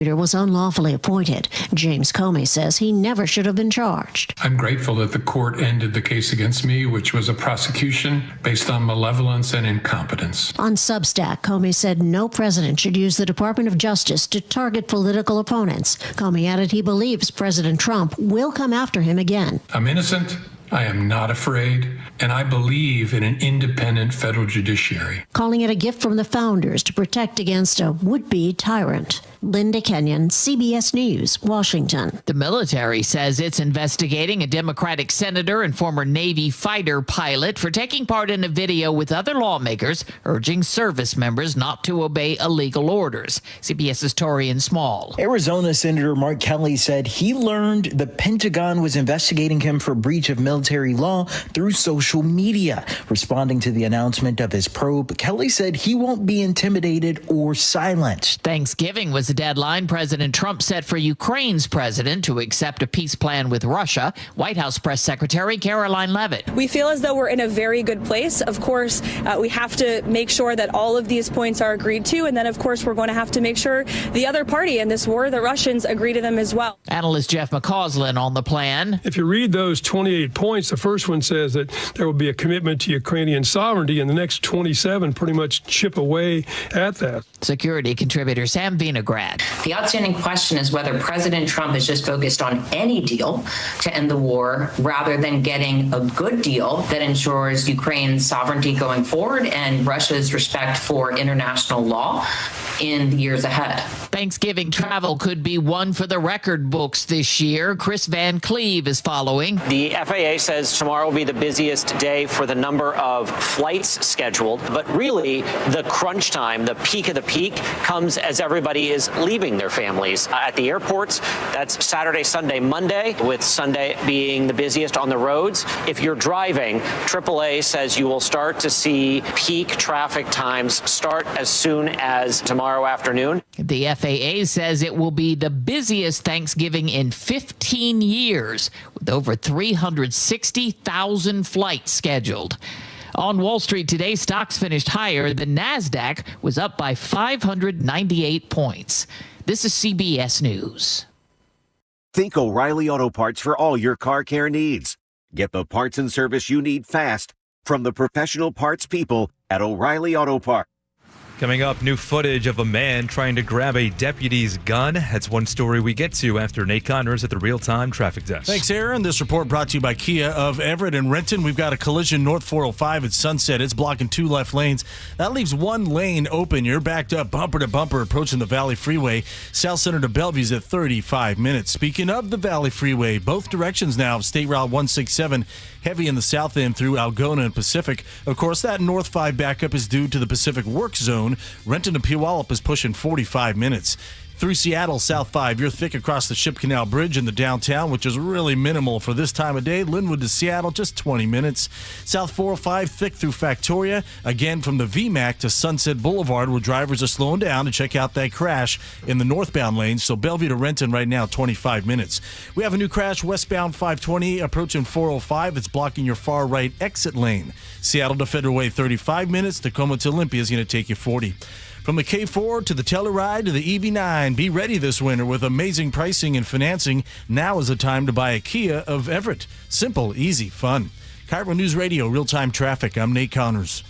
was unlawfully appointed. James Comey says he never should have been charged. I'm grateful that the court ended the case against me, which was a prosecution based on malevolence and incompetence. On Substack, Comey said no president should use the Department of Justice to target political opponents. Comey added he believes President Trump will come after him again. I'm innocent. I am not afraid, and I believe in an independent federal judiciary. Calling it a gift from the founders to protect against a would-be tyrant. Linda Kenyon, CBS News, Washington. The military says it's investigating a Democratic senator and former Navy fighter pilot for taking part in a video with other lawmakers urging service members not to obey illegal orders. CBS's Torian Small. Arizona Senator Mark Kelly said he learned the Pentagon was investigating him for breach of military law through social media. Responding to the announcement of his probe, Kelly said he won't be intimidated or silenced. Thanksgiving was the deadline President Trump set for Ukraine's president to accept a peace plan with Russia. White House Press Secretary Caroline Leavitt. We feel as though we're in a very good place. Of course, we have to make sure that all of these points are agreed to. And then, of course, we're going to have to make sure the other party in this war, the Russians, agree to them as well. Analyst Jeff McCausland on the plan. If you read those 28 points, the first one says that there will be a commitment to Ukrainian sovereignty, and the next 27 pretty much chip away at that. Security contributor Sam Vinograd. The outstanding question is whether President Trump is just focused on any deal to end the war rather than getting a good deal that ensures Ukraine's sovereignty going forward and Russia's respect for international law in the years ahead. Thanksgiving travel could be one for the record books this year. Chris Van Cleve is following. The FAA says tomorrow will be the busiest day for the number of flights scheduled, but really the crunch time, the peak of the peak, comes as everybody is leaving their families at the airports. That's Saturday, Sunday, Monday, with Sunday being the busiest on the roads. If you're driving, AAA says you will start to see peak traffic times start as soon as tomorrow afternoon. The FAA says it will be the busiest Thanksgiving in 15 years, with over 360,000 flights scheduled. On Wall Street today, stocks finished higher. The NASDAQ was up by 598 points. This is CBS News. Think O'Reilly Auto Parts for all your car care needs. Get the parts and service you need fast from the professional parts people at O'Reilly Auto Parts. Coming up, new footage of a man trying to grab a deputy's gun. That's one story we get to after Nate Connors at the real-time traffic desk. Thanks, Aaron. This report brought to you by Kia of Everett and Renton. We've got a collision north 405 at Sunset. It's blocking 2 left lanes. That leaves 1 lane open. You're backed up bumper to bumper approaching the Valley Freeway. South Center to Bellevue's at 35 minutes. Speaking of the Valley Freeway, both directions now of State Route 167, heavy in the south end through Algona and Pacific. Of course, that North 5 backup is due to the Pacific Work Zone. Renton to Puyallup is pushing 45 minutes. Through Seattle, South 5, you're thick across the Ship Canal Bridge in the downtown, which is really minimal for this time of day. Linwood to Seattle, just 20 minutes. South 405, thick through Factoria. Again, from the VMAC to Sunset Boulevard, where drivers are slowing down to check out that crash in the northbound lanes. So Bellevue to Renton right now, 25 minutes. We have a new crash westbound 520 approaching 405. It's blocking your far right exit lane. Seattle to Federal Way, 35 minutes. Tacoma to Olympia is going to take you 40. From the K4 to the Telluride to the EV9, be ready this winter with amazing pricing and financing. Now is the time to buy a Kia of Everett. Simple, easy, fun. KIRO News Radio, real-time traffic. I'm Nate Connors.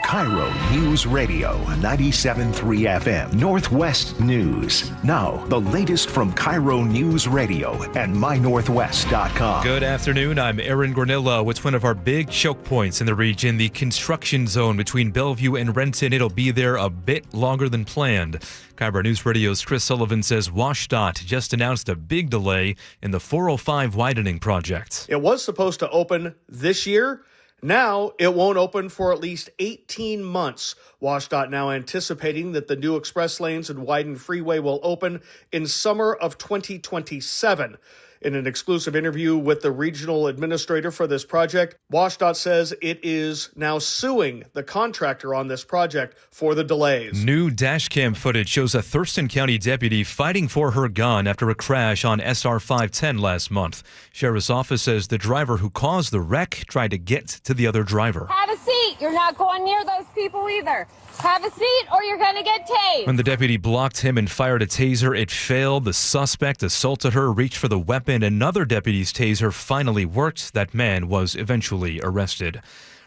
KIRO News Radio, 97.3 FM, Northwest News. Now, the latest from KIRO News Radio and mynorthwest.com. Good afternoon. I'm Aaron Gornillo. It's one of our big choke points in the region, the construction zone between Bellevue and Renton. It'll be there a bit longer than planned. KIRO News Radio's Chris Sullivan says WashDOT just announced a big delay in the 405 widening project. It was supposed to open this year. Now, it won't open for at least 18 months. WashDOT now anticipating that the new express lanes and widened freeway will open in summer of 2027. In an exclusive interview with the regional administrator for this project, WashDOT says it is now suing the contractor on this project for the delays. New dash cam footage shows a Thurston County deputy fighting for her gun after a crash on SR 510 last month. Sheriff's office says the driver who caused the wreck tried to get to the other driver. Have a seat. seat. You're not going near those people either. Have a seat or you're going to get tased. When the deputy blocked him and fired a taser, it failed. The suspect assaulted her, reached for the weapon. Another deputy's taser finally worked. That man was eventually arrested.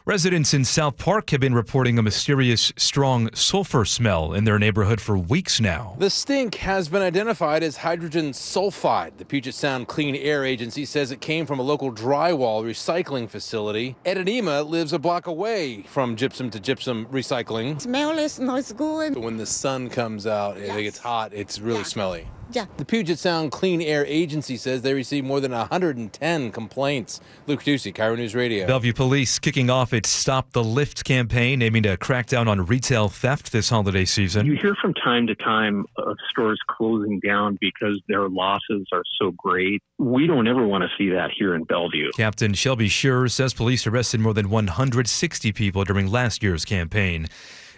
Residents in South Park have been reporting a mysterious, strong sulfur smell in their neighborhood for weeks now. The stink has been identified as hydrogen sulfide. The Puget Sound Clean Air Agency says it came from a local drywall recycling facility. Ed Edema lives a block away from gypsum to gypsum recycling. Smell is not good. But when the sun comes out and it gets hot, it's really smelly. Yeah. The Puget Sound Clean Air Agency says they received more than 110 complaints. Luke Ducey, KIRO News Radio. Bellevue Police kicking off its Stop the Lift campaign, aiming to crack down on retail theft this holiday season. You hear from time to time of stores closing down because their losses are so great. We don't ever want to see that here in Bellevue. Captain Shelby Shearer says police arrested more than 160 people during last year's campaign.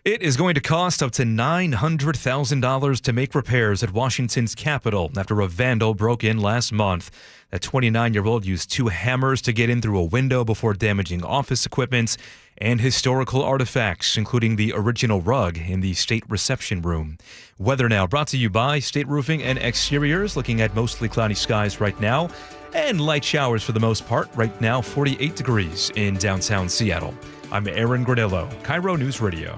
It is going to cost up to $900,000 to make repairs at Washington's Capitol after a vandal broke in last month. That 29-year-old used 2 hammers to get in through a window before damaging office equipment and historical artifacts, including the original rug in the state reception room. Weather now brought to you by State Roofing and Exteriors, looking at mostly cloudy skies right now and light showers for the most part. Right now, 48 degrees in downtown Seattle. I'm Aaron Granillo, KIRO News Radio.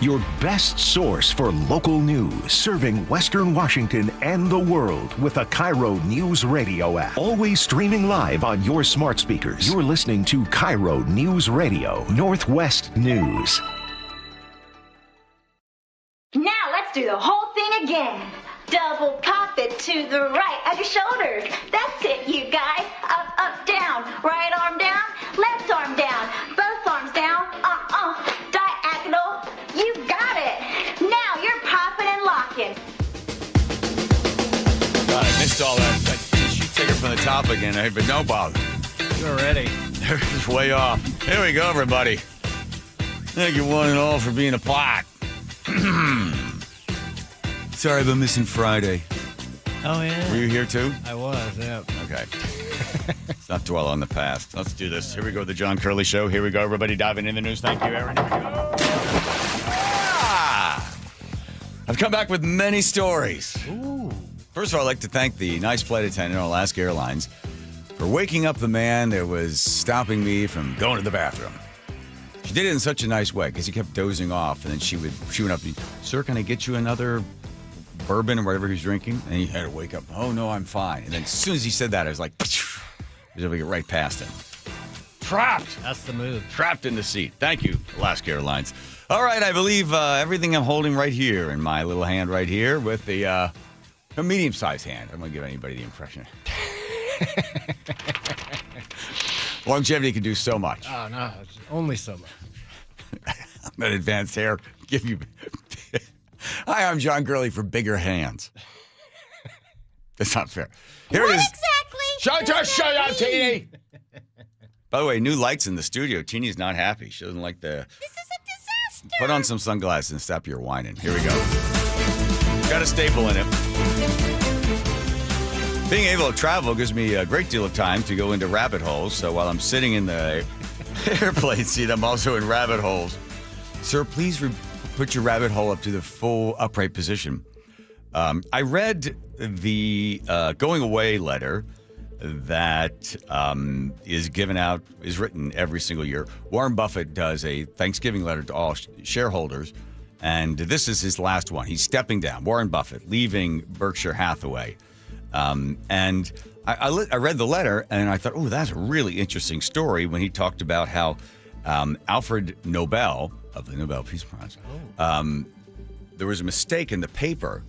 Your best source for local news, serving Western Washington and the world with the KIRO Newsradio app. Always streaming live on your smart speakers. You're listening to KIRO News Radio, Northwest News. Now let's do the whole thing again. Double pop it to the right of your shoulders. That's it, you guys. Up, up, down. Right arm down, left arm down. Both arms down. Diagonal. You got it. Now you're popping and locking. God, I missed all that. You take it from the top again, but no bother. You're ready. It's way off. Here we go, everybody. Thank you one and all for being a pot. Sorry about missing Friday. Oh, yeah. Were you here too? I was, yeah. Okay. Let's not dwell on the past. Let's do this. Here we go, the John Curley Show. Here we go, everybody diving in the news. Thank you, Aaron. Here we go. I've come back with many stories. Ooh. First of all, I'd like to thank the nice flight attendant on Alaska Airlines for waking up the man that was stopping me from going to the bathroom. She did it in such a nice way because he kept dozing off, and then she went up to me, "Sir, can I get you another bourbon or whatever he's drinking?" And he had to wake up. "Oh, no, I'm fine." And then as soon as he said that, I was like, I was able to get right past him. Trapped. That's the move. Trapped in the seat. Thank you, Alaska Airlines. All right, I believe everything I'm holding right here in my little hand right here with a medium-sized hand. I'm going to give anybody the impression. Longevity can do so much. Oh, no, it's only so much. That advanced hair give you... Hi, I'm John Curley for bigger hands. That's not fair. Here What it is. exactly? Shut up, Teeny. By the way, new lights in the studio. Teeny's not happy. She doesn't like the... This is a disaster. Put on some sunglasses and stop your whining. Here we go. Got a staple in it. Being able to travel gives me a great deal of time to go into rabbit holes. So while I'm sitting in the airplane seat, I'm also in rabbit holes. Sir, please put your rabbit hole up to the full upright position. I read the going away letter that is written every single year. Warren Buffett does a Thanksgiving letter to all shareholders, and this is his last one. He's stepping down. Warren Buffett leaving Berkshire Hathaway, and I read the letter and I thought, oh, that's a really interesting story when he talked about how Alfred Nobel of the Nobel Peace Prize, there was a mistake in the paper,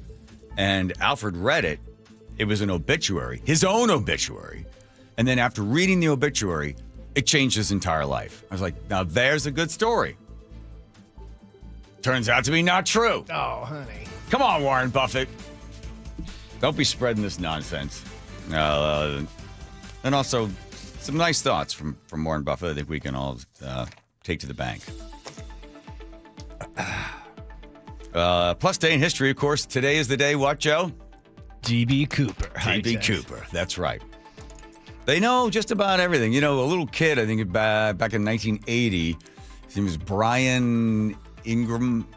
and Alfred read it. It was an obituary, his own obituary. And then after reading the obituary, it changed his entire life. I was like, now there's a good story. Turns out to be not true. Oh, honey. Come on, Warren Buffett. Don't be spreading this nonsense. And also, some nice thoughts from Warren Buffett I think we can all take to the bank. Plus day in history, of course. Today is the day, what, Joe? D.B. Cooper. D.B. Cooper, that's right. They know just about everything. You know, a little kid, I think back in 1980, his name was Brian Ingram,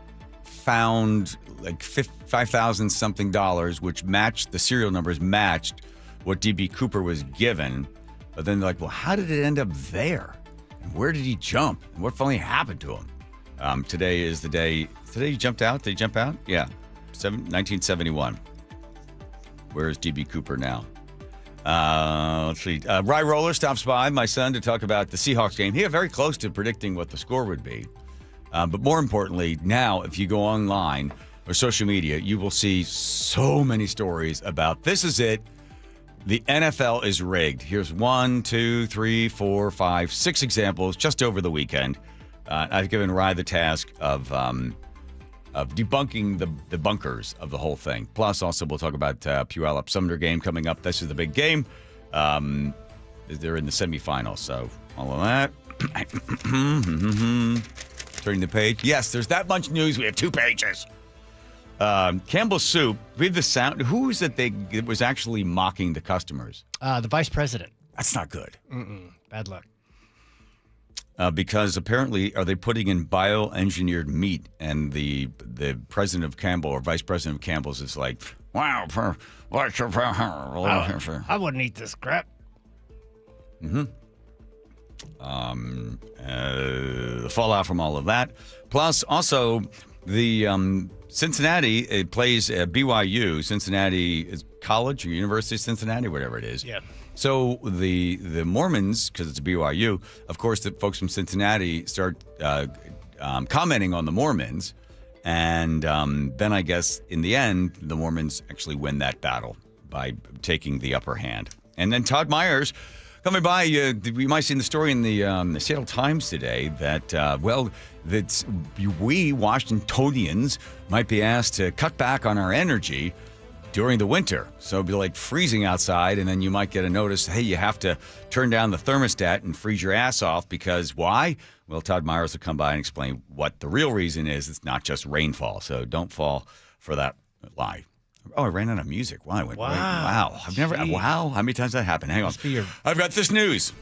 found like $5,000 something, which matched the serial numbers, matched what DB Cooper was given. But then they're like, well, how did it end up there? And where did he jump? And what finally happened to him? Today is the day. Today he jumped out? Did he jump out? Yeah. 1971. Where is DB Cooper now? Let's see. Rye Roller stops by, my son, to talk about the Seahawks game. He got very close to predicting what the score would be. But more importantly, now, if you go online or social media, you will see so many stories about this is it. The NFL is rigged. Here's 1, 2, 3, 4, 5, 6 examples just over the weekend. I've given Rye the task of debunking the bunkers of the whole thing. Plus, also, we'll talk about Puyallup-Sumner game coming up. This is the big game. They're in the semifinals, so all of that. Turning the page. Yes, there's that much news. We have 2 pages. Campbell's Soup. We have the sound. Who is it that was actually mocking the customers? The vice president. That's not good. Bad luck. Because apparently, are they putting in bioengineered meat? And the president of Campbell or vice president of Campbell's is like, wow, I wouldn't eat this crap. The fallout from all of that. Plus, also, the Cincinnati, it plays BYU, Cincinnati College or University of Cincinnati, whatever it is. Yeah. So the Mormons, because it's BYU, of course, the folks from Cincinnati start commenting on the Mormons. And then I guess in the end, the Mormons actually win that battle by taking the upper hand. And then Todd Myers coming by, we might have seen the story in the Seattle Times today that, that we Washingtonians might be asked to cut back on our energy during the winter. So it'd be like freezing outside, and then you might get a notice, hey, you have to turn down the thermostat and freeze your ass off because why? Well, Todd Myers will come by and explain what the real reason is. It's not just rainfall, so don't fall for that lie. Oh, I ran out of music. Wow. Wow. I've never, wow. How many times that happened? Hang on. I've got this news.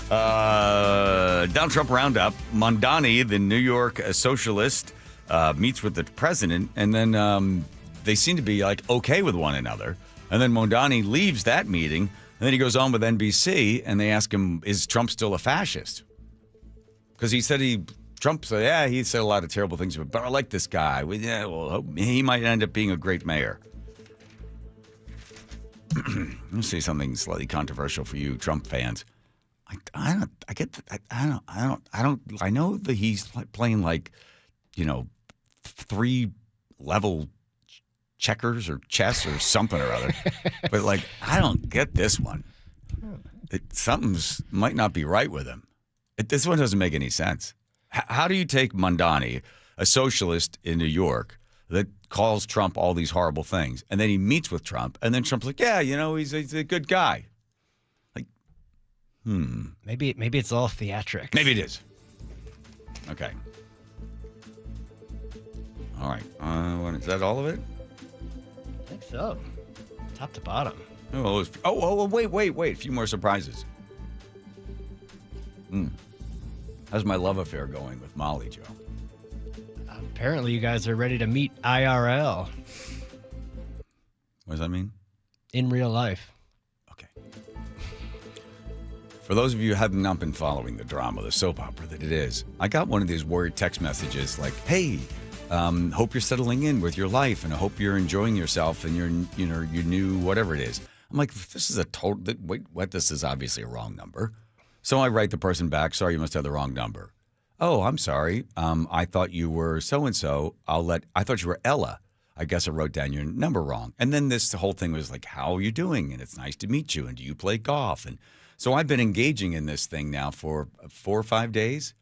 Donald Trump roundup. Mondani, the New York socialist, meets with the president, and then they seem to be like okay with one another. And then Mondani leaves that meeting, and then he goes on with NBC, and they ask him, is Trump still a fascist? Because he said Trump said, yeah, he said a lot of terrible things, but I like this guy. Yeah, well, he might end up being a great mayor. Let me say something slightly controversial for you Trump fans. I know that he's playing like, 3-level checkers or chess or something or other. But like, I don't get this one. Something's might not be right with him. This one doesn't make any sense. How do you take Mondani, a socialist in New York, that calls Trump all these horrible things, and then he meets with Trump, and then Trump's like, yeah, he's a good guy. Like, Maybe it's all theatrics. Maybe it is. Okay. All right. Is that all of it? I think so. Top to bottom. Wait. A few more surprises. How's my love affair going with Molly, Joe? Apparently, you guys are ready to meet IRL. What does that mean? In real life. Okay. For those of you who have not been following the drama, the soap opera that it is, I got one of these worried text messages like, hey, hope you're settling in with your life, and I hope you're enjoying yourself and your new whatever it is. I'm like, this is this is obviously a wrong number. So I write the person back, sorry, you must have the wrong number. Oh, I'm sorry. I thought you were so-and-so. I thought you were Ella. I guess I wrote down your number wrong. And then the whole thing was like, how are you doing? And it's nice to meet you. And do you play golf? And so I've been engaging in this thing now for 4 or 5 days.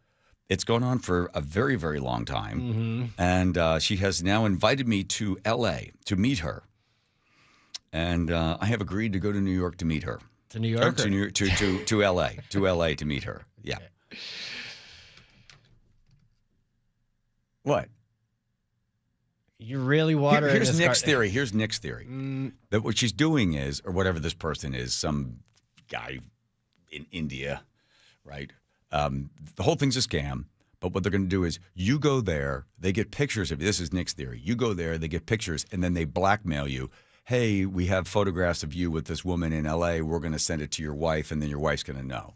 It's gone on for a very, very long time. Mm-hmm. And she has now invited me to L.A. to meet her. And I have agreed to go to New York to meet her. To New York? To L.A. To L.A. to meet her. Yeah. What? You really watering Here's this Nick's theory. Here's Nick's theory. That what she's doing is, or whatever this person is, some guy in India, right? The whole thing's a scam. But what they're going to do is you go there, they get pictures of you. This is Nick's theory. You go there, they get pictures, and then they blackmail you. Hey, we have photographs of you with this woman in L.A. We're going to send it to your wife, and then your wife's going to know.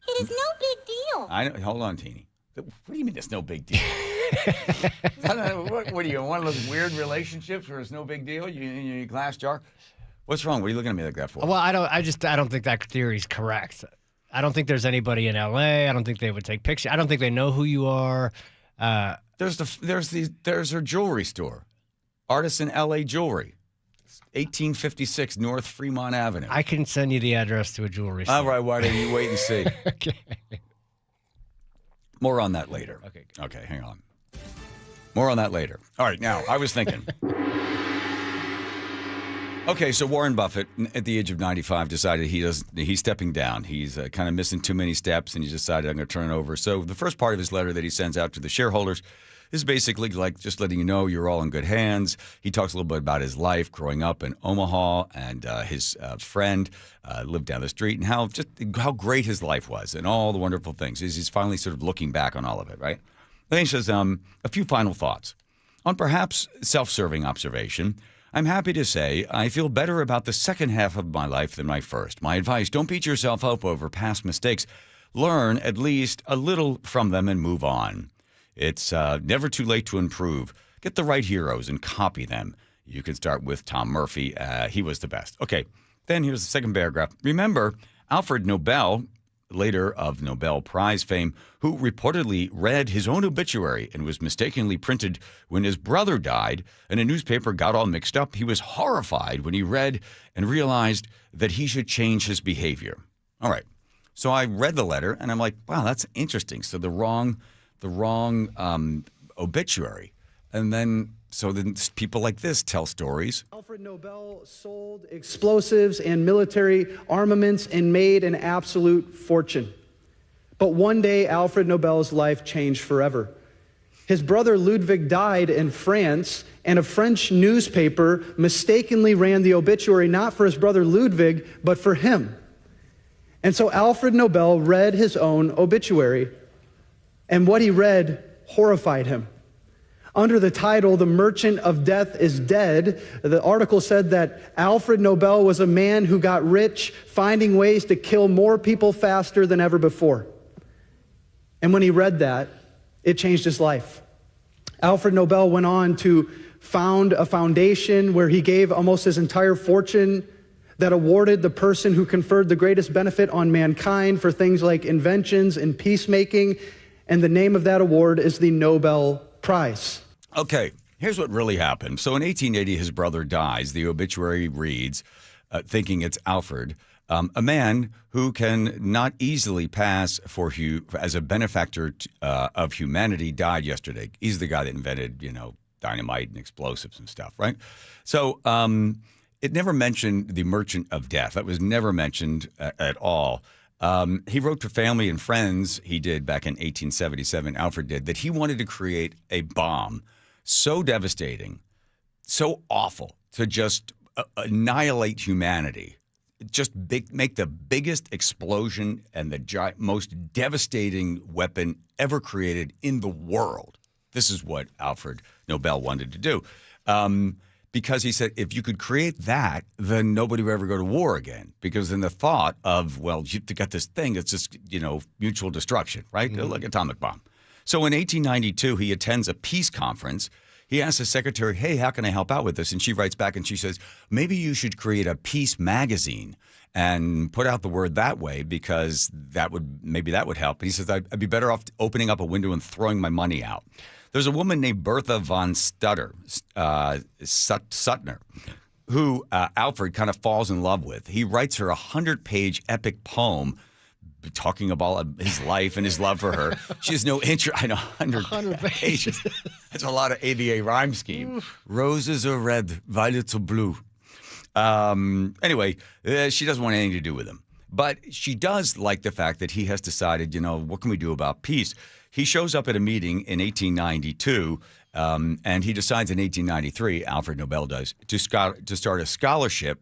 It is no big deal. I know. Hold on, Teeny. What do you mean it's no big deal? What are you in one of those weird relationships where it's no big deal? You in your glass jar? What's wrong? What are you looking at me like that for? Well, I don't think that theory is correct. I don't think there's anybody in LA. I don't think they would take pictures. I don't think they know who you are. There's her jewelry store, Artisan LA Jewelry, 1856 North Fremont Avenue. I can send you the address to a jewelry store. All right, why don't you wait and see? Okay. More on that later. Okay. Okay, hang on. More on that later. All right, now I was thinking. Okay, so Warren Buffett, at the age of 95, decided he's stepping down. He's kind of missing too many steps, and he decided, I'm going to turn it over. So the first part of his letter that he sends out to the shareholders is basically like just letting you know you're all in good hands. He talks a little bit about his life growing up in Omaha, and his friend lived down the street, and how great his life was, and all the wonderful things. He's finally sort of looking back on all of it, right? Then he says, a few final thoughts. On perhaps self-serving observation, I'm happy to say I feel better about the second half of my life than my first. My advice, don't beat yourself up over past mistakes. Learn at least a little from them and move on. It's never too late to improve. Get the right heroes and copy them. You can start with Tom Murphy. He was the best. Okay, then here's the second paragraph. Remember, Alfred Nobel, later of Nobel Prize fame, who reportedly read his own obituary and was mistakenly printed when his brother died, and a newspaper got all mixed up. He was horrified when he read and realized that he should change his behavior. All right. So I read the letter, and I'm like, wow, that's interesting. So the wrong obituary. And then people like this tell stories. Alfred Nobel sold explosives and military armaments and made an absolute fortune. But one day, Alfred Nobel's life changed forever. His brother Ludwig died in France, and a French newspaper mistakenly ran the obituary not for his brother Ludwig, but for him. And so Alfred Nobel read his own obituary, and what he read horrified him. Under the title, The Merchant of Death is Dead, the article said that Alfred Nobel was a man who got rich finding ways to kill more people faster than ever before. And when he read that, it changed his life. Alfred Nobel went on to found a foundation where he gave almost his entire fortune that awarded the person who conferred the greatest benefit on mankind for things like inventions and peacemaking. And the name of that award is the Nobel Prize. Okay, here's what really happened. So in 1880, his brother dies. The obituary reads, thinking it's Alfred, a man who can not easily pass as a benefactor of humanity died yesterday. He's the guy that invented, dynamite and explosives and stuff, right? So it never mentioned the Merchant of Death. That was never mentioned at all. He wrote to family and friends, he did back in 1877, Alfred did, that he wanted to create a bomb so devastating, so awful, to just annihilate humanity, just make the biggest explosion and the most devastating weapon ever created in the world. This is what Alfred Nobel wanted to do. Because he said, if you could create that, then nobody would ever go to war again. Because then the thought of, well, you got this thing, it's just, mutual destruction, right? Mm-hmm. Like atomic bomb. So in 1892, he attends a peace conference. He asks his secretary, hey, how can I help out with this? And she writes back and she says, maybe you should create a peace magazine and put out the word that way, because maybe that would help. And he says, I'd be better off opening up a window and throwing my money out. There's a woman named Bertha von Suttner, who Alfred kind of falls in love with. He writes her a 100-page epic poem talking about his life and his love for her. She has no interest. I know, 100 pages. That's a lot of ABA rhyme scheme. Roses are red, violets are blue. Anyway, she doesn't want anything to do with him. But she does like the fact that he has decided, what can we do about peace? He shows up at a meeting in 1892, and he decides in 1893, Alfred Nobel does, to start a scholarship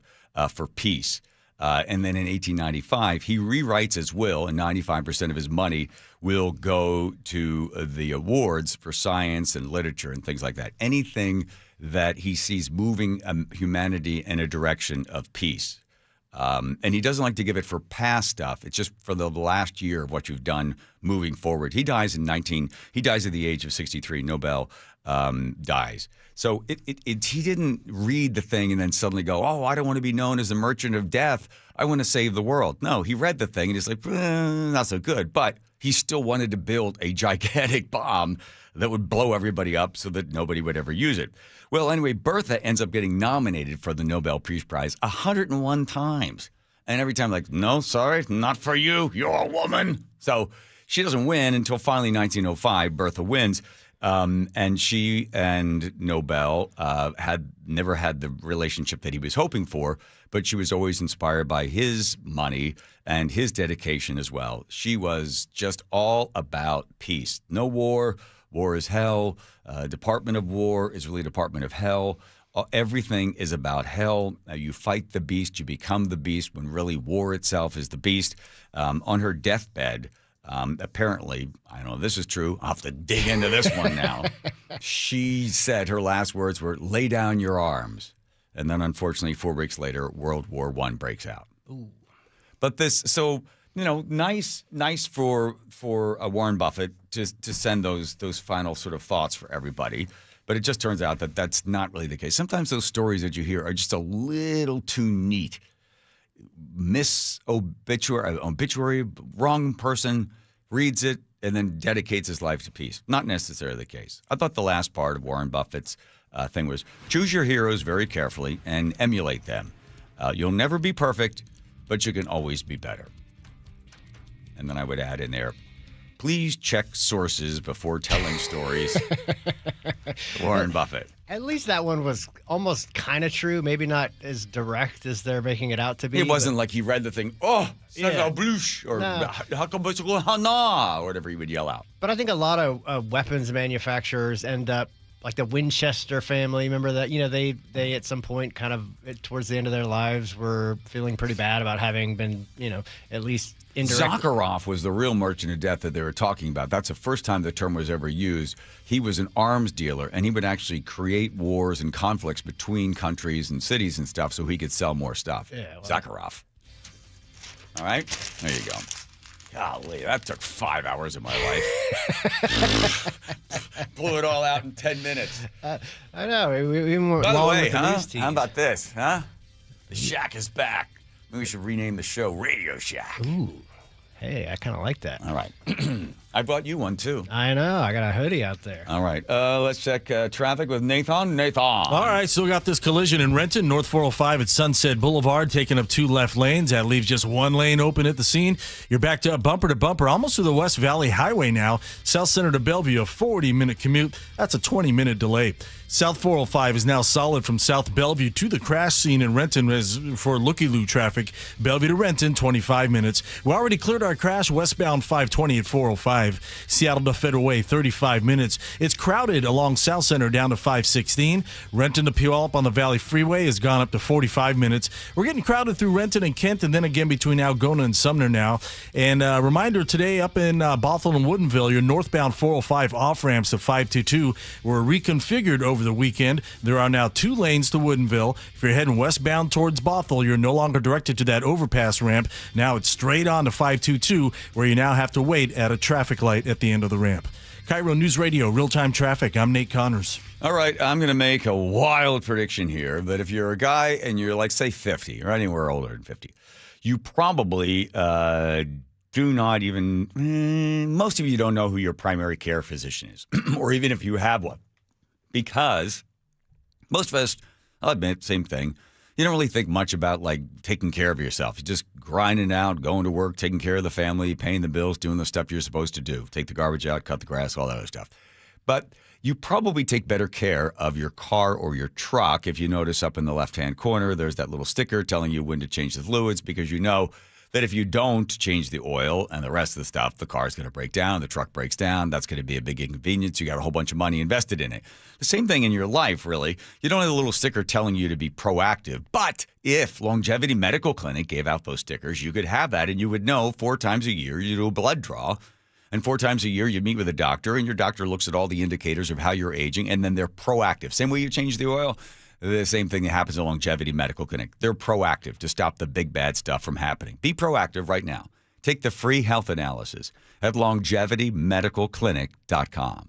for peace. And then in 1895, he rewrites his will, and 95% of his money will go to the awards for science and literature and things like that. Anything that he sees moving humanity in a direction of peace. And he doesn't like to give it for past stuff. It's just for the last year of what you've done moving forward. He dies at the age of 63. Nobel dies. So he didn't read the thing and then suddenly go, oh, I don't want to be known as the merchant of death. I want to save the world. No, he read the thing and he's like, not so good. But he still wanted to build a gigantic bomb that would blow everybody up so that nobody would ever use it. Well, anyway, Bertha ends up getting nominated for the Nobel Peace Prize 101 times. And every time, like, no, sorry, not for you. You're a woman. So she doesn't win until finally 1905, Bertha wins. And she and Nobel had never had the relationship that he was hoping for, but she was always inspired by his money and his dedication as well. She was just all about peace. No war. War is hell. Department of War is really Department of Hell. Everything is about hell. You fight the beast. You become the beast when really war itself is the beast. On her deathbed, apparently, I don't know if this is true. I'll have to dig into this one now. She said her last words were, lay down your arms. And then, unfortunately, 4 weeks later, World War I breaks out. Ooh. But this, so, you know, nice for Warren Buffett to send those final sort of thoughts for everybody. But it just turns out that that's not really the case. Sometimes those stories that you hear are just a little too neat. Obituary, wrong person reads it and then dedicates his life to peace. Not necessarily the case. I thought the last part of Warren Buffett's thing was choose your heroes very carefully and emulate them. You'll never be perfect, but you can always be better. And then I would add in there, please check sources before telling stories. Warren Buffett. At least that one was almost kind of true. Maybe not as direct as they're making it out to be. It wasn't like he read the thing, or or whatever he would yell out. But I think a lot of weapons manufacturers end up, like the Winchester family, remember that? You know, they at some point kind of towards the end of their lives were feeling pretty bad about having been, you know, at least indirectly. Zakharov was the real merchant of death that they were talking about. That's the first time the term was ever used. He was an arms dealer, and he would actually create wars and conflicts between countries and cities and stuff so he could sell more stuff. Yeah, well, Zakharov. All right? There you go. Golly, that took 5 hours of my life. Blew it all out in 10 minutes. I know. We were By the long way, with the huh? news tease. How about this, huh? The Shack is back. Maybe we should rename the show Radio Shack. Ooh. Hey, I kind of like that. All right. I brought you one, too. I know. I got a hoodie out there. All right. Let's check traffic with Nathan. Nathan. All right. Still got this collision in Renton, North 405 at Sunset Boulevard, taking up 2 left lanes. That leaves just 1 lane open at the scene. You're backed up bumper to bumper, almost to the West Valley Highway now. South Center to Bellevue, a 40-minute commute. That's a 20-minute delay. South 405 is now solid from South Bellevue to the crash scene in Renton as for looky-loo traffic. Bellevue to Renton, 25 minutes. We already cleared our crash westbound 520 at 405. Seattle to Federal Way, 35 minutes. It's crowded along South Center down to 516. Renton to Puyallup on the Valley Freeway has gone up to 45 minutes. We're getting crowded through Renton and Kent and then again between Algona and Sumner now. And reminder today up in Bothell and Woodinville, your northbound 405 off-ramps to 522 were reconfigured over the weekend. There are now 2 lanes to Woodinville. If you're heading westbound towards Bothell, you're no longer directed to that overpass ramp. Now it's straight on to 522, where you now have to wait at a traffic light at the end of the ramp. KIRO Newsradio, real-time traffic. I'm Nate Connors. All right, I'm going to make a wild prediction here that if you're a guy and you're like, say, 50 or anywhere older than 50, you probably do not even, most of you don't know who your primary care physician is, or even if you have one. Because most of us, I'll admit, same thing. You don't really think much about, like, taking care of yourself. You're just grinding out, going to work, taking care of the family, paying the bills, doing the stuff you're supposed to do. Take the garbage out, cut the grass, all that other stuff. But you probably take better care of your car or your truck. If you notice up in the left-hand corner, there's that little sticker telling you when to change the fluids because you know that if you don't change the oil and the rest of the stuff, the car's going to break down, the truck breaks down. That's going to be a big inconvenience. You got a whole bunch of money invested in it. The same thing in your life, really. You don't have a little sticker telling you to be proactive. But if Longevity Medical Clinic gave out those stickers, you could have that, and you would know 4 times a year you do a blood draw. And 4 times a year, you meet with a doctor, and your doctor looks at all the indicators of how you're aging, and then they're proactive. Same way you change the oil, the same thing that happens at Longevity Medical Clinic. They're proactive to stop the big bad stuff from happening. Be proactive right now. Take the free health analysis at longevitymedicalclinic.com.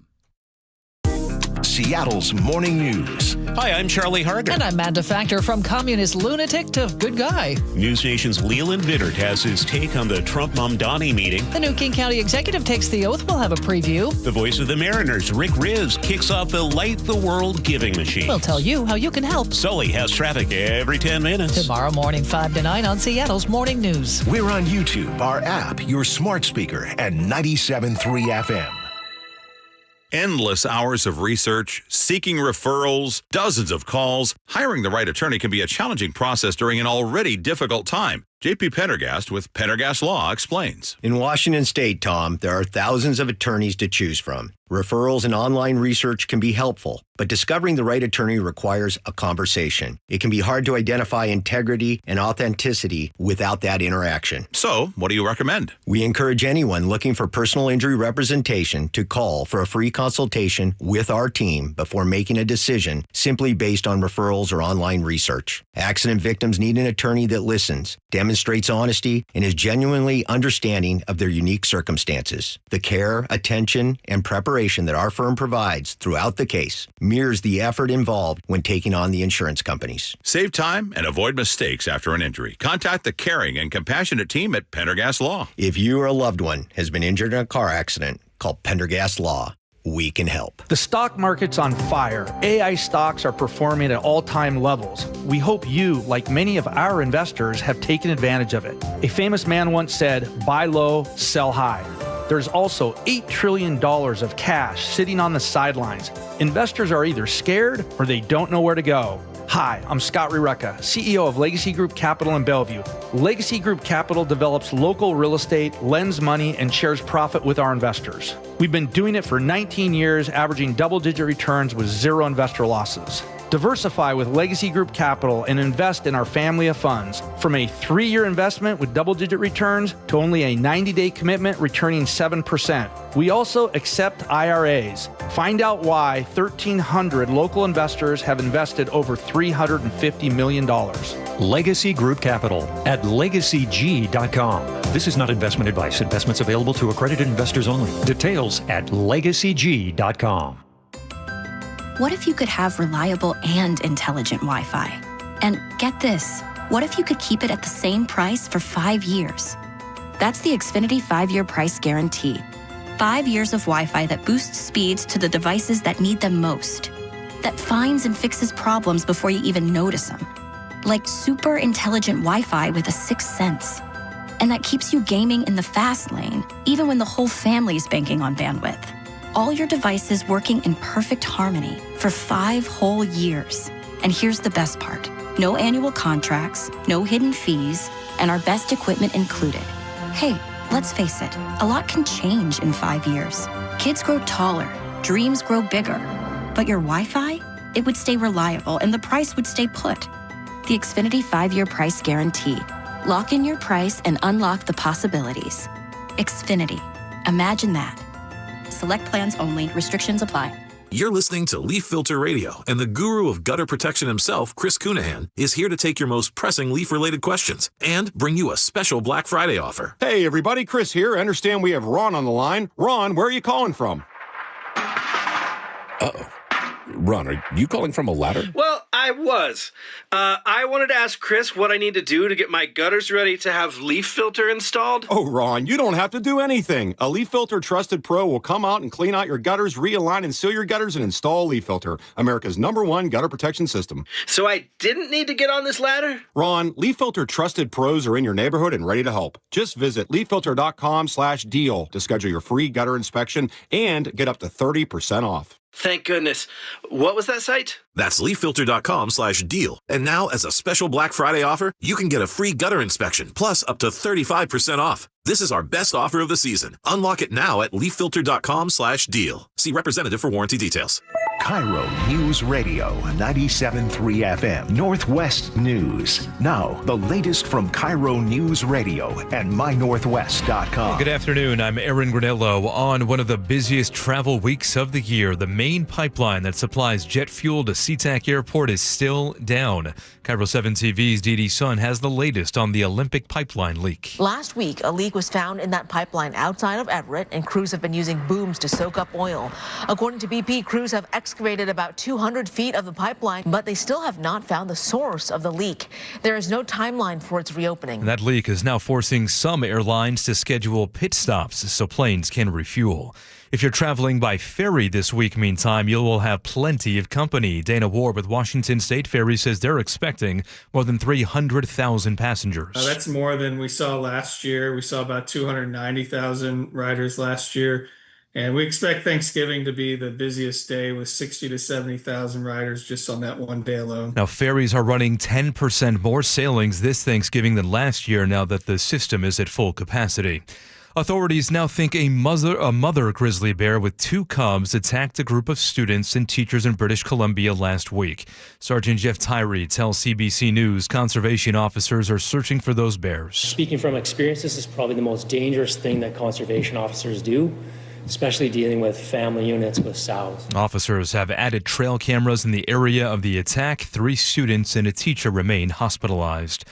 Seattle's Morning News. Hi, I'm Charlie Hargan. And I'm Amanda Factor. From communist lunatic to good guy. News Nation's Leland Vittert has his take on the Trump-Mamdani meeting. The new King County executive takes the oath. We'll have a preview. The voice of the Mariners, Rick Rizzs, kicks off the Light the World giving machine. We'll tell you how you can help. Sully has traffic every 10 minutes. Tomorrow morning, 5 to 9 on Seattle's Morning News. We're on YouTube, our app, your smart speaker, and 97.3 FM. Endless hours of research, seeking referrals, dozens of calls. Hiring the right attorney can be a challenging process during an already difficult time. J.P. Pendergast with Pendergast Law explains. In Washington State, Tom, there are thousands of attorneys to choose from. Referrals and online research can be helpful, but discovering the right attorney requires a conversation. It can be hard to identify integrity and authenticity without that interaction. So, what do you recommend? We encourage anyone looking for personal injury representation to call for a free consultation with our team before making a decision simply based on referrals or online research. Accident victims need an attorney that listens, demonstrates honesty, and is genuinely understanding of their unique circumstances. The care, attention, and preparation that our firm provides throughout the case mirrors the effort involved when taking on the insurance companies. Save time and avoid mistakes after an injury. Contact the caring and compassionate team at Pendergast Law. If you or a loved one has been injured in a car accident, call Pendergast Law. We can help. The stock market's on fire. AI stocks are performing at all-time levels. We hope you, like many of our investors, have taken advantage of it. A famous man once said, buy low, sell high. There's also $8 trillion of cash sitting on the sidelines. Investors are either scared or they don't know where to go. Hi, I'm Scott Rireka, CEO of Legacy Group Capital in Bellevue. Legacy Group Capital develops local real estate, lends money, and shares profit with our investors. We've been doing it for 19 years, averaging double-digit returns with zero investor losses. Diversify with Legacy Group Capital and invest in our family of funds. From a 3-year investment with double-digit returns to only a 90-day commitment returning 7%. We also accept IRAs. Find out why 1,300 local investors have invested over $350 million. Legacy Group Capital at legacyg.com. This is not investment advice. Investments available to accredited investors only. Details at legacyg.com. What if you could have reliable and intelligent Wi-Fi? And get this, what if you could keep it at the same price for 5 years? That's the Xfinity 5-year price guarantee. 5 years of Wi-Fi that boosts speeds to the devices that need them most. That finds and fixes problems before you even notice them. Like super intelligent Wi-Fi with a 6th sense. And that keeps you gaming in the fast lane, even when the whole family's banking on bandwidth. All your devices working in perfect harmony for 5 whole years. And here's the best part. No annual contracts, no hidden fees, and our best equipment included. Hey, let's face it, a lot can change in 5 years. Kids grow taller, dreams grow bigger. But your Wi-Fi? It would stay reliable and the price would stay put. The Xfinity 5-year price guarantee. Lock in your price and unlock the possibilities. Xfinity. Imagine that. Select plans only. Restrictions apply. You're listening to Leaf Filter Radio, and the guru of gutter protection himself, Chris Cunahan, is here to take your most pressing leaf-related questions and bring you a special Black Friday offer. Hey, everybody, Chris here. I understand we have Ron on the line. Ron, where are you calling from? Uh-oh. Ron, are you calling from a ladder? Well, I was. I wanted to ask Chris what I need to do to get my gutters ready to have leaf filter installed. Oh, Ron, you don't have to do anything. A Leaf Filter Trusted Pro will come out and clean out your gutters, realign and seal your gutters, and install Leaf Filter, America's #1 gutter protection system. So I didn't need to get on this ladder? Ron, Leaf Filter Trusted Pros are in your neighborhood and ready to help. Just visit leaffilter.com/deal to schedule your free gutter inspection and get up to 30% off. Thank goodness. What was that site? That's leaffilter.com/deal. And now, as a special Black Friday offer, you can get a free gutter inspection, plus up to 35% off. This is our best offer of the season. Unlock it now at leaffilter.com/deal. See representative for warranty details. KIRO News Radio 97.3 FM Northwest News. Now, the latest from KIRO News Radio and mynorthwest.com. Good afternoon. I'm Aaron Granillo. On one of the busiest travel weeks of the year, the main pipeline that supplies jet fuel to SeaTac Airport is still down. KIRO 7 TV's Dee Dee Sun has the latest on the Olympic pipeline leak. Last week, a leak was found in that pipeline outside of Everett, and crews have been using booms to soak up oil. According to BP, crews have excavated about 200 feet of the pipeline, but they still have not found the source of the leak. There is no timeline for its reopening. That leak is now forcing some airlines to schedule pit stops so planes can refuel. If you're traveling by ferry this week, meantime, you will have plenty of company. Dana Ward with Washington State Ferry says they're expecting more than 300,000 passengers. That's more than we saw last year. We saw about 290,000 riders last year. And we expect Thanksgiving to be the busiest day with 60 to 70,000 riders just on that one day alone. Now, ferries are running 10% more sailings this Thanksgiving than last year now that the system is at full capacity. Authorities now think a mother grizzly bear with 2 cubs attacked a group of students and teachers in British Columbia last week. Sergeant Jeff Tyree tells CBC News conservation officers are searching for those bears. Speaking from experience, this is probably the most dangerous thing that conservation officers do, especially dealing with family units with sows. Officers have added trail cameras in the area of the attack. 3 students and a teacher remain hospitalized.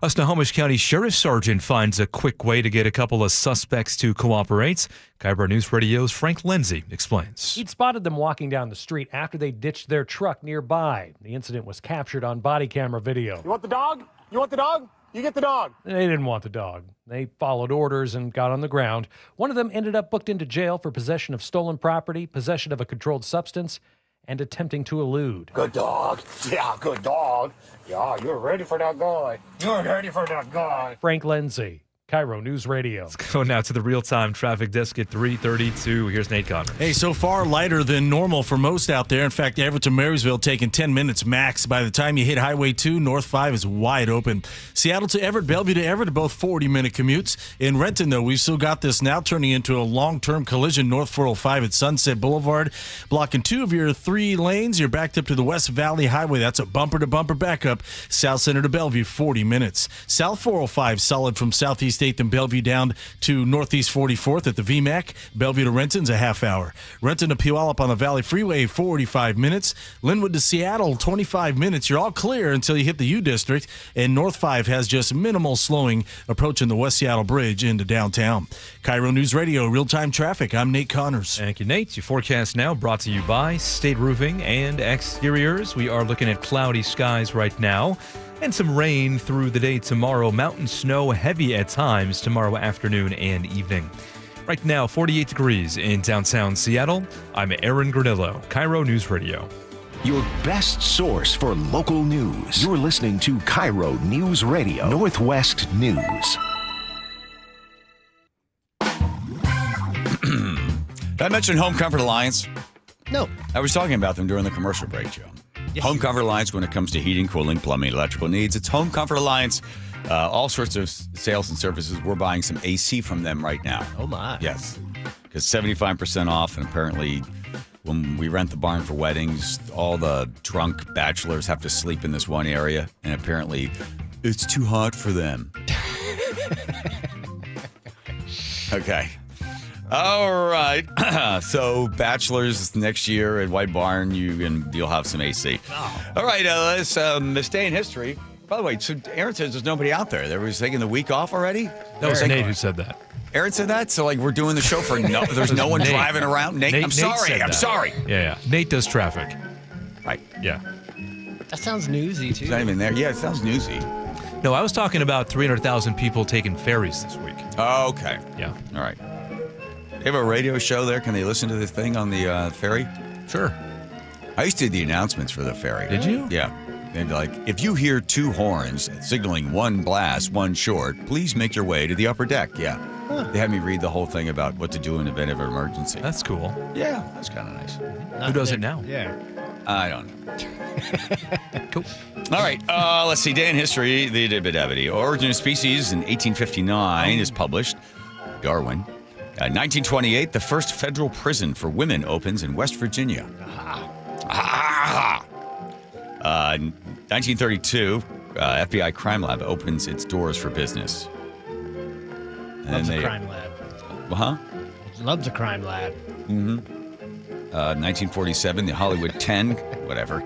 A Snohomish County Sheriff's Sergeant finds a quick way to get a couple of suspects to cooperate. KIRO News Radio's Frank Lindsay explains. He'd spotted them walking down the street after they ditched their truck nearby. The incident was captured on body camera video. You want the dog? You want the dog? You get the dog. They didn't want the dog. They followed orders and got on the ground. One of them ended up booked into jail for possession of stolen property, possession of a controlled substance, and attempting to elude. Good dog. Yeah, good dog. Yeah, you're ready for that guy. You're ready for that guy. Frank Lindsay, KIRO News Radio. Let's go now to the real-time traffic desk at 3:32. Here's Nate Connor. Hey, so far lighter than normal for most out there. In fact, Everett to Marysville taking 10 minutes max. By the time you hit Highway 2, North 5 is wide open. Seattle to Everett, Bellevue to Everett are both 40-minute commutes. In Renton, though, we've still got this now turning into a long-term collision. North 405 at Sunset Boulevard, blocking 2 of your 3 lanes. You're backed up to the West Valley Highway. That's a bumper-to-bumper backup. South Center to Bellevue, 40 minutes. South 405 solid from Southeast 8th and Bellevue down to Northeast 44th at the VMAC. Bellevue to Renton's a half hour. Renton to Puyallup on the Valley Freeway, 45 minutes. Linwood to Seattle, 25 minutes. You're all clear until you hit the U District. And North 5 has just minimal slowing approaching the West Seattle Bridge into downtown. KIRO News Radio, real-time traffic. I'm Nate Connors. Thank you, Nate. Your forecast now brought to you by State Roofing and Exteriors. We are looking at cloudy skies right now and some rain through the day tomorrow. Mountain snow heavy at times tomorrow afternoon and evening. Right now, 48 degrees in downtown Seattle. I'm Aaron Granillo, KIRO News Radio. Your best source for local news. You're listening to KIRO News Radio, Northwest News. Did I mention Home Comfort Alliance? No. I was talking about them during the commercial break, Joe. Yes. Home Comfort Alliance, when it comes to heating, cooling, plumbing, electrical needs, it's Home Comfort Alliance. All sorts of sales and services. We're buying some AC from them right now. Oh, my. Yes. Because 75% off, and apparently when we rent the barn for weddings, all the drunk bachelors have to sleep in this one area, and apparently it's too hot for them. Okay. All right. So bachelors next year at White Barn, you'll have some AC. Oh. All right. Let's stay in history. By the way, so Aaron says there's nobody out there. They were taking the week off already? That was Nate who said that. Aaron said that? So, like, we're doing the show for there's no one driving around? Nate, I'm sorry. Yeah. Nate does traffic. Right. Yeah. That sounds newsy, too. It's not even there. Yeah, it sounds newsy. No, I was talking about 300,000 people taking ferries this week. Oh, okay. Yeah. All right. They have a radio show there. Can they listen to the thing on the ferry? Sure. I used to do the announcements for the ferry. Did you? Yeah. They'd be like, if you hear two horns signaling one blast, one short, please make your way to the upper deck. Yeah. They had me read the whole thing about what to do in event of an emergency. That's cool. Yeah, that's kind of nice. Who does it now? Yeah. I don't know. Cool. All right, let's see. Day in history, the Origin of Species in 1859 is published. Darwin. 1928, the first federal prison for women opens in West Virginia. 1932, FBI Crime Lab opens its doors for business. Loves a crime lab. Huh? Loves a crime lab. Mm-hmm. 1947, the Hollywood 10, whatever,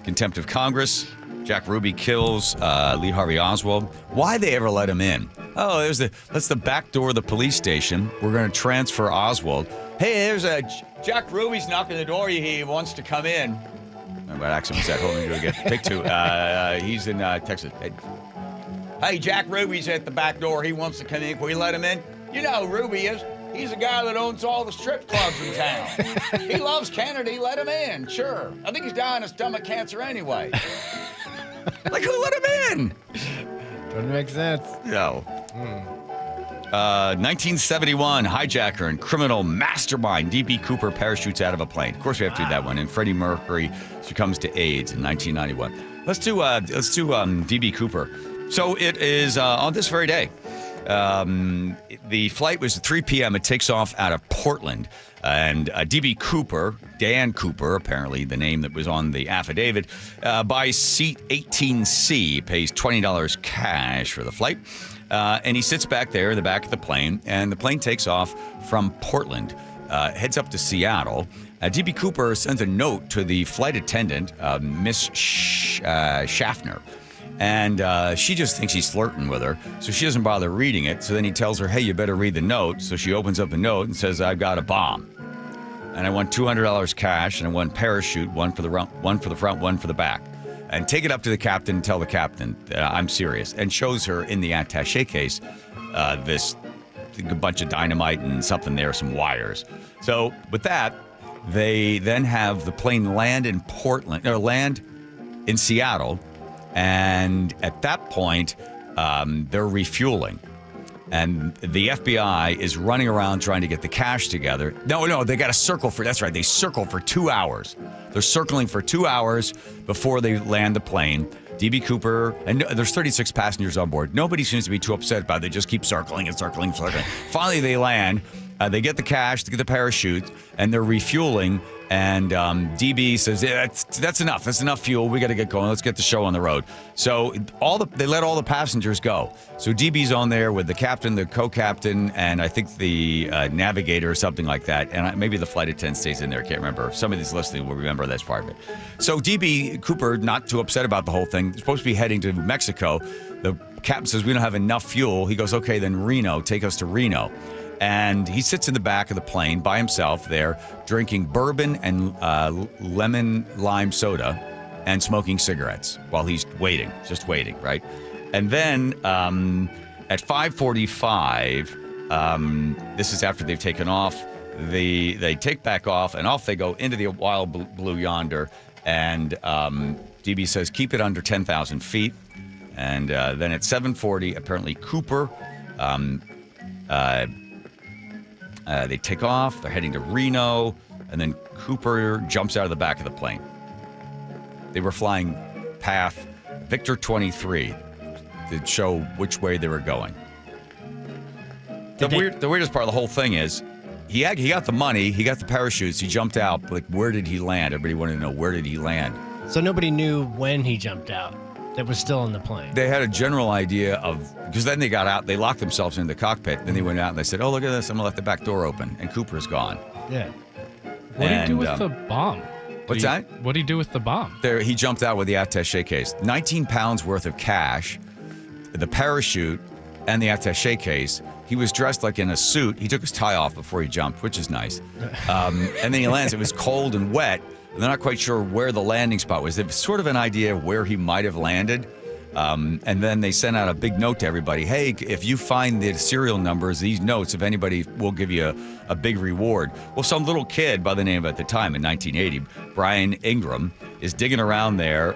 contempt of Congress. Jack Ruby kills Lee Harvey Oswald. Why'd they ever let him in? Oh, that's the back door of the police station. We're going to transfer Oswald. Hey, there's Jack Ruby's knocking the door. He wants to come in. What accent was that? Hold on, do it again. Take two. He's in Texas. Hey, Jack Ruby's at the back door. He wants to come in. Can we let him in? You know who Ruby is. He's the guy that owns all the strip clubs in town. He loves Kennedy. Let him in. Sure. I think he's dying of stomach cancer anyway. Like, who let him in? Doesn't make sense. No. 1971, hijacker and criminal mastermind D.B. Cooper parachutes out of a plane. Of course, we have to do that one. And Freddie Mercury succumbs to AIDS in 1991. Let's do D.B. Cooper. So it is on this very day. The flight was at 3 p.m. It takes off out of Portland. And D.B. Cooper, Dan Cooper, apparently the name that was on the affidavit, buys seat 18C, pays $20 cash for the flight. And he sits back there in the back of the plane, and the plane takes off from Portland, heads up to Seattle. D.B. Cooper sends a note to the flight attendant, Miss Schaffner. And she just thinks he's flirting with her, so she doesn't bother reading it. So then he tells her, hey, you better read the note. So she opens up the note and says, I've got a bomb. And I want $200 cash, and I want parachute, one for the front, one for the back. And take it up to the captain and tell the captain I'm serious. And shows her in the attaché case this bunch of dynamite and something there, some wires. So with that, they then have the plane land in Seattle. And at that point, they're refueling. And the FBI is running around trying to get the cash together. No, they got to circle for, that's right, they circle for 2 hours. They're circling for 2 hours before they land the plane. D.B. Cooper, and there's 36 passengers on board. Nobody seems to be too upset about it. They just keep circling and circling. Finally, they land. They get the cash, they get the parachute, and they're refueling. And DB says, yeah, that's enough. That's enough fuel. We got to get going. Let's get the show on the road. So they let all the passengers go. So DB's on there with the captain, the co-captain, and I think the navigator or something like that. And maybe the flight attendant stays in there. I can't remember. Somebody that's listening will remember that's part of it. So DB Cooper, not too upset about the whole thing, supposed to be heading to Mexico. The captain says, we don't have enough fuel. He goes, okay, then Reno. Take us to Reno. And he sits in the back of the plane by himself there, drinking bourbon and lemon lime soda and smoking cigarettes while he's waiting, just waiting, right? And then at 5:45, this is after they've taken off, they take back off, and off they go into the wild blue yonder. And DB says, keep it under 10,000 feet. And then at 7:40, apparently Cooper... they take off, they're heading to Reno, and then Cooper jumps out of the back of the plane. They were flying path Victor 23 to show which way they were going. The weirdest part of the whole thing is he got the money, he got the parachutes, he jumped out, but like, where did he land? Everybody wanted to know, where did he land? So nobody knew when he jumped out. That was still in the plane. They had a general idea of, because then they got out, they locked themselves in the cockpit, then they went out and they said, oh, look at this, I'm going to let the back door open, and Cooper's gone. Yeah. What do you do with the bomb? What's that? What do you do with the bomb? He jumped out with the attaché case. 19 pounds worth of cash, the parachute, and the attaché case. He was dressed like in a suit. He took his tie off before he jumped, which is nice. And then he lands. It was cold and wet. They're not quite sure where the landing spot was. They have sort of an idea of where he might have landed, And then they sent out a big note to everybody. Hey, if you find the serial numbers, these notes, if anybody will give you a big reward. Well, some little kid by the name at the time in 1980, Brian Ingram, is digging around there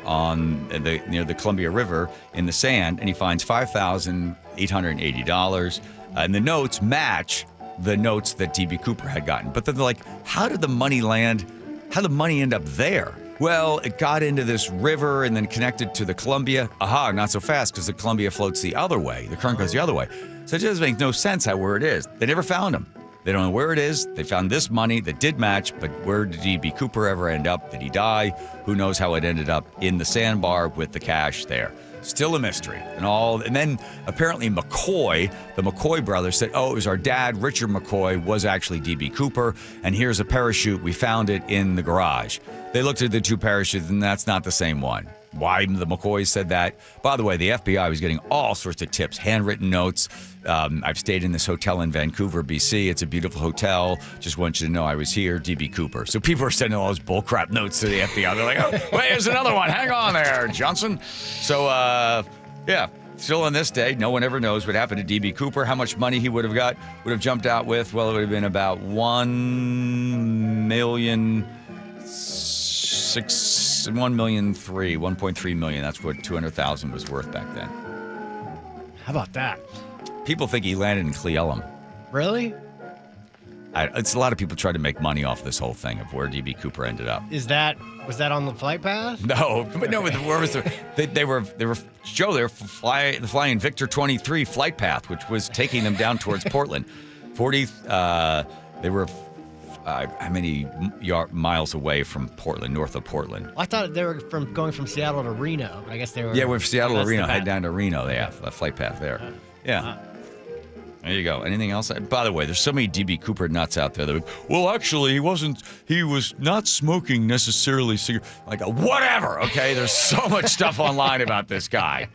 near the Columbia River in the sand, and he finds $5,880. And the notes match the notes that D.B. Cooper had gotten. But then they're like, how did the money land? How did the money end up there? Well, it got into this river and then connected to the Columbia. Aha, not so fast because the Columbia floats the other way. The current goes the other way. So it just makes no sense where it is. They never found him. They don't know where it is. They found this money that did match, but where did D.B. Cooper ever end up? Did he die? Who knows how it ended up in the sandbar with the cash there. Still a mystery. And then apparently McCoy, the McCoy brothers said, it was our dad, Richard McCoy, was actually D.B. Cooper, and here's a parachute. We found it in the garage. They looked at the two parachutes, and that's not the same one. Why the McCoys said that? By the way, the FBI was getting all sorts of tips, handwritten notes. I've stayed in this hotel in Vancouver, BC. It's a beautiful hotel. Just want you to know I was here, D.B. Cooper. So people are sending all those bullcrap notes to the FBI. They're like, wait, here's another one. Hang on there, Johnson. So, still on this day, no one ever knows what happened to D.B. Cooper, how much money he would have jumped out with. Well, it would have been about $1.3 million. That's what $200,000 was worth back then. How about that? People think he landed in Cle Elum. Really? It's a lot of people try to make money off this whole thing of where D.B. Cooper ended up. Was that on the flight path? No, but no. Where was they were flying Victor 23 flight path, which was taking them down towards Portland. They were how many miles away from Portland, north of Portland? I thought they were going from Seattle to Reno. But I guess they were. Yeah, we're from Seattle to Reno. Head down to Reno. They have a flight path there. Yeah. There you go. Anything else? By the way, there's so many D.B. Cooper nuts out there that actually he was not smoking necessarily cigarettes. Like, whatever, okay? There's so much stuff online about this guy.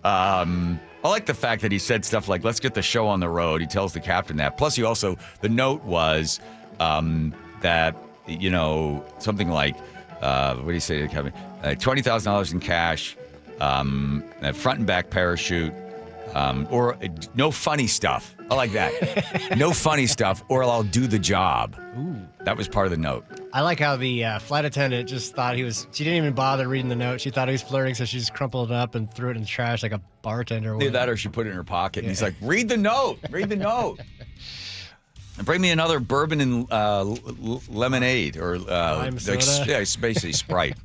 I like the fact that he said stuff like, let's get the show on the road. He tells the captain that. Plus, the note was that, something like, what do you say to the captain? $20,000 in cash, a front and back parachute, or no funny stuff. I like that. No funny stuff, or I'll do the job. Ooh. That was part of the note. I like how the flight attendant just thought she didn't even bother reading the note. She thought he was flirting, so she just crumpled it up and threw it in the trash like a bartender would. Either that or she put it in her pocket. And he's like, read the note. Read the note. And bring me another bourbon and lemonade or it's basically Sprite.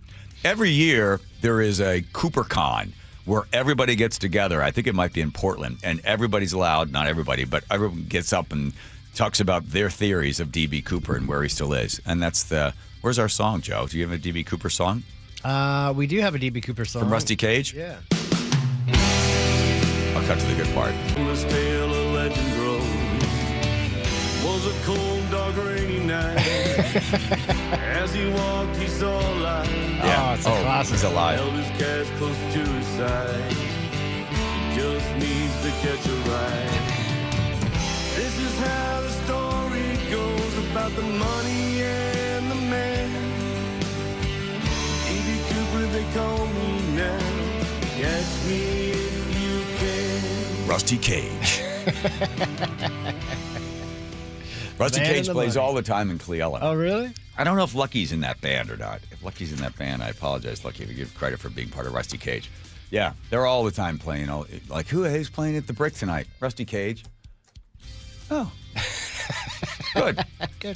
Every year there is a Cooper Con where everybody gets together. I think it might be in Portland, and everybody's allowed, not everybody, but everyone gets up and talks about their theories of D.B. Cooper and where he still is. And that's where's our song, Joe? Do you have a D.B. Cooper song? We do have a D.B. Cooper song. From Rusty Cage? Yeah. I'll cut to the good part. This tale of legend grows. Was a cold, dark, rainy night. As he walked, he saw light. Yeah. It's a classic. He's alive. Held his cash close to his side. Just needs to catch a ride. This is how the story goes about the money and the man. D.B. Cooper, they call me now. Catch me if you can. Rusty Cage. Rusty Cage plays all the time in Cle Elum. Oh, really? I don't know if Lucky's in that band or not. If Lucky's in that band, I apologize, Lucky, if you give credit for being part of Rusty Cage. Yeah, they're all the time playing. Like, who's playing at the Brick tonight? Rusty Cage. Oh. Good.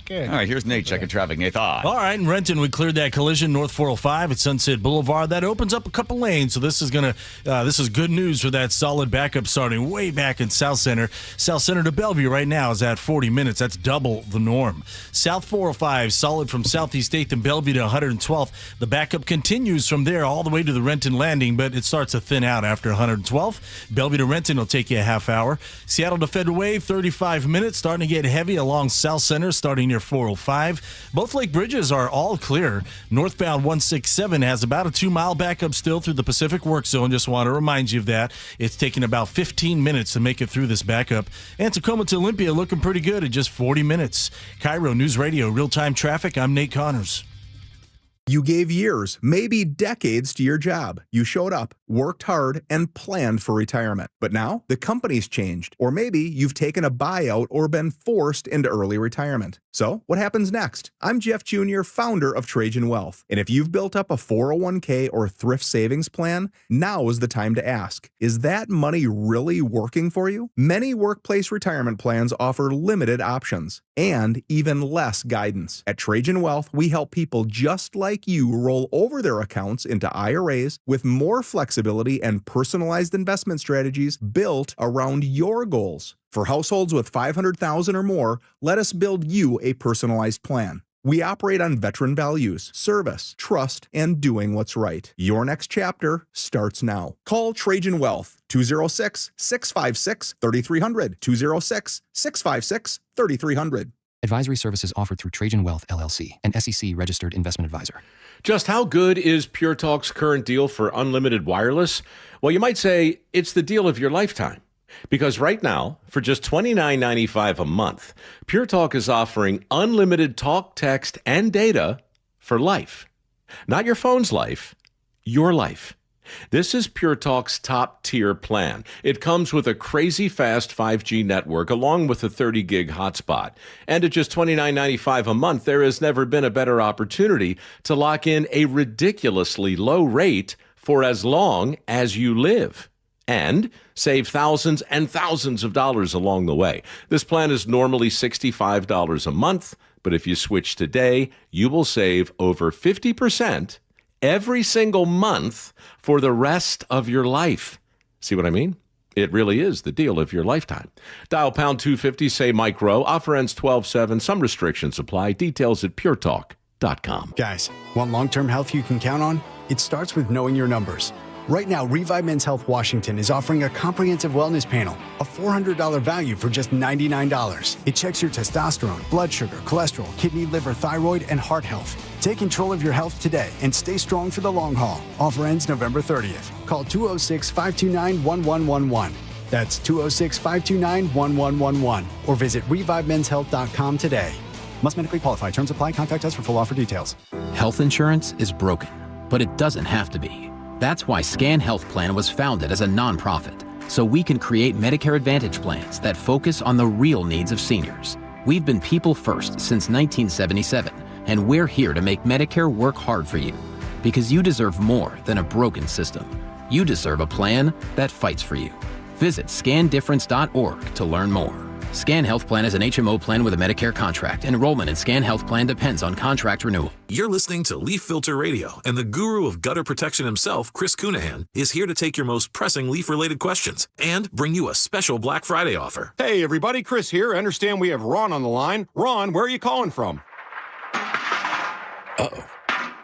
Good. All right, here's Nate checking traffic. Nate, All right, in Renton, we cleared that collision north 405 at Sunset Boulevard. That opens up a couple lanes, so this is good news for that solid backup starting way back in South Center. South Center to Bellevue right now is at 40 minutes. That's double the norm. South 405, solid from Southeast 8th and Bellevue to 112th. The backup continues from there all the way to the Renton Landing, but it starts to thin out after 112th. Bellevue to Renton will take you a half hour. Seattle to Federal Way, 35 minutes, starting to get heavy along South Center, starting near 405. Both lake bridges are all clear. Northbound 167 has about a 2-mile backup still through the Pacific Work Zone. Just want to remind you of that. It's taking about 15 minutes to make it through this backup. And Tacoma to Olympia looking pretty good at just 40 minutes. KIRO News Radio, real-time traffic. I'm Nate Connors. You gave years, maybe decades to your job. You showed up, worked hard, and planned for retirement. But now the company's changed, or maybe you've taken a buyout or been forced into early retirement. So what happens next? I'm Jeff Jr., founder of Trajan Wealth. And if you've built up a 401k or thrift savings plan, now is the time to ask, is that money really working for you? Many workplace retirement plans offer limited options and even less guidance. At Trajan Wealth, we help people just like you roll over their accounts into IRAs with more flexibility and personalized investment strategies built around your goals. For households with $500,000 or more, let us build you a personalized plan. We operate on veteran values, service, trust, and doing what's right. Your next chapter starts now. Call Trajan Wealth, 206-656-3300, 206-656-3300. Advisory services offered through Trajan Wealth, LLC, an SEC-registered investment advisor. Just how good is Pure Talk's current deal for unlimited wireless? Well, you might say it's the deal of your lifetime. Because right now, for just $29.95 a month, Pure Talk is offering unlimited talk, text, and data for life. Not your phone's life, your life. This is Pure Talk's top-tier plan. It comes with a crazy fast 5G network along with a 30-gig hotspot. And at just $29.95 a month, there has never been a better opportunity to lock in a ridiculously low rate for as long as you live. And save thousands and thousands of dollars along the way. This plan is normally $65 a month, but if you switch today, you will save over 50% every single month for the rest of your life. See what I mean? It really is the deal of your lifetime. Dial pound 250, say Mike Rowe. Offer ends 12/7. Some restrictions apply. Details at puretalk.com. Guys, want long-term health you can count on? It starts with knowing your numbers. Right now, Revive Men's Health Washington is offering a comprehensive wellness panel, a $400 value for just $99. It checks your testosterone, blood sugar, cholesterol, kidney, liver, thyroid, and heart health. Take control of your health today and stay strong for the long haul. Offer ends November 30th. Call 206-529-1111. That's 206-529-1111. Or visit ReviveMen'sHealth.com today. Must medically qualify. Terms apply. Contact us for full offer details. Health insurance is broken, but it doesn't have to be. That's why Scan Health Plan was founded as a nonprofit, so we can create Medicare Advantage plans that focus on the real needs of seniors. We've been people first since 1977, and we're here to make Medicare work hard for you, because you deserve more than a broken system. You deserve a plan that fights for you. Visit scandifference.org to learn more. Scan Health Plan is an HMO plan with a Medicare contract. Enrollment in Scan Health Plan depends on contract renewal. You're listening to Leaf Filter Radio, and the guru of gutter protection himself, Chris Cunahan, is here to take your most pressing leaf-related questions and bring you a special Black Friday offer. Hey, everybody, Chris here. I understand we have Ron on the line. Ron, where are you calling from? Uh-oh.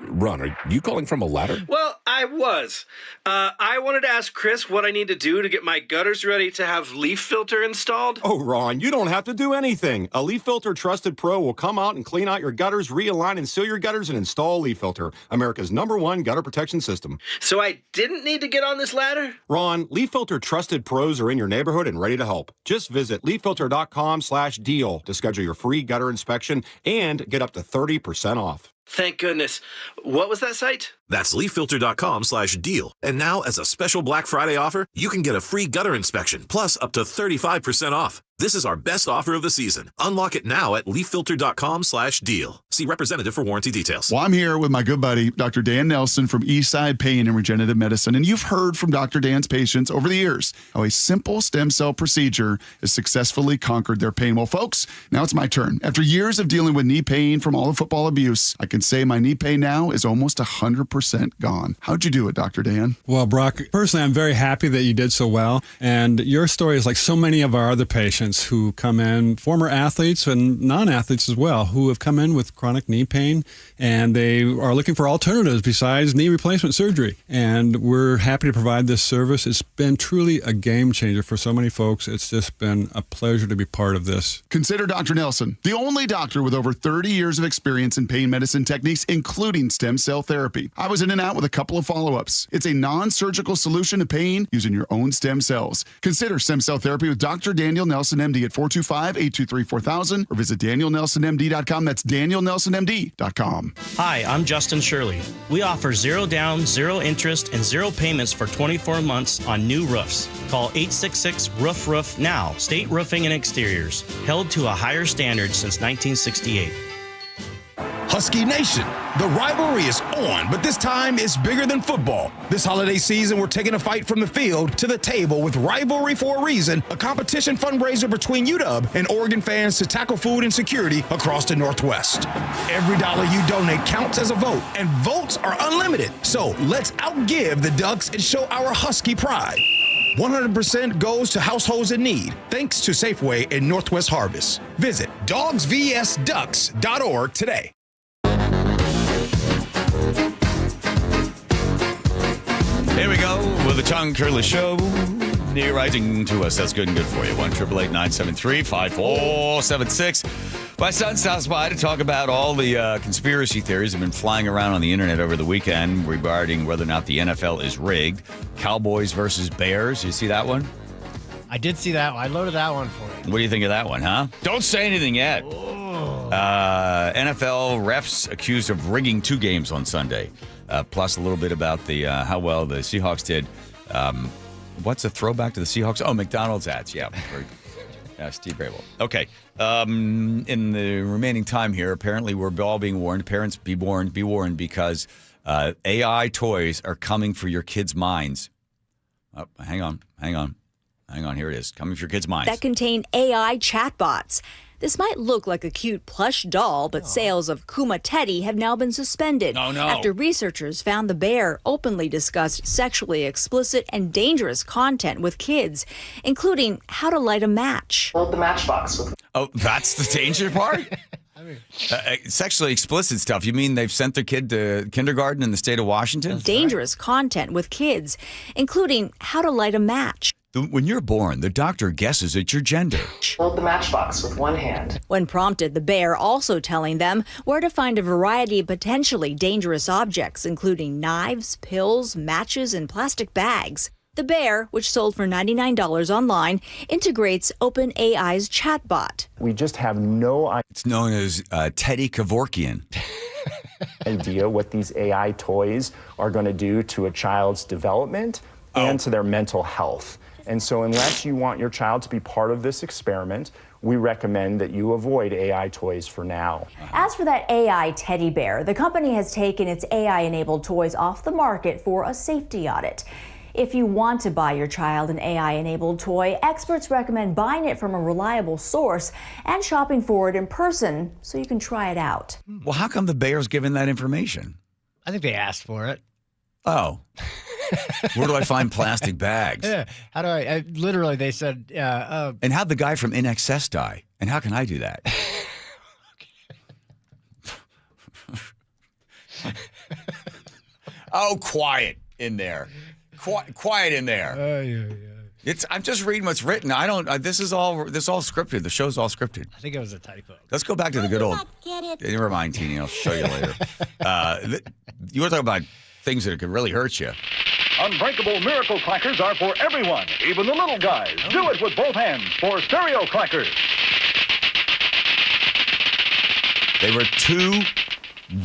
Ron, are you calling from a ladder? Well, I was. I wanted to ask Chris what I need to do to get my gutters ready to have leaf filter installed. Oh, Ron, you don't have to do anything. A Leaf Filter Trusted Pro will come out and clean out your gutters, realign and seal your gutters, and install Leaf Filter, America's #1 gutter protection system. So I didn't need to get on this ladder? Ron, Leaf Filter Trusted Pros are in your neighborhood and ready to help. Just visit leaffilter.com/deal to schedule your free gutter inspection and get up to 30% off. Thank goodness. What was that site? That's leaffilter.com/deal. And now, as a special Black Friday offer, you can get a free gutter inspection, plus up to 35% off. This is our best offer of the season. Unlock it now at leaffilter.com/deal. See representative for warranty details. Well, I'm here with my good buddy, Dr. Dan Nelson from Eastside Pain and Regenerative Medicine. And you've heard from Dr. Dan's patients over the years how a simple stem cell procedure has successfully conquered their pain. Well, folks, now it's my turn. After years of dealing with knee pain from all the football abuse, I can say my knee pain now is almost 100% gone. How'd you do it, Dr. Dan? Well, Brock, personally, I'm very happy that you did so well. And your story is like so many of our other patients who come in, former athletes and non-athletes as well, who have come in with chronic knee pain, and they are looking for alternatives besides knee replacement surgery. And we're happy to provide this service. It's been truly a game changer for so many folks. It's just been a pleasure to be part of this. Consider Dr. Nelson, the only doctor with over 30 years of experience in pain medicine techniques, including stem cell therapy. I was in and out with a couple of follow-ups. It's a non-surgical solution to pain using your own stem cells. Consider stem cell therapy with Dr. Daniel Nelson Nelson MD at 425-823-4000 or visit DanielNelsonMD.com. That's DanielNelsonMD.com. Hi, I'm Justin Shirley. We offer 0 down, 0 interest, and 0 payments for 24 months on new roofs. Call 866-ROOF-ROOF now. State Roofing and Exteriors. Held to a higher standard since 1968. Husky Nation, the rivalry is on, but this time it's bigger than football. This holiday season, we're taking a fight from the field to the table with Rivalry for a Reason, a competition fundraiser between UW and Oregon fans to tackle food insecurity across the Northwest. Every dollar you donate counts as a vote, and votes are unlimited. So let's outgive the Ducks and show our Husky pride. 100% goes to households in need, thanks to Safeway and Northwest Harvest. Visit dogsvsducks.org today. Here we go with the John Curley Show. You're writing to us. That's good and good for you. 1-888-973-5476. My son stops by to talk about all the conspiracy theories that have been flying around on the internet over the weekend regarding whether or not the NFL is rigged. Cowboys versus Bears. You see that one? I did see that one. I loaded that one for you. What do you think of that one, huh? Don't say anything yet. NFL refs accused of rigging 2 games on Sunday. Plus a little bit about the how well the Seahawks did. What's a throwback to the Seahawks? Oh, McDonald's ads. Yeah. Steve Brable. Okay. In the remaining time here, apparently we're all being warned. Parents, be warned because AI toys are coming for your kids' minds. Oh, hang on. Here it is. Coming for your kids' minds. That contain AI chatbots. This might look like a cute plush doll, but sales of Kuma Teddy have now been suspended after researchers found the bear openly discussed sexually explicit and dangerous content with kids, including how to light a match. Load the matchbox with. Oh, that's the danger part? Sexually explicit stuff. You mean they've sent their kid to kindergarten in the state of Washington? Dangerous content with kids, including how to light a match. When you're born, the doctor guesses at your gender. Load the matchbox with one hand. When prompted, the bear also telling them where to find a variety of potentially dangerous objects, including knives, pills, matches, and plastic bags. The bear, which sold for $99 online, integrates OpenAI's chatbot. We just have no idea. It's known as Teddy Kevorkian. Idea what these AI toys are going to do to a child's development and to their mental health. And so unless you want your child to be part of this experiment, we recommend that you avoid AI toys for now. As for that AI teddy bear, the company has taken its AI-enabled toys off the market for a safety audit. If you want to buy your child an AI-enabled toy, experts recommend buying it from a reliable source and shopping for it in person so you can try it out. Well, how come the bear's given that information? I think they asked for it. Oh. Where do I find plastic bags? Yeah. How do I literally, they said. And how'd the guy from InXS die? And how can I do that? Oh, quiet in there. Quiet in there. I'm just reading what's written. I don't. This is all scripted. The show's all scripted. I think it was a typo. Let's go back to the good old. Never mind, Teeny. I'll show you later. You want to talk about things that could really hurt you. Unbreakable Miracle Crackers are for everyone, even the little guys. Do it with both hands for Stereo Crackers. They were 2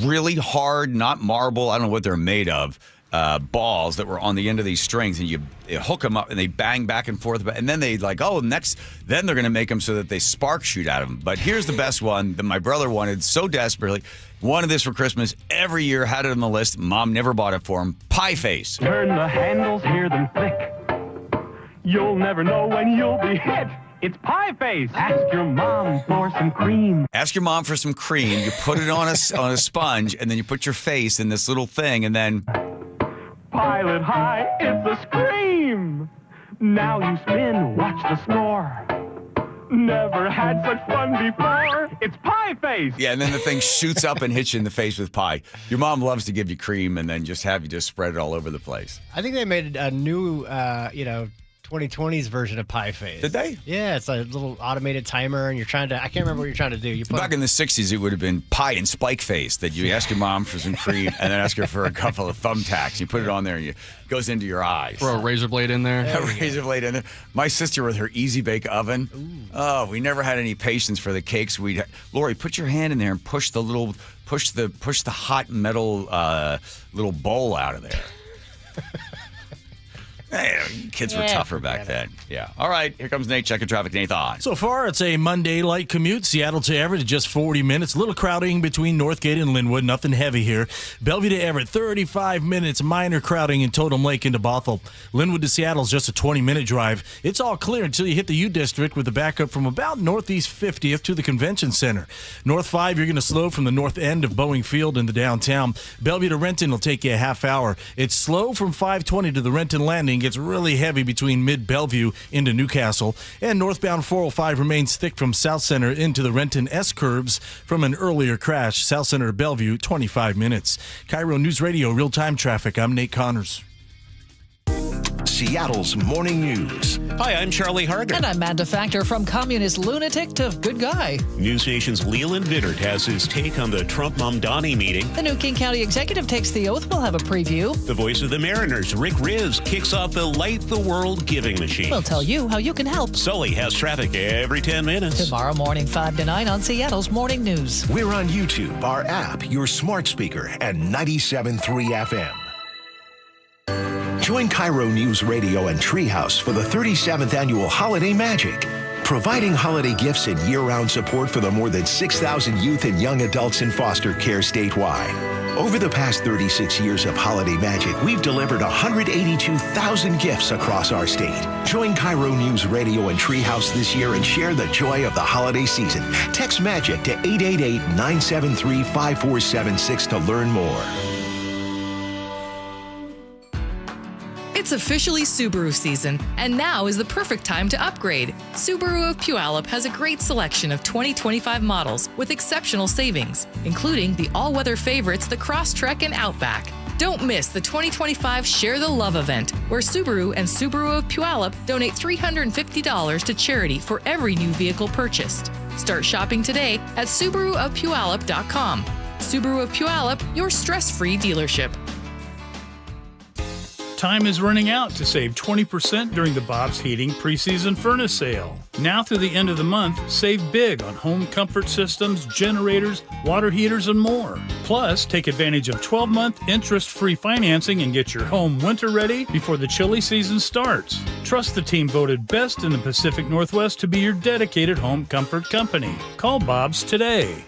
really hard, not marble, I don't know what they're made of, balls that were on the end of these strings, and you hook them up and they bang back and forth. And then they then they're going to make them so that they spark shoot out of them. But here's the best one that my brother wanted so desperately. Wanted this for Christmas every year, had it on the list. Mom never bought it for him. Pie face. Turn the handles, hear them click. You'll never know when you'll be hit. It's Pie Face. Ask your mom for some cream. Ask your mom for some cream. You put it on a sponge, and then you put your face in this little thing, and then... Pilot high, it's a scream. Now you spin, watch the score. Never had such fun before. It's Pie Face. Yeah, and then the thing shoots up and hits you in the face with pie. Your mom loves to give you cream and then just have you just spread it all over the place. I think they made a new, 2020's version of Pie Face. Did they? Yeah, it's a little automated timer, and you're trying to. I can't remember what you're trying to do. You put Back in the 60s, it would have been pie and spike face that you ask your mom for some cream and then ask her for a couple of thumbtacks. You put it on there and it goes into your eyes. Throw a razor blade in there. A razor blade in there. My sister with her Easy Bake Oven. Ooh. Oh, we never had any patience for the cakes. Lori, put your hand in there and push the hot metal little bowl out of there. Hey, kids were tougher back then. Yeah. All right, here comes Nate. Checking traffic. Nathan. So far, it's a Monday light commute. Seattle to Everett, just 40 minutes. Little crowding between Northgate and Linwood. Nothing heavy here. Bellevue to Everett, 35 minutes. Minor crowding in Totem Lake into Bothell. Linwood to Seattle is just a 20-minute drive. It's all clear until you hit the U District with a backup from about Northeast 50th to the Convention Center. North 5, you're going to slow from the north end of Boeing Field into downtown. Bellevue to Renton will take you a half hour. It's slow from 520 to the Renton Landing. Gets really heavy between mid-Bellevue into Newcastle. And northbound 405 remains thick from South Center into the Renton S-curves from an earlier crash. South Center to Bellevue, 25 minutes. KIRO News Radio, real-time traffic. I'm Nate Connors. Seattle's Morning News. Hi, I'm Charlie Harder. And I'm Amanda Factor. From communist lunatic to good guy. News Nation's Leland Vittert has his take on the Trump-Mamdani meeting. The new King County executive takes the oath. We'll have a preview. The voice of the Mariners, Rick Riz, kicks off the Light the World giving machine. We'll tell you how you can help. Sully has traffic every 10 minutes. Tomorrow morning, 5 to 9 on Seattle's Morning News. We're on YouTube, our app, your smart speaker, and 97.3 FM. Join KIRO Newsradio and Treehouse for the 37th Annual Holiday Magic, providing holiday gifts and year-round support for the more than 6,000 youth and young adults in foster care statewide. Over the past 36 years of Holiday Magic, we've delivered 182,000 gifts across our state. Join KIRO Newsradio and Treehouse this year and share the joy of the holiday season. Text MAGIC to 888-973-5476 to learn more. It's officially Subaru season, and now is the perfect time to upgrade. Subaru of Puyallup has a great selection of 2025 models with exceptional savings, including the all-weather favorites, the Crosstrek and Outback. Don't miss the 2025 Share the Love event, where Subaru and Subaru of Puyallup donate $350 to charity for every new vehicle purchased. Start shopping today at SubaruofPuyallup.com. Subaru of Puyallup, your stress-free dealership. Time is running out to save 20% during the Bob's Heating preseason furnace sale. Now through the end of the month, save big on home comfort systems, generators, water heaters, and more. Plus, take advantage of 12-month interest-free financing and get your home winter ready before the chilly season starts. Trust the team voted best in the Pacific Northwest to be your dedicated home comfort company. Call Bob's today.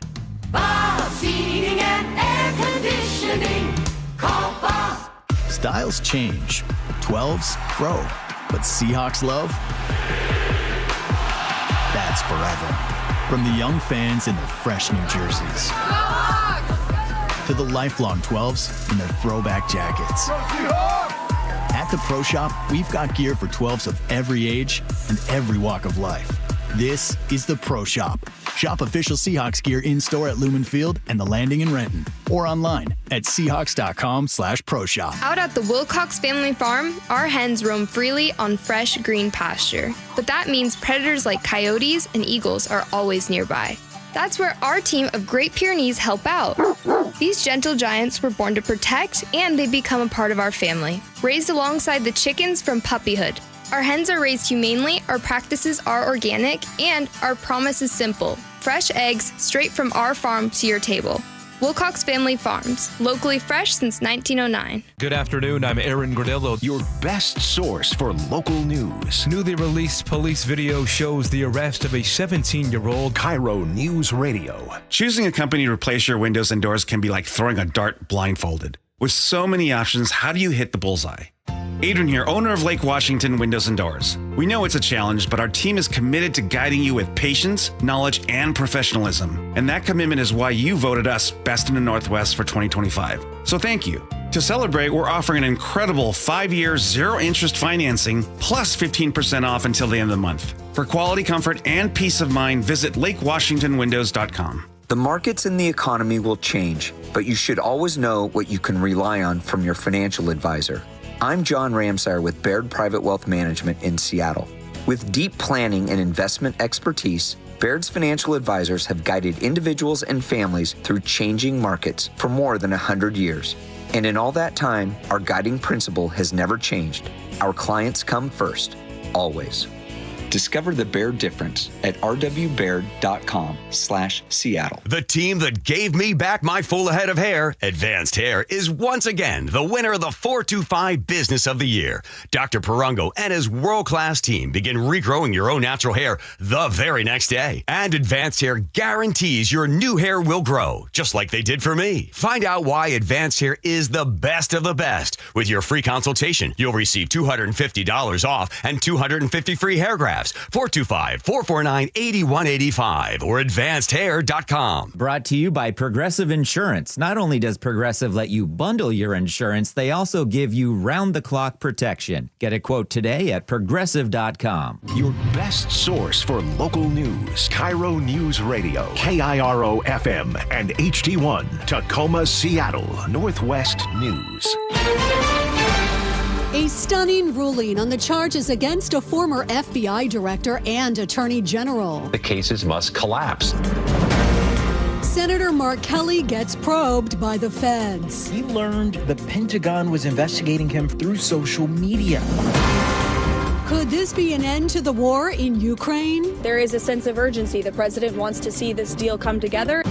Bob's Heating and Air Conditioning. Call Bob. Styles change, 12s grow, but Seahawks love, that's forever. From the young fans in their fresh new jerseys to the lifelong 12s in their throwback jackets. At the Pro Shop, we've got gear for 12s of every age and every walk of life. This is the Pro Shop. Shop official Seahawks gear in-store at Lumen Field and the Landing in Renton, or online at Seahawks.com/ProShop. Out at the Wilcox family farm, our hens roam freely on fresh green pasture. But that means predators like coyotes and eagles are always nearby. That's where our team of Great Pyrenees help out. These gentle giants were born to protect, and they become a part of our family. Raised alongside the chickens from puppyhood. Our hens are raised humanely, our practices are organic, and our promise is simple. Fresh eggs straight from our farm to your table. Wilcox Family Farms, locally fresh since 1909. Good afternoon, I'm Aaron Granillo. Your best source for local news. Newly released police video shows the arrest of a 17-year-old. KIRO News Radio. Choosing a company to replace your windows and doors can be like throwing a dart blindfolded. With so many options, how do you hit the bullseye? Adrian here, owner of Lake Washington Windows and Doors. We know it's a challenge, but our team is committed to guiding you with patience, knowledge, and professionalism. And that commitment is why you voted us Best in the Northwest for 2025. So thank you. To celebrate, we're offering an incredible 5-year, zero-interest financing plus 15% off until the end of the month. For quality comfort and peace of mind, visit lakewashingtonwindows.com. The markets and the economy will change, but you should always know what you can rely on from your financial advisor. I'm John Ramsire with Baird Private Wealth Management in Seattle. With deep planning and investment expertise, Baird's financial advisors have guided individuals and families through changing markets for more than 100 years. And in all that time, our guiding principle has never changed. Our clients come first, always. Discover the Baird difference at rwbaird.com/Seattle. The team that gave me back my full head of hair, Advanced Hair, is once again the winner of the 425 Business of the Year. Dr. Parango and his world-class team begin regrowing your own natural hair the very next day. And Advanced Hair guarantees your new hair will grow, just like they did for me. Find out why Advanced Hair is the best of the best. With your free consultation, you'll receive $250 off and 250 free hair grafts. 425-449-8185 or advancedhair.com. Brought to you by Progressive Insurance. Not only does Progressive let you bundle your insurance, they also give you round-the-clock protection. Get a quote today at progressive.com. Your best source for local news. KIRO Newsradio, KIRO FM and HD1, Tacoma, Seattle, Northwest News. A stunning ruling on the charges against a former FBI director and attorney general. The cases must collapse. Senator Mark Kelly gets probed by the feds. He learned the Pentagon was investigating him through social media. Could this be an end to the war in Ukraine? There is a sense of urgency. The president wants to see this deal come together.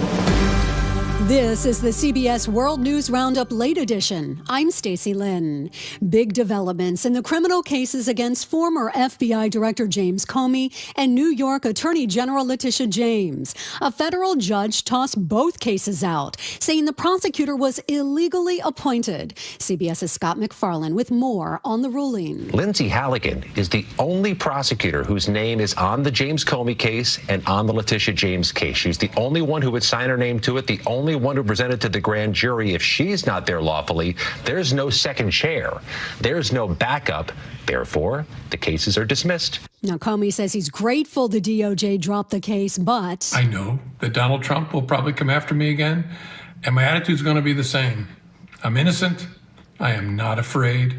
This is the CBS World News Roundup Late Edition. I'm Stacey Lynn. Big developments in the criminal cases against former FBI Director James Comey and New York Attorney General Letitia James. A federal judge tossed both cases out, saying the prosecutor was illegally appointed. CBS's Scott McFarlane with more on the ruling. Lindsay Halligan is the only prosecutor whose name is on the James Comey case and on the Letitia James case. She's the only one who would sign her name to it, the only one who presented to the grand jury. If she's not there lawfully, there's no second chair. There's no backup. Therefore, the cases are dismissed. Now, Comey says he's grateful the DOJ dropped the case, but I know that Donald Trump will probably come after me again, and my attitude's going to be the same. I'm innocent. I am not afraid.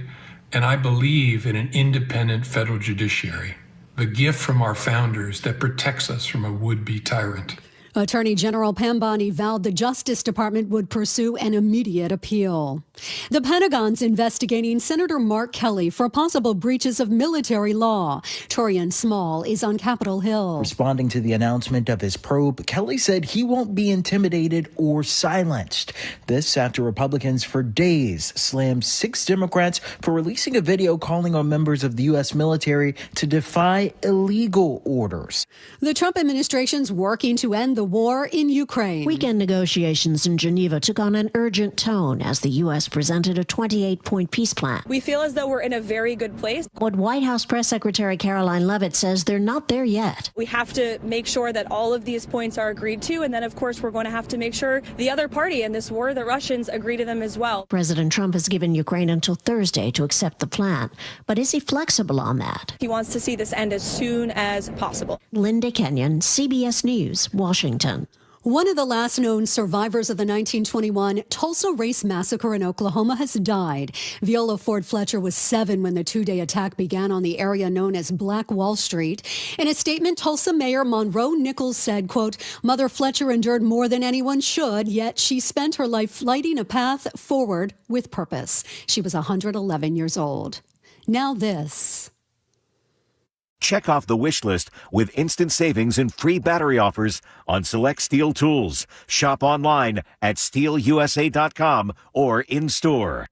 And I believe in an independent federal judiciary, the gift from our founders that protects us from a would-be tyrant. Attorney General Pam Bondi vowed the Justice Department would pursue an immediate appeal. The Pentagon's investigating Senator Mark Kelly for possible breaches of military law. Torian Small is on Capitol Hill. Responding to the announcement of his probe, Kelly said he won't be intimidated or silenced. This after Republicans for days slammed 6 Democrats for releasing a video calling on members of the U.S. military to defy illegal orders. The Trump administration's working to end the war in Ukraine. Weekend negotiations in Geneva took on an urgent tone as the U.S. presented a 28-point peace plan. We feel as though we're in a very good place. But White House Press Secretary Caroline Leavitt says they're not there yet. We have to make sure that all of these points are agreed to, and then, of course, we're going to have to make sure the other party in this war, the Russians, agree to them as well. President Trump has given Ukraine until Thursday to accept the plan. But is he flexible on that? He wants to see this end as soon as possible. Linda Kenyon, CBS News, Washington. One of the last known survivors of the 1921 Tulsa Race Massacre in Oklahoma has died. Viola Ford Fletcher was 7 when the 2-day attack began on the area known as Black Wall Street. In a statement, Tulsa Mayor Monroe Nichols said, quote, "Mother Fletcher endured more than anyone should, yet she spent her life lighting a path forward with purpose." She was 111 years old. Now this. Check off the wish list with instant savings and free battery offers on select Steel tools. Shop online at steelusa.com or in-store.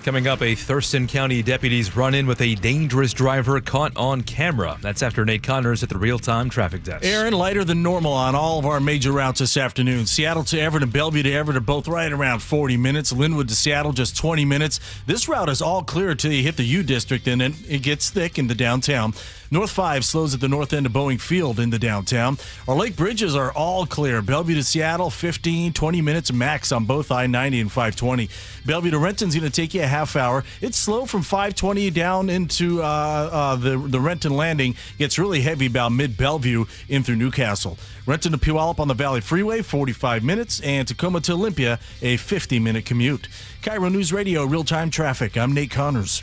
Coming up, a Thurston County deputy's run-in with a dangerous driver caught on camera. That's after Nate Connors at the real-time traffic desk. Aaron, lighter than normal on all of our major routes this afternoon. Seattle to Everett and Bellevue to Everett are both right around 40 minutes. Linwood to Seattle, just 20 minutes. This route is all clear until you hit the U District, and then it gets thick in the downtown. North 5 slows at the north end of Boeing Field in the downtown. Our lake bridges are all clear. Bellevue to Seattle, 15, 20 minutes max on both I-90 and 520. Bellevue to Renton's going to take you a half hour. It's slow from 520 down into the Renton Landing. Gets really heavy about mid-Bellevue in through Newcastle. Renton to Puyallup on the Valley Freeway, 45 minutes, and Tacoma to Olympia, a 50-minute commute. KIRO News Radio, real-time traffic. I'm Nate Connors.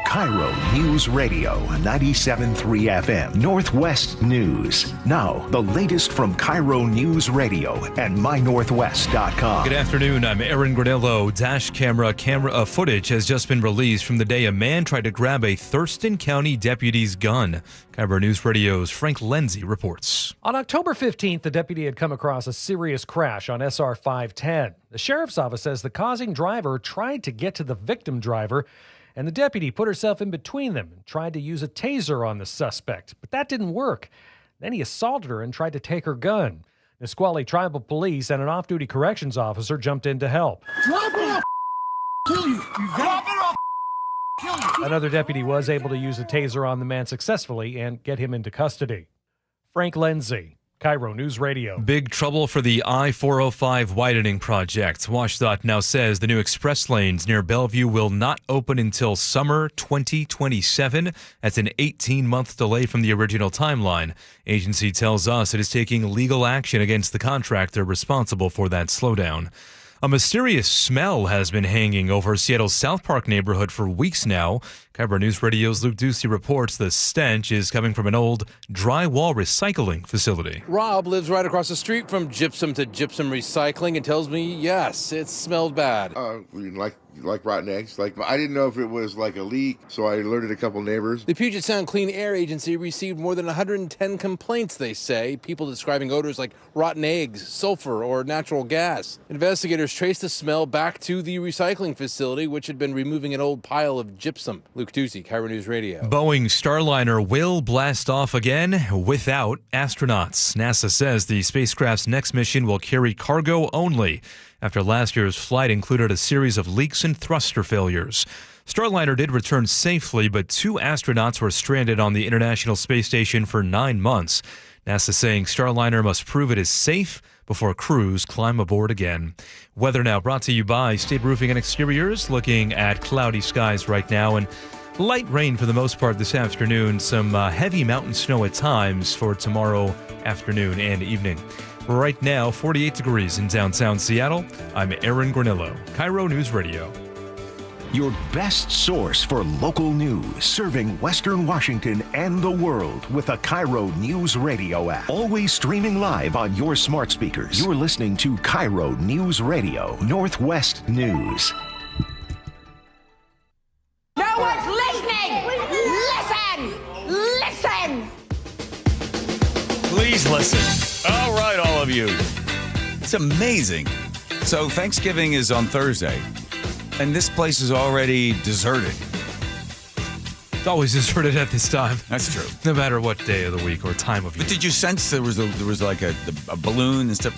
KIRO News Radio, 97.3 FM, Northwest News. Now, the latest from KIRO News Radio and mynorthwest.com. Good afternoon, I'm Aaron Granillo. Dash camera footage has just been released from the day a man tried to grab a Thurston County deputy's gun. KIRO News Radio's Frank Lenzi reports. On October 15th, the deputy had come across a serious crash on SR 510. The sheriff's office says the causing driver tried to get to the victim driver, and the deputy put herself in between them and tried to use a taser on the suspect. But that didn't work. Then he assaulted her and tried to take her gun. Nisqually Tribal Police and an off-duty corrections officer jumped in to help. Drop it off, kill you. Drop it off, kill you. Another deputy was able to use a taser on the man successfully and get him into custody. Frank Lenzi, KIRO News Radio. Big trouble for the I-405 widening project. WashDOT now says the new express lanes near Bellevue will not open until summer 2027. That's an 18-month delay from the original timeline. Agency tells us it is taking legal action against the contractor responsible for that slowdown. A mysterious smell has been hanging over Seattle's South Park neighborhood for weeks now. KIRO News Radio's Luke Ducey reports the stench is coming from an old drywall recycling facility. Rob lives right across the street from gypsum to gypsum recycling and tells me, yes, it smelled bad. Like rotten eggs. I didn't know if it was like a leak, so I alerted a couple neighbors. The Puget Sound Clean Air Agency received more than 110 complaints, they say, people describing odors like rotten eggs, sulfur, or natural gas. Investigators traced the smell back to the recycling facility, which had been removing an old pile of gypsum. Luke Ducey, KIRO News Radio. Boeing Starliner will blast off again without astronauts. NASA says the spacecraft's next mission will carry cargo only, after last year's flight included a series of leaks and thruster failures. Starliner did return safely, but 2 astronauts were stranded on the International Space Station for 9 months. NASA saying Starliner must prove it is safe before crews climb aboard again. Weather now brought to you by State Roofing and Exteriors. Looking at cloudy skies right now and light rain for the most part this afternoon. Some heavy mountain snow at times for tomorrow afternoon and evening. Right now, 48 degrees in downtown Seattle. I'm Aaron Granillo, KIRO News Radio. Your best source for local news, serving Western Washington and the world with a KIRO News Radio app. Always streaming live on your smart speakers. You're listening to KIRO News Radio, Northwest News. No one's listening! Listen! Please listen. All right, all of you. It's amazing. So Thanksgiving is on Thursday, and this place is already deserted. It's always deserted at this time. That's true. No matter what day of the week or time of year. But did you sense there was like a balloon and stuff?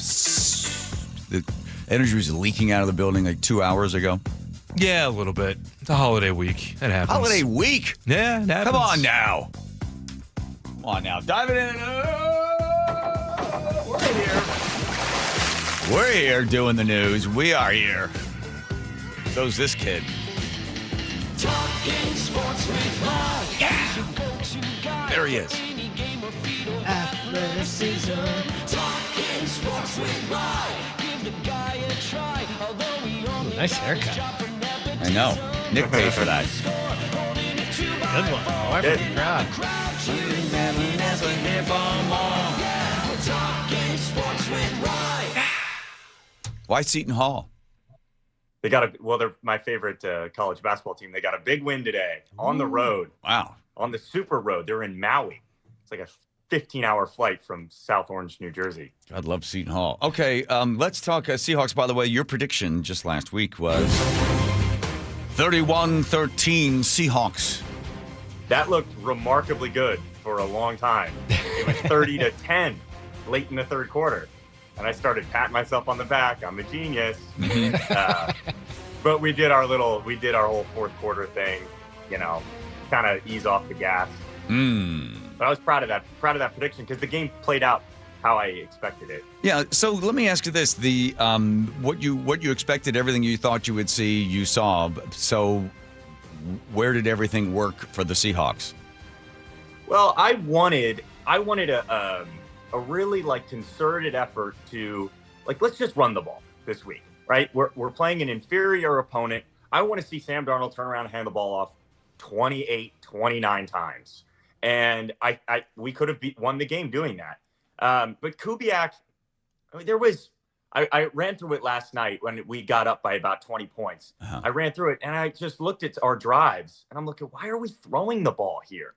The energy was leaking out of the building like 2 hours ago. Yeah, a little bit. It's a holiday week. That happens. Holiday week? Yeah, it happens. Come on now. Come on now. Dive it in. We're here doing the news. We are here. So's this kid. Talking sports with Mike. Yeah. There he is. Athleticism. Talking sports with Mike. Give the guy a try. Nice haircut. I know. Nick paid for that. Good one. Why for the crowd? Talking sports with Mike. Why Seton Hall? They got they're my favorite college basketball team. They got a big win today on the road. Wow. On the Super Road. They're in Maui. It's like a 15-hour flight from South Orange, New Jersey. I'd love Seton Hall. Okay, let's talk Seahawks. By the way, your prediction just last week was 31-13 Seahawks. That looked remarkably good for a long time. It was 30-10 late in the third quarter. And I started patting myself on the back. I'm a genius. But we did our whole fourth quarter thing, kind of ease off the gas. But I was proud of that prediction because the game played out how I expected it. Yeah. So let me ask you this: the what you expected, everything you thought you would see, you saw. So where did everything work for the Seahawks? Well, I wanted a really concerted effort to let's just run the ball this week, right? We're playing an inferior opponent. I want to see Sam Darnold turn around and hand the ball off 28, 29 times. And we could have won the game doing that. But Kubiak, I ran through it last night when we got up by about 20 points. Uh-huh. I ran through it and I just looked at our drives and I'm looking, why are we throwing the ball here?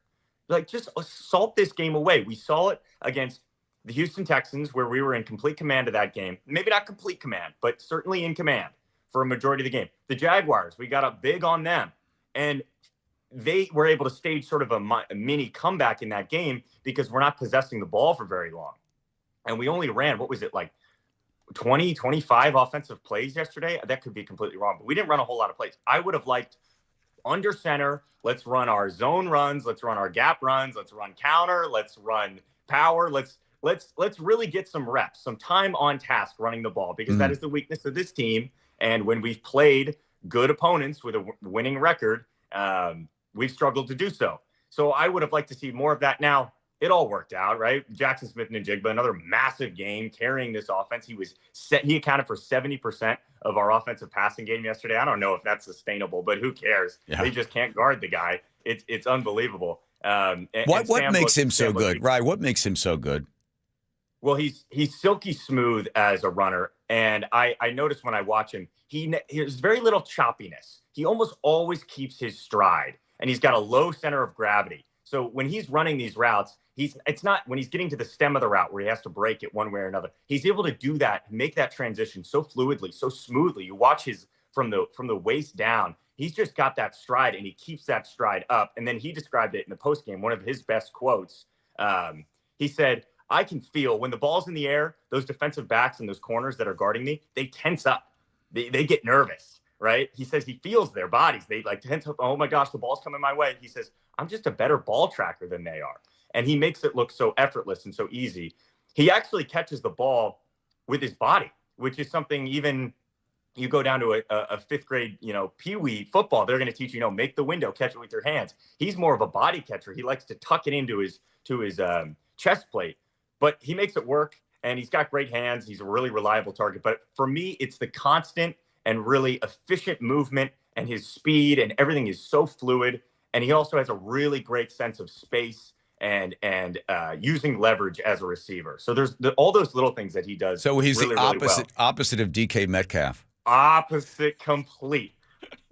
Just assault this game away. We saw it against the Houston Texans where we were in complete command of that game. Maybe not complete command, but certainly in command for a majority of the game. The Jaguars, we got up big on them. And they were able to stage sort of a mini comeback in that game because we're not possessing the ball for very long. And we only ran, 20, 25 offensive plays yesterday? That could be completely wrong, but we didn't run a whole lot of plays. I would have liked under center, let's run our zone runs, let's run our gap runs, let's run counter, let's run power, let's really get some reps, some time on task running the ball, because that is the weakness of this team. And when we've played good opponents with a winning record, we've struggled to do so. So I would have liked to see more of that. Now, it all worked out, right? Jackson Smith-Njigba, another massive game carrying this offense. He accounted for 70% of our offensive passing game yesterday. I don't know if that's sustainable, but who cares? Yeah. They just can't guard the guy. It's unbelievable. What makes him so good, right? What makes him so good? Well, he's silky smooth as a runner, and I noticed when I watch him, there's very little choppiness. He almost always keeps his stride, and he's got a low center of gravity. So when he's running these routes, it's not when he's getting to the stem of the route where he has to break it one way or another. He's able to do that, make that transition so fluidly, so smoothly. You watch his from the waist down. He's just got that stride, and he keeps that stride up. And then he described it in the postgame, one of his best quotes. He said, I can feel when the ball's in the air, those defensive backs and those corners that are guarding me, they tense up. They get nervous, right? He says he feels their bodies. They tense up. Oh my gosh, the ball's coming my way. He says, I'm just a better ball tracker than they are. And he makes it look so effortless and so easy. He actually catches the ball with his body, which is something even you go down to a fifth grade, peewee football, they're going to teach you, make the window, catch it with your hands. He's more of a body catcher. He likes to tuck it into his chest plate, but he makes it work, and he's got great hands. He's a really reliable target. But for me, it's the constant and really efficient movement, and his speed and everything is so fluid. And he also has a really great sense of space and using leverage as a receiver. So there's all those little things that he does. So he's really, the opposite really well. of DK Metcalf. Opposite complete.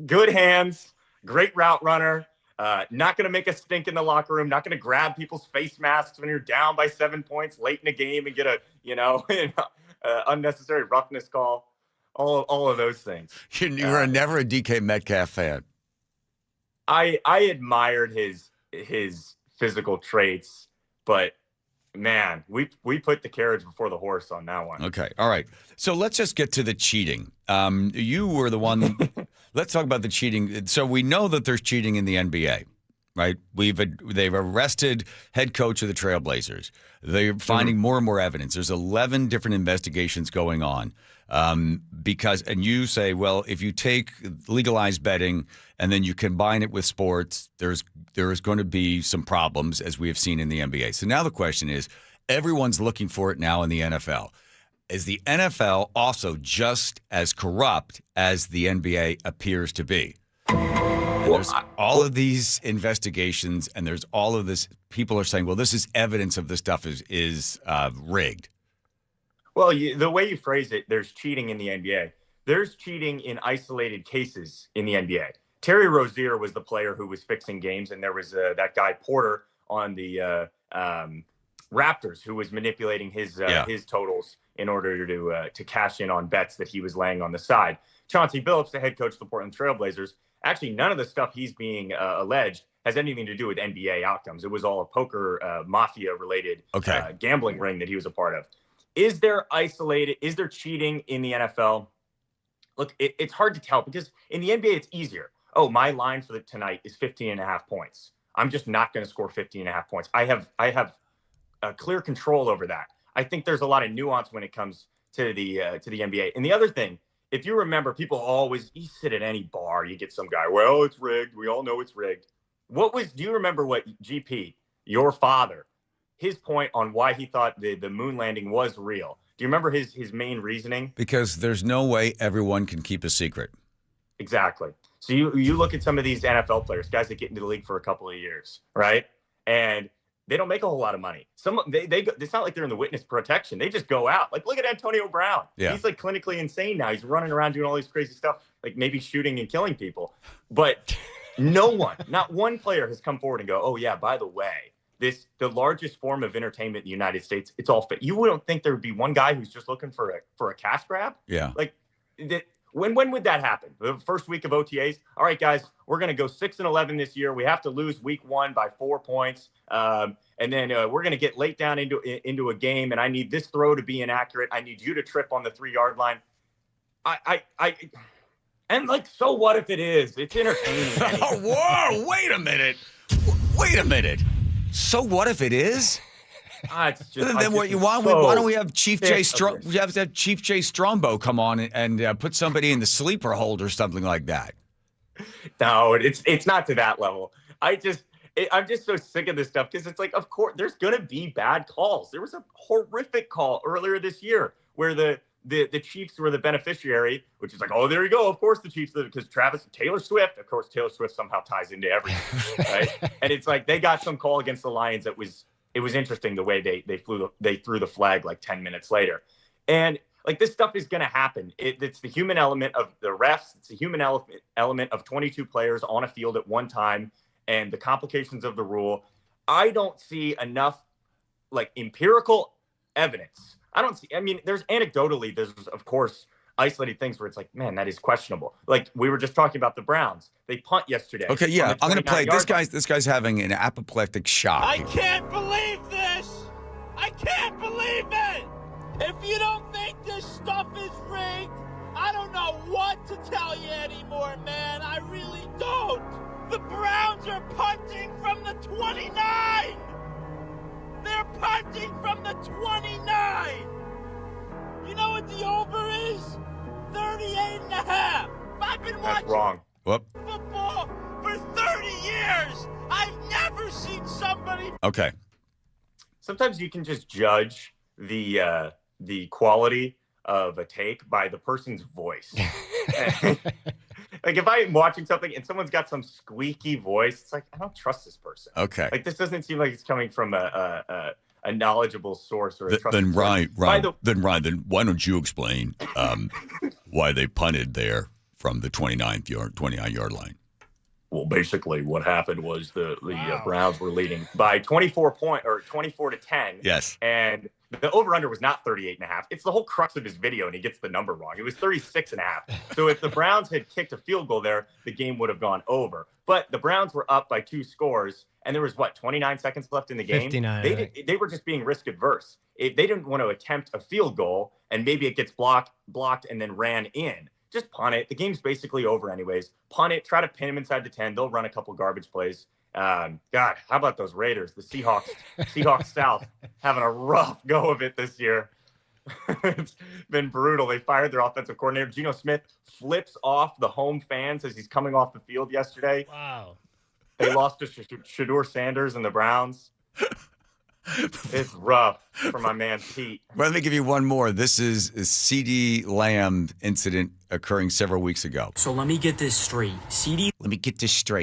Good hands, great route runner. Not going to make a stink in the locker room. Not going to grab people's face masks when you're down by 7 points late in a game and get a unnecessary roughness call. All of those things. You were never a DK Metcalf fan. I admired his physical traits, but man, we put the carriage before the horse on that one. Okay, all right. So let's just get to the cheating. You were the one. Let's talk about the cheating. So we know that there's cheating in the NBA, right? They've arrested head coach of the Trailblazers. They're finding more and more evidence. There's 11 different investigations going on. And you say, well, if you take legalized betting and then you combine it with sports, there's going to be some problems, as we have seen in the NBA. So now the question is, everyone's looking for it now in the NFL. Is the NFL also just as corrupt as the NBA appears to be? And there's all of these investigations, and there's all of this. People are saying, well, this is evidence of this stuff is rigged. Well, the way you phrase it, there's cheating in the NBA. There's cheating in isolated cases in the NBA. Terry Rozier was the player who was fixing games, and there was that guy Porter on the Raptors who was manipulating his totals in order to cash in on bets that he was laying on the side. Chauncey Billups, the head coach of the Portland Trailblazers, actually none of the stuff he's being alleged has anything to do with NBA outcomes. It was all a poker mafia-related gambling ring that he was a part of. Is there cheating in the NFL? Look, it's hard to tell because in the NBA, it's easier. Oh, my line for tonight is 15.5 points. I'm just not going to score 15.5 points. I have a clear control over that. I think there's a lot of nuance when it comes to the NBA. And the other thing, if you remember, you sit at any bar, you get some guy, well, it's rigged. We all know it's rigged. Do you remember what GP, your father, his point on why he thought the moon landing was real? Do you remember his main reasoning? Because there's no way everyone can keep a secret. Exactly. So you look at some of these NFL players, guys that get into the league for a couple of years, right? And they don't make a whole lot of money. It's not like they're in the witness protection. They just go out. Like, look at Antonio Brown. Yeah. He's like clinically insane now. He's running around doing all these crazy stuff, like maybe shooting and killing people. But not one player has come forward and go, oh yeah, by the way, the largest form of entertainment in the United States, it's all fit. You wouldn't think there would be one guy who's just looking for a cash grab. Yeah. Like, when would that happen? The first week of OTAs? All right, guys, we're going to go 6-11 this year. We have to lose week 1 by 4 points. And then we're going to get late down into a game, and I need this throw to be inaccurate. I need you to trip on the 3-yard line. And like, so what if it is? It's entertaining. Whoa, wait a minute. So what if it is? It's just, then what you want? Why don't we have Chief Jay Strombo come on and put somebody in the sleeper hold or something like that? No, it's not to that level. I'm just so sick of this stuff because it's like, of course, there's going to be bad calls. There was a horrific call earlier this year where the Chiefs were the beneficiary, which is like, oh, there you go. Of course the Chiefs, because Taylor Swift somehow ties into everything, right? And it's like they got some call against the Lions that was interesting the way they threw the flag like 10 minutes later. And like, this stuff is going to happen. It's the human element of the refs. It's the human element of 22 players on a field at one time and the complications of the rule. I don't see enough like empirical evidence. There's anecdotally, there's of course isolated things where it's like, man, that is questionable. Like we were just talking about the Browns. They punt yesterday. Okay, yeah, I'm going to play. This guy's having an apoplectic shock. I can't believe this. I can't believe it. If you don't think this stuff is rigged, I don't know what to tell you anymore, man. I really don't. The Browns are punting from the 29. They're punting from the 29. You know what the over is? 38.5. I've been watching football for 30 years. I've never seen somebody. Okay. Sometimes you can just judge the quality of a take by the person's voice. Like if I'm watching something and someone's got some squeaky voice, it's like, I don't trust this person. Okay. Like this doesn't seem like it's coming from a knowledgeable source or a trusted Then source. Then why don't you explain why they punted there from the 29-yard line? Well, basically what happened was the Browns were leading by 24 to 10. Yes. And the over-under was not 38.5. It's the whole crux of his video, and he gets the number wrong. It was 36.5. So if the Browns had kicked a field goal there, the game would have gone over. But the Browns were up by 2 scores, and there was, 29 seconds left in the game? 59. They were just being risk-adverse. They didn't want to attempt a field goal, and maybe it gets blocked and then ran in. Just punt it. The game's basically over anyways. Punt it. Try to pin him inside the 10. They'll run a couple garbage plays. God, how about those Raiders? The Seahawks South, having a rough go of it this year. It's been brutal. They fired their offensive coordinator. Geno Smith flips off the home fans as he's coming off the field yesterday. Wow. They lost to Shedeur Sanders and the Browns. It's rough for my man Pete. Well, let me give you one more. This is a CeeDee Lamb incident occurring several weeks ago. So let me get this straight.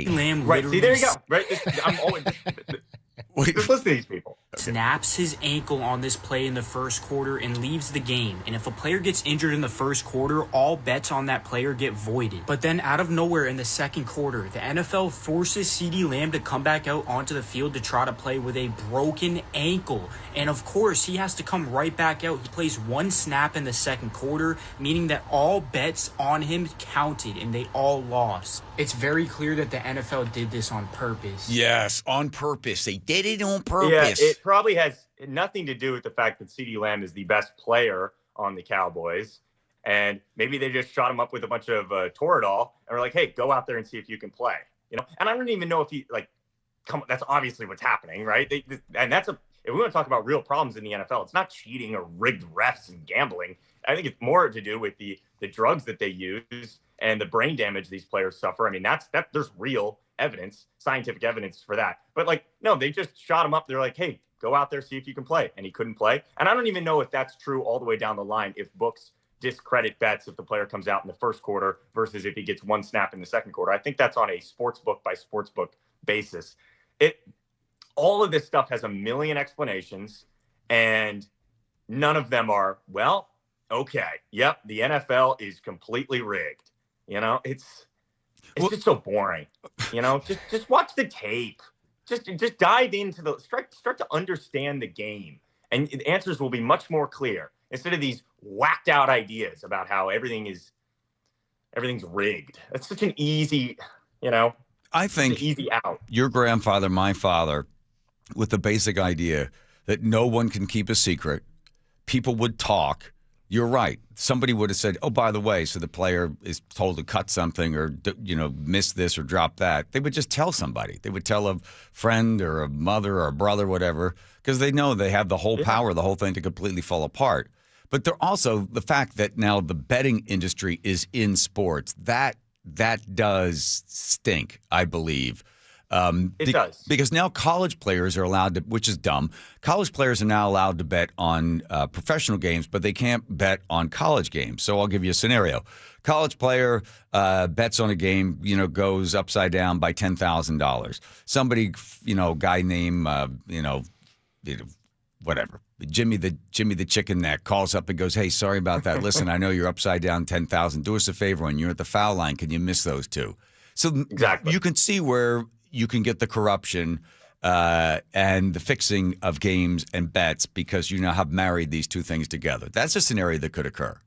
Lamb right, see, there you go. Right, I'm always just listen to these people. Snaps his ankle on this play in the first quarter and leaves the game. And if a player gets injured in the first quarter, all bets on that player get voided. But then out of nowhere in the second quarter, the NFL forces CeeDee Lamb to come back out onto the field to try to play with a broken ankle. And of course, he has to come right back out. He plays 1 snap in the second quarter, meaning that all bets on him counted and they all lost. It's very clear that the NFL did this on purpose. Yes, on purpose. They did it on purpose. Yeah, it probably has nothing to do with the fact that CeeDee Lamb is the best player on the Cowboys. And maybe they just shot him up with a bunch of Toradol and were like, hey, go out there and see if you can play. And I don't even know if that's obviously what's happening, right? And if we want to talk about real problems in the NFL, it's not cheating or rigged refs and gambling. I think it's more to do with the drugs that they use and the brain damage these players suffer. I mean, that there's real evidence, scientific evidence for that. But like, no, they just shot him up. They're like, hey, go out there, see if you can play. And he couldn't play. And I don't even know if that's true all the way down the line, if books discredit bets if the player comes out in the first quarter versus if he gets one snap in the second quarter. I think that's on a sports book by sports book basis. All of this stuff has a million explanations, and none of them are, well, okay, yep, the NFL is completely rigged. You know, it's just so boring. You know, just watch the tape. Just dive into the start to understand the game, and the answers will be much more clear instead of these whacked out ideas about how everything's rigged. That's such an easy, I think easy out. Your grandfather, my father, with the basic idea that no one can keep a secret, people would talk. You're right. Somebody would have said, oh, by the way, so the player is told to cut something or, miss this or drop that. They would just tell somebody. They would tell a friend or a mother or a brother, whatever, because they know they have the whole power, the whole thing to completely fall apart. But they're also the fact that now the betting industry is in sports. That does stink, I believe. It does. Because now college players are allowed to, which is dumb. College players are now allowed to bet on professional games, but they can't bet on college games. So I'll give you a scenario. College player bets on a game, goes upside down by $10,000. Somebody, guy named, whatever, Jimmy the chicken neck calls up and goes, hey, sorry about that. Listen, I know you're upside down 10,000. Do us a favor when you're at the foul line. Can you miss those two? So exactly. You can see where you can get the corruption and the fixing of games and bets because you now have married these two things together. That's a scenario that could occur.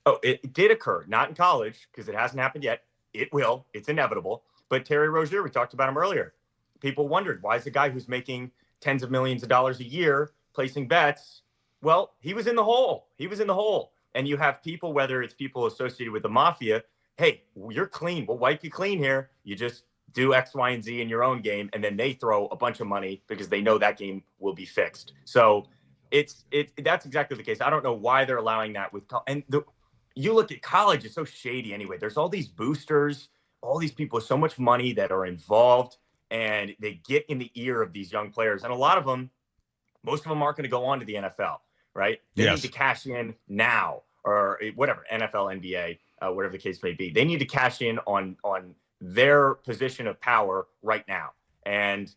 Oh, it did occur. Not in college because it hasn't happened yet. It will. It's inevitable. But Terry Rozier, we talked about him earlier. People wondered, why is a guy who's making tens of millions of dollars a year placing bets? Well, he was in the hole. And you have people, whether it's people associated with the mafia, hey, you're clean. We'll wipe you clean here. You just do X, Y, and Z in your own game, and then they throw a bunch of money because they know that game will be fixed. So that's exactly the case. I don't know why they're allowing that you look at college, it's so shady anyway. There's all these boosters, all these people with so much money that are involved, and they get in the ear of these young players. And a lot of them, most of them aren't going to go on to the NFL, right? They need to cash in now, or whatever, NFL, NBA, whatever the case may be. They need to cash in on their position of power right now. And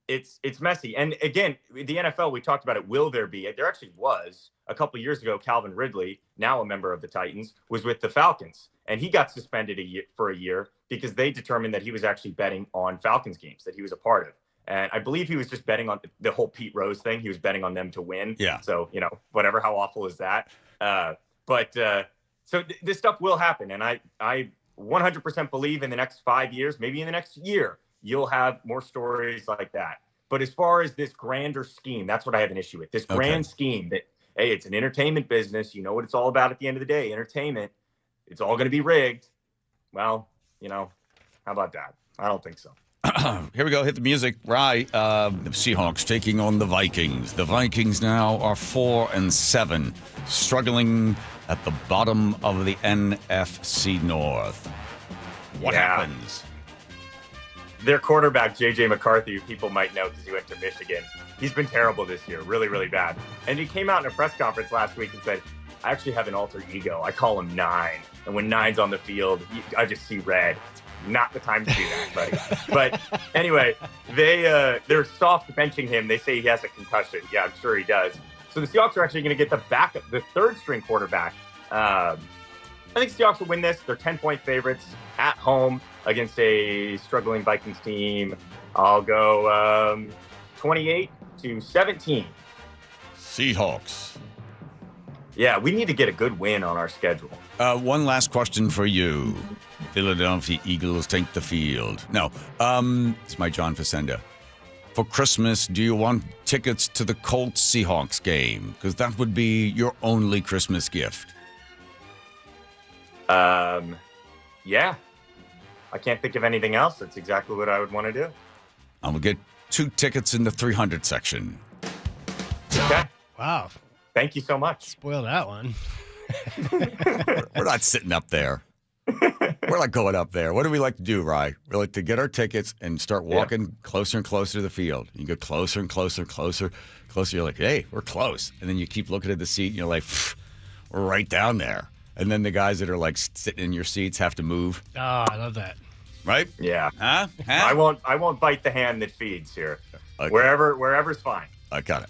it's messy. And again, the NFL, we talked about it. Will there be? There actually was a couple of years ago. Calvin Ridley, now a member of the Titans, was with the Falcons, and he got suspended for a year because they determined that he was actually betting on Falcons games that he was a part of. And I believe he was just betting on the whole Pete Rose thing. He was betting on them to win. Yeah. So, whatever, how awful is that? So this stuff will happen. And I 100% believe in the next 5 years, maybe in the next year, you'll have more stories like that. But as far as this grander scheme, that's what I have an issue with. This grand scheme that, hey, it's an entertainment business. You know what it's all about at the end of the day, entertainment. It's all going to be rigged. Well, how about that? I don't think so. Here we go. Hit the music. Right. The Seahawks taking on the Vikings. The Vikings now are 4-7, struggling at the bottom of the NFC North. What happens? Their quarterback, J.J. McCarthy, people might know because he went to Michigan. He's been terrible this year, really, really bad. And he came out in a press conference last week and said, I actually have an alter ego. I call him Nine. And when Nine's on the field, I just see red. It's not the time to do that, buddy. But anyway, they're soft benching him. They say he has a concussion. Yeah, I'm sure he does. So the Seahawks are actually going to get the third string quarterback. I think Seahawks will win this. They're 10-point favorites at home against a struggling Vikings team. I'll go 28-17. Seahawks. Yeah, we need to get a good win on our schedule. One last question for you. Philadelphia Eagles take the field. No, it's my John Facenda. For Christmas, do you want tickets to the Colts Seahawks game? Because that would be your only Christmas gift. Yeah. I can't think of anything else. That's exactly what I would want to do. I'm going to get 2 tickets in the 300 section. Okay. Wow. Thank you so much. Spoil that one. We're not sitting up there. We're not going up there. What do we like to do, Rye? We like to get our tickets and start walking closer and closer to the field. You go closer and closer and closer. You're like, hey, we're close. And then you keep looking at the seat and you're like, we're right down there. And then the guys that are like sitting in your seats have to move. Oh, I love that. Right? Yeah. Huh? I won't bite the hand that feeds here. Okay. Wherever's fine. I got it.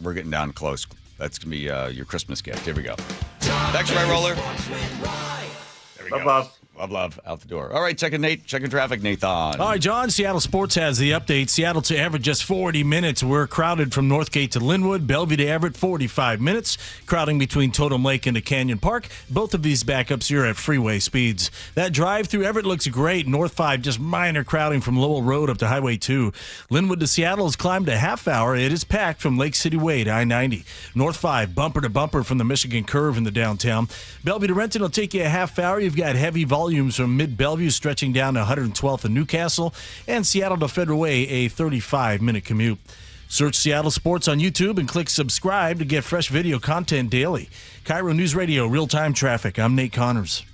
We're getting down close. That's going to be your Christmas gift. Here we go. Thanks, Ray Roller. There we go. Love out the door. All right, checking traffic, Nathan. All right, John, Seattle Sports has the update. Seattle to Everett, just 40 minutes. We're crowded from Northgate to Linwood. Bellevue to Everett, 45 minutes. Crowding between Totem Lake and the Canyon Park. Both of these backups here at freeway speeds. That drive through Everett looks great. North 5, just minor crowding from Lowell Road up to Highway 2. Linwood to Seattle has climbed a half hour. It is packed from Lake City Way to I-90. North 5, bumper to bumper from the Michigan Curve in the downtown. Bellevue to Renton will take you a half hour. You've got heavy volumes from mid-Bellevue stretching down to 112th and Newcastle, and Seattle to Federal Way, a 35-minute commute. Search Seattle Sports on YouTube and click subscribe to get fresh video content daily. KIRO News Radio, real-time traffic. I'm Nate Connors.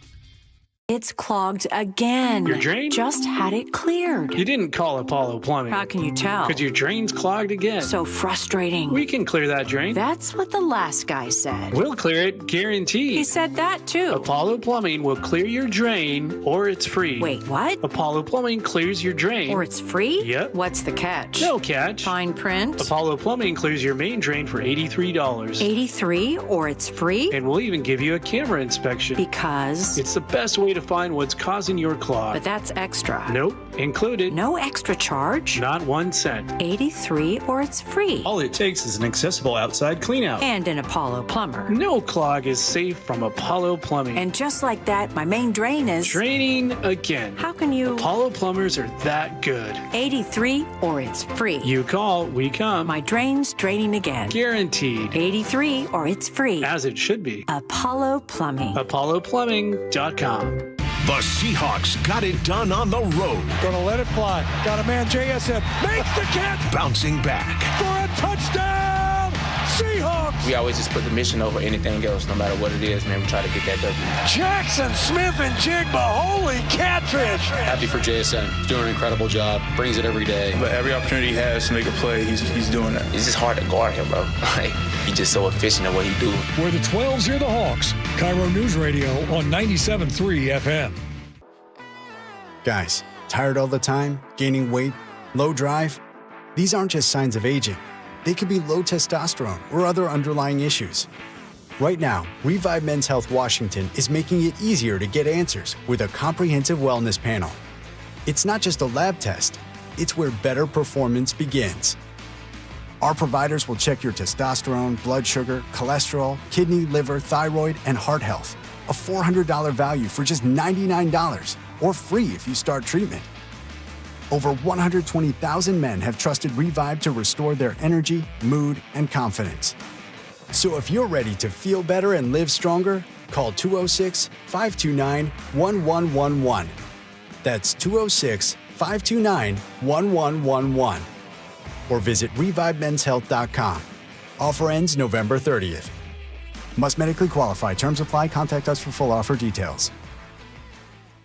It's clogged again. Your drain? Just had it cleared. You didn't call Apollo Plumbing. How can you tell? Because your drain's clogged again. So frustrating. We can clear that drain. That's what the last guy said. We'll clear it, guaranteed. He said that too. Apollo Plumbing will clear your drain, or it's free. Wait, what? Apollo Plumbing clears your drain. Or it's free? Yep. What's the catch? No catch. Fine print? Apollo Plumbing clears your main drain for $83. $83, or it's free? And we'll even give you a camera inspection. Because? It's the best way to find what's causing your clog. But that's extra. Nope. Included. No extra charge? Not 1 cent. $83, or it's free. All it takes is an accessible outside cleanout. And an Apollo plumber. No clog is safe from Apollo Plumbing. And just like that, my main drain is... draining again. How can you... Apollo plumbers are that good. 83, or it's free. You call, we come. My drain's draining again. Guaranteed. 83, or it's free. As it should be. Apollo Plumbing. ApolloPlumbing.com. The Seahawks got it done on the road. Gonna let it fly. Got a man, JSN. Makes the catch. Bouncing back. For a touchdown, Seahawks. We always just put the mission over anything else, no matter what it is, man. We try to get that W. Jackson Smith and Jigba. Holy catfish. Happy for JSN. He's doing an incredible job. Brings it every day. But every opportunity he has to make a play, he's doing that. It's just hard to guard him, bro. Like, he's just so efficient at what he do. Where the 12s hear the Hawks. KIRO News Radio on 97.3 FM. Guys, tired all the time, gaining weight, low drive? These aren't just signs of aging. They could be low testosterone or other underlying issues. Right now, Revive Men's Health Washington is making it easier to get answers with a comprehensive wellness panel. It's not just a lab test, it's where better performance begins. Our providers will check your testosterone, blood sugar, cholesterol, kidney, liver, thyroid, and heart health. A $400 value for just $99, or free if you start treatment. Over 120,000 men have trusted Revive to restore their energy, mood, and confidence. So if you're ready to feel better and live stronger, call 206-529-1111. That's 206-529-1111. Or visit ReviveMen'sHealth.com. Offer ends November 30th. Must medically qualify. Terms apply. Contact us for full offer details.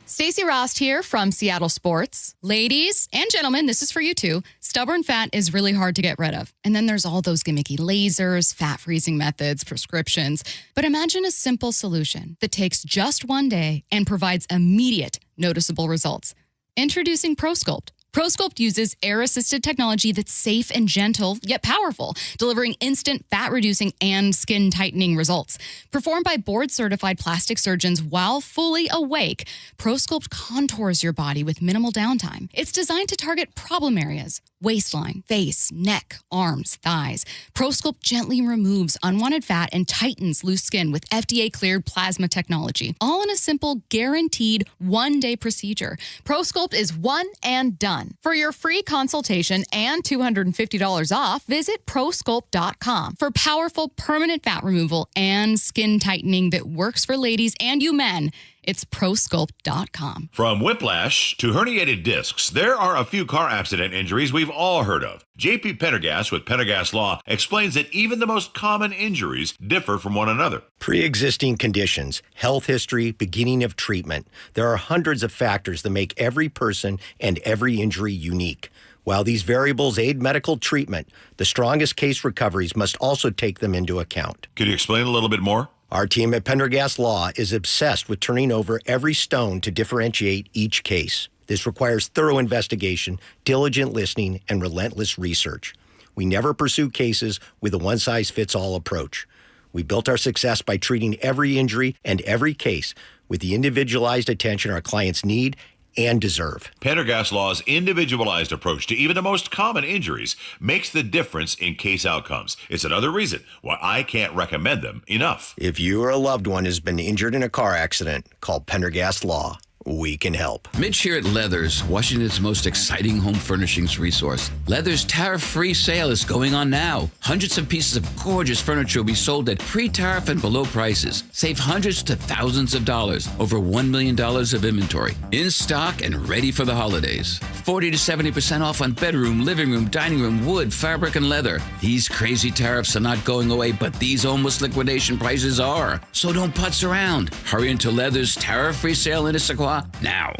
Stacey Rost here from Seattle Sports. Ladies and gentlemen, this is for you too. Stubborn fat is really hard to get rid of. And then there's all those gimmicky lasers, fat freezing methods, prescriptions. But imagine a simple solution that takes just one day and provides immediate, noticeable results. Introducing ProSculpt. ProSculpt uses air-assisted technology that's safe and gentle, yet powerful, delivering instant fat-reducing and skin-tightening results. Performed by board-certified plastic surgeons while fully awake, ProSculpt contours your body with minimal downtime. It's designed to target problem areas: waistline, face, neck, arms, thighs. ProSculpt gently removes unwanted fat and tightens loose skin with FDA-cleared plasma technology, all in a simple, guaranteed one-day procedure. ProSculpt is one and done. For your free consultation and $250 off, visit ProSculpt.com for powerful permanent fat removal and skin tightening that works for ladies and you men It's prosculpt.com. From whiplash to herniated discs, there are a few car accident injuries we've all heard of. JP Pendergast with Pendergast Law explains that even the most common injuries differ from one another. Pre-existing conditions, health history, beginning of treatment. There are hundreds of factors that make every person and every injury unique. While these variables aid medical treatment, the strongest case recoveries must also take them into account. Could you explain a little bit more? Our team at Pendergast Law is obsessed with turning over every stone to differentiate each case. This requires thorough investigation, diligent listening, and relentless research. We never pursue cases with a one-size-fits-all approach. We built our success by treating every injury and every case with the individualized attention our clients need and deserve. Pendergast Law's individualized approach to even the most common injuries makes the difference in case outcomes. It's another reason why I can't recommend them enough. If you or a loved one has been injured in a car accident, call Pendergast Law. We can help. Mitch here at Leathers, Washington's most exciting home furnishings resource. Leathers' tariff-free sale is going on now. Hundreds of pieces of gorgeous furniture will be sold at pre-tariff and below prices. Save hundreds to thousands of dollars. Over $1 million of inventory. In stock and ready for the holidays. 40 to 70% off on bedroom, living room, dining room, wood, fabric, and leather. These crazy tariffs are not going away, but these almost liquidation prices are. So don't putz around. Hurry into Leathers' tariff-free sale in Issaquah now.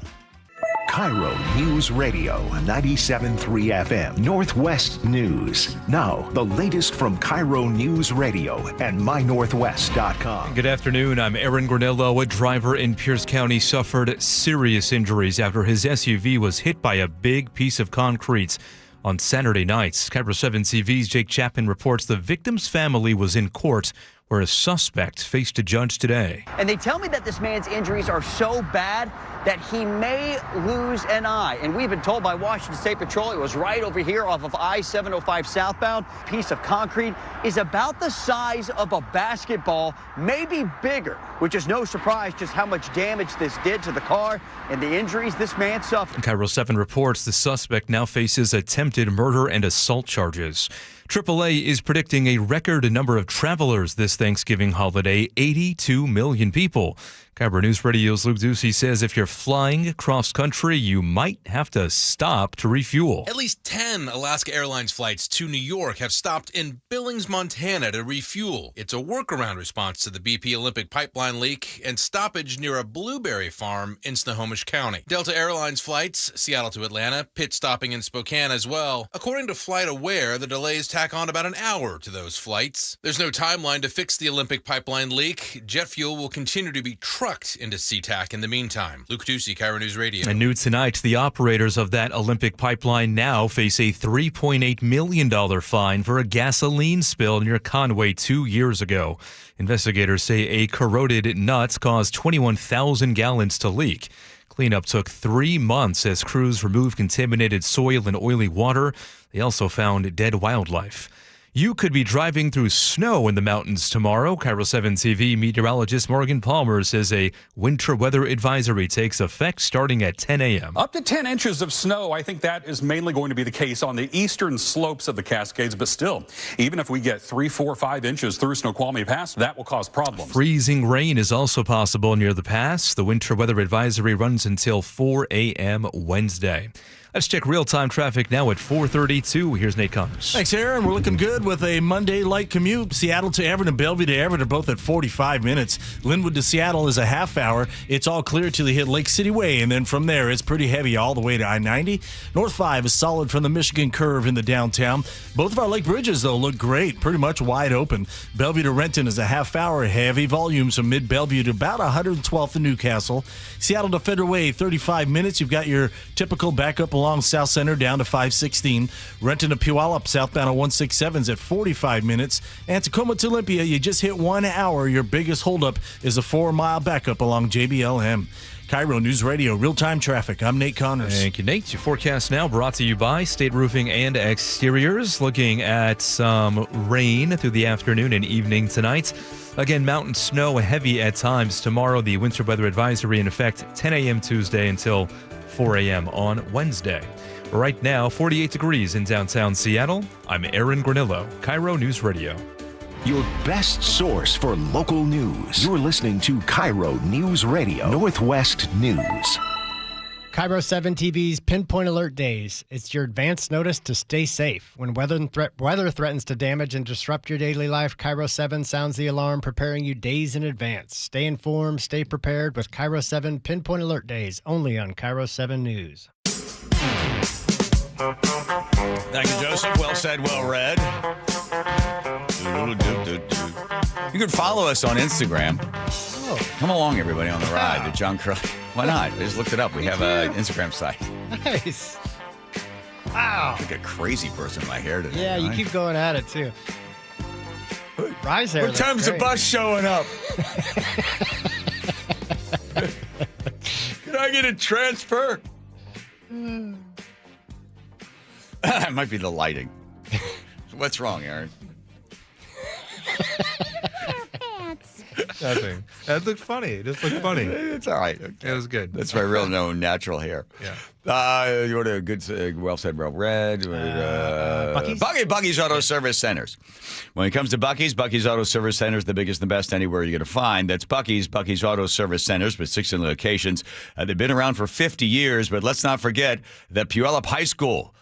KIRO Newsradio 97.3 FM Northwest News. Now, the latest from KIRO Newsradio and mynorthwest.com. Good afternoon. I'm Aaron Granello. A driver in Pierce County suffered serious injuries after his SUV was hit by a big piece of concrete on Saturday night. KIRO 7 TV's Jake Chapman reports the victim's family was in court where a suspect faced a judge today. And they tell me that this man's injuries are so bad that he may lose an eye. And we've been told by Washington State Patrol it was right over here off of I-705 southbound. Piece of concrete is about the size of a basketball, maybe bigger, which is no surprise just how much damage this did to the car and the injuries this man suffered. KIRO 7 reports the suspect now faces attempted murder and assault charges. AAA is predicting a record number of travelers this Thanksgiving holiday, 82 million people. KIRO News Radio's Luke Ducey says if you're flying cross-country, you might have to stop to refuel. At least 10 Alaska Airlines flights to New York have stopped in Billings, Montana to refuel. It's a workaround response to the BP Olympic pipeline leak and stoppage near a blueberry farm in Snohomish County. Delta Airlines flights, Seattle to Atlanta, pit stopping in Spokane as well. According to FlightAware, the delays tack on about an hour to those flights. There's no timeline to fix the Olympic pipeline leak. Jet fuel will continue to be trucked into SeaTac in the meantime. Luke Ducey, KIRO News Radio. And new tonight, the operators of that Olympic pipeline now face a $3.8 million fine for a gasoline spill near Conway 2 years ago. Investigators say a corroded nut caused 21,000 gallons to leak. Cleanup took 3 months as crews removed contaminated soil and oily water. They also found dead wildlife. You could be driving through snow in the mountains tomorrow. KIRO 7 TV meteorologist Morgan Palmer says a winter weather advisory takes effect starting at 10 a.m. Up to 10 inches of snow. I think that is mainly going to be the case on the eastern slopes of the Cascades. But still, even if we get 3, 4, 5 inches through Snoqualmie Pass, that will cause problems. Freezing rain is also possible near the pass. The winter weather advisory runs until 4 a.m. Wednesday. Let's check real-time traffic now at 4:32. Here's Nate Connors. Thanks, Aaron. We're looking good with a Monday light commute. Seattle to Everett and Bellevue to Everett are both at 45 minutes. Linwood to Seattle is a half hour. It's all clear till you hit Lake City Way, and then from there, it's pretty heavy all the way to I-90. North 5 is solid from the Michigan Curve in the downtown. Both of our lake bridges, though, look great, pretty much wide open. Bellevue to Renton is a half hour. Heavy volumes from mid-Bellevue to about 112th in Newcastle. Seattle to Federal Way, 35 minutes. You've got your typical backup along South Center down to 516. Renton to Puyallup southbound on 167s at 45 minutes. And Tacoma to Olympia, you just hit 1 hour. Your biggest holdup is a 4-mile backup along JBLM. KIRO News Radio, real-time traffic. I'm Nate Connors. Thank you, Nate. Your forecast now brought to you by State Roofing and Exteriors. Looking at some rain through the afternoon and evening tonight. Again, mountain snow heavy at times. Tomorrow, the winter weather advisory in effect 10 a.m. Tuesday until 4 a.m. on Wednesday. Right now, 48 degrees in downtown Seattle. I'm Aaron Granillo, KIRO News Radio. your best source for local news. You're listening to KIRO Newsradio, Northwest News. KIRO 7 TV's Pinpoint Alert Days. It's your advance notice to stay safe. When weather threatens to damage and disrupt your daily life, KIRO 7 sounds the alarm, preparing you days in advance. Stay informed, stay prepared with KIRO 7 Pinpoint Alert Days, only on KIRO 7 News. Thank you, Joseph. Well said, well read. You can follow us on Instagram. Oh. Come along, everybody, on the ride. The John Curley. Why not? I just looked it up. We have an Instagram site. Nice. Wow. Like a crazy person in my hair today. Yeah, you right? keep going at it, too. Rise hair. What time's the bus showing up? Can I get a transfer? It might be the lighting. What's wrong, Aaron? Nothing. That looked funny. It just looked funny. It's all right. Okay. It was good. That's my real natural hair. Yeah. You want a good, well said, well read. Buc-ee's? Buc-ee's Auto Service Centers. When it comes to Buc-ee's Auto Service Centers, the biggest and the best anywhere you're going to find. That's Buc-ee's Auto Service Centers with 16 locations. They've been around for 50 years, but let's not forget that Puyallup High School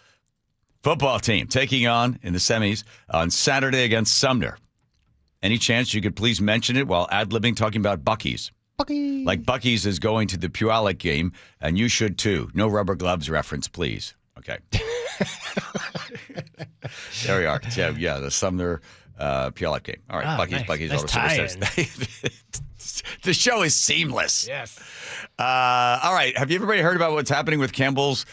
football team taking on in the semis on Saturday against Sumner. Any chance you could please mention it while ad-libbing talking about Buc-ee's? Buc-ee's. Like Buc-ee's is going to the Puyallup game, and you should too. No rubber gloves reference, please. Okay. There we are. Yeah, the Sumner Puyallup game. All right, Buc-ee's, nice. Buc-ee's Nice Auto Service Centers. The show is seamless. Yes. All right. Have you everybody heard about what's happening with Campbell's?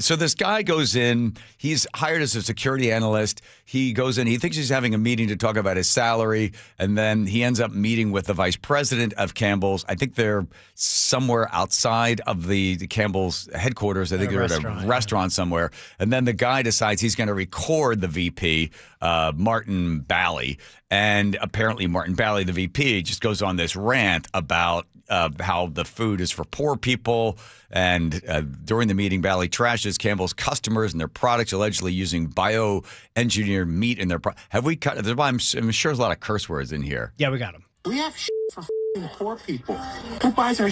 So this guy goes in. He's hired as a security analyst. He goes in. He thinks he's having a meeting to talk about his salary, and then he ends up meeting with the vice president of Campbell's. I think they're somewhere outside of the Campbell's headquarters. I think they're at a restaurant somewhere. And then the guy decides he's going to record the VP, Martin Bally. And apparently Martin Bally, the VP, just goes on this rant about how the food is for poor people. And during the meeting, Bally trashes Campbell's customers and their products, allegedly using bioengineered meat in their products. Have we cut? I'm sure there's a lot of curse words in here. Yeah, we got them. We have for poor people. Who buys our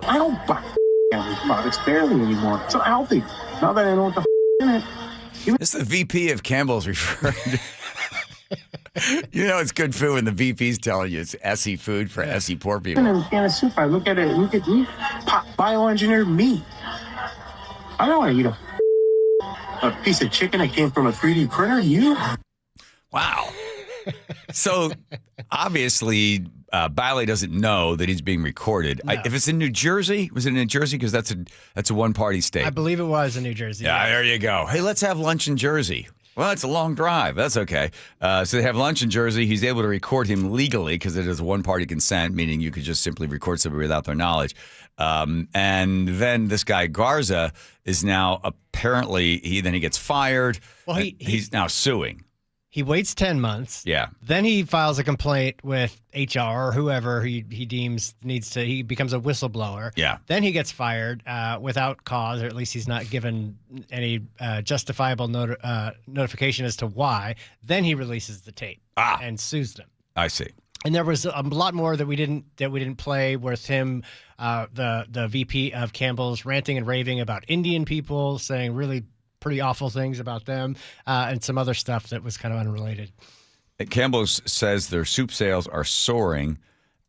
I don't buy these products barely anymore. So healthy. Now that I know what the in it. This is the VP of Campbell's referring to. You know it's good food when the VP's telling you it's SE food for SE poor people. In a can of soup, I look at it, look at me, bioengineered meat. I don't want to eat a piece of chicken that came from a 3D printer. You? Wow. So obviously, Bally doesn't know that he's being recorded. No. If it's in New Jersey, was it in New Jersey? Because that's a one-party state. I believe it was in New Jersey. Yeah, there you go. Hey, let's have lunch in Jersey. Well, it's a long drive. That's okay. So they have lunch in Jersey. He's able to record him legally because it is one-party consent, meaning you could just simply record somebody without their knowledge. And then this guy Garza is now apparently he gets fired. Well, he's now suing. He waits 10 months. Yeah. Then he files a complaint with HR or whoever he deems needs to. He becomes a whistleblower. Yeah. Then he gets fired without cause, or at least he's not given any justifiable notification as to why. Then he releases the tape and sues them. I see. And there was a lot more that we didn't play with him, the VP of Campbell's ranting and raving about Indian people, saying really pretty awful things about them, and some other stuff that was kind of unrelated. Campbell's says their soup sales are soaring,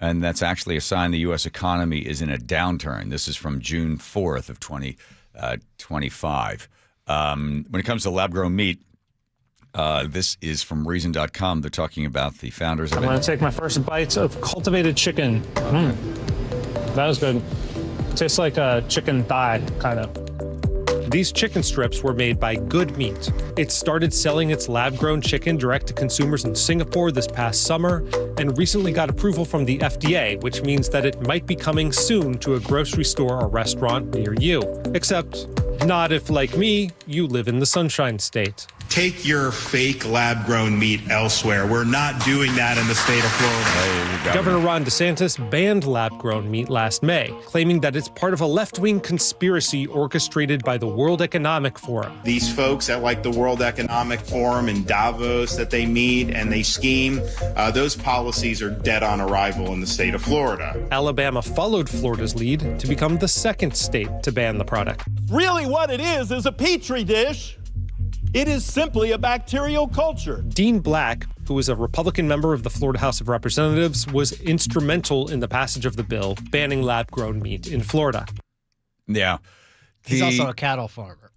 and that's actually a sign the U.S. economy is in a downturn. This is from June 4th of 2025. When it comes to lab-grown meat, this is from Reason.com. They're talking about the founders of I'm going to take my first bites of cultivated chicken. That was good. Tastes like a chicken thigh, kind of. These chicken strips were made by Good Meat. It started selling its lab-grown chicken direct to consumers in Singapore this past summer and recently got approval from the FDA, which means that it might be coming soon to a grocery store or restaurant near you. Except not if, like me, you live in the Sunshine State. take your fake lab-grown meat elsewhere. We're not doing that in the state of Florida. Governor Ron DeSantis banned lab-grown meat last May, claiming that it's part of a left-wing conspiracy orchestrated by the World Economic Forum. These folks at like the World Economic Forum in Davos that they meet and they scheme, those policies are dead on arrival in the state of Florida. Alabama followed Florida's lead to become the second state to ban the product. Really what it is a petri dish. It is simply a bacterial culture. Dean Black, who was a Republican member of the Florida House of Representatives, was instrumental in the passage of the bill banning lab-grown meat in Florida. Yeah. He's also a cattle farmer.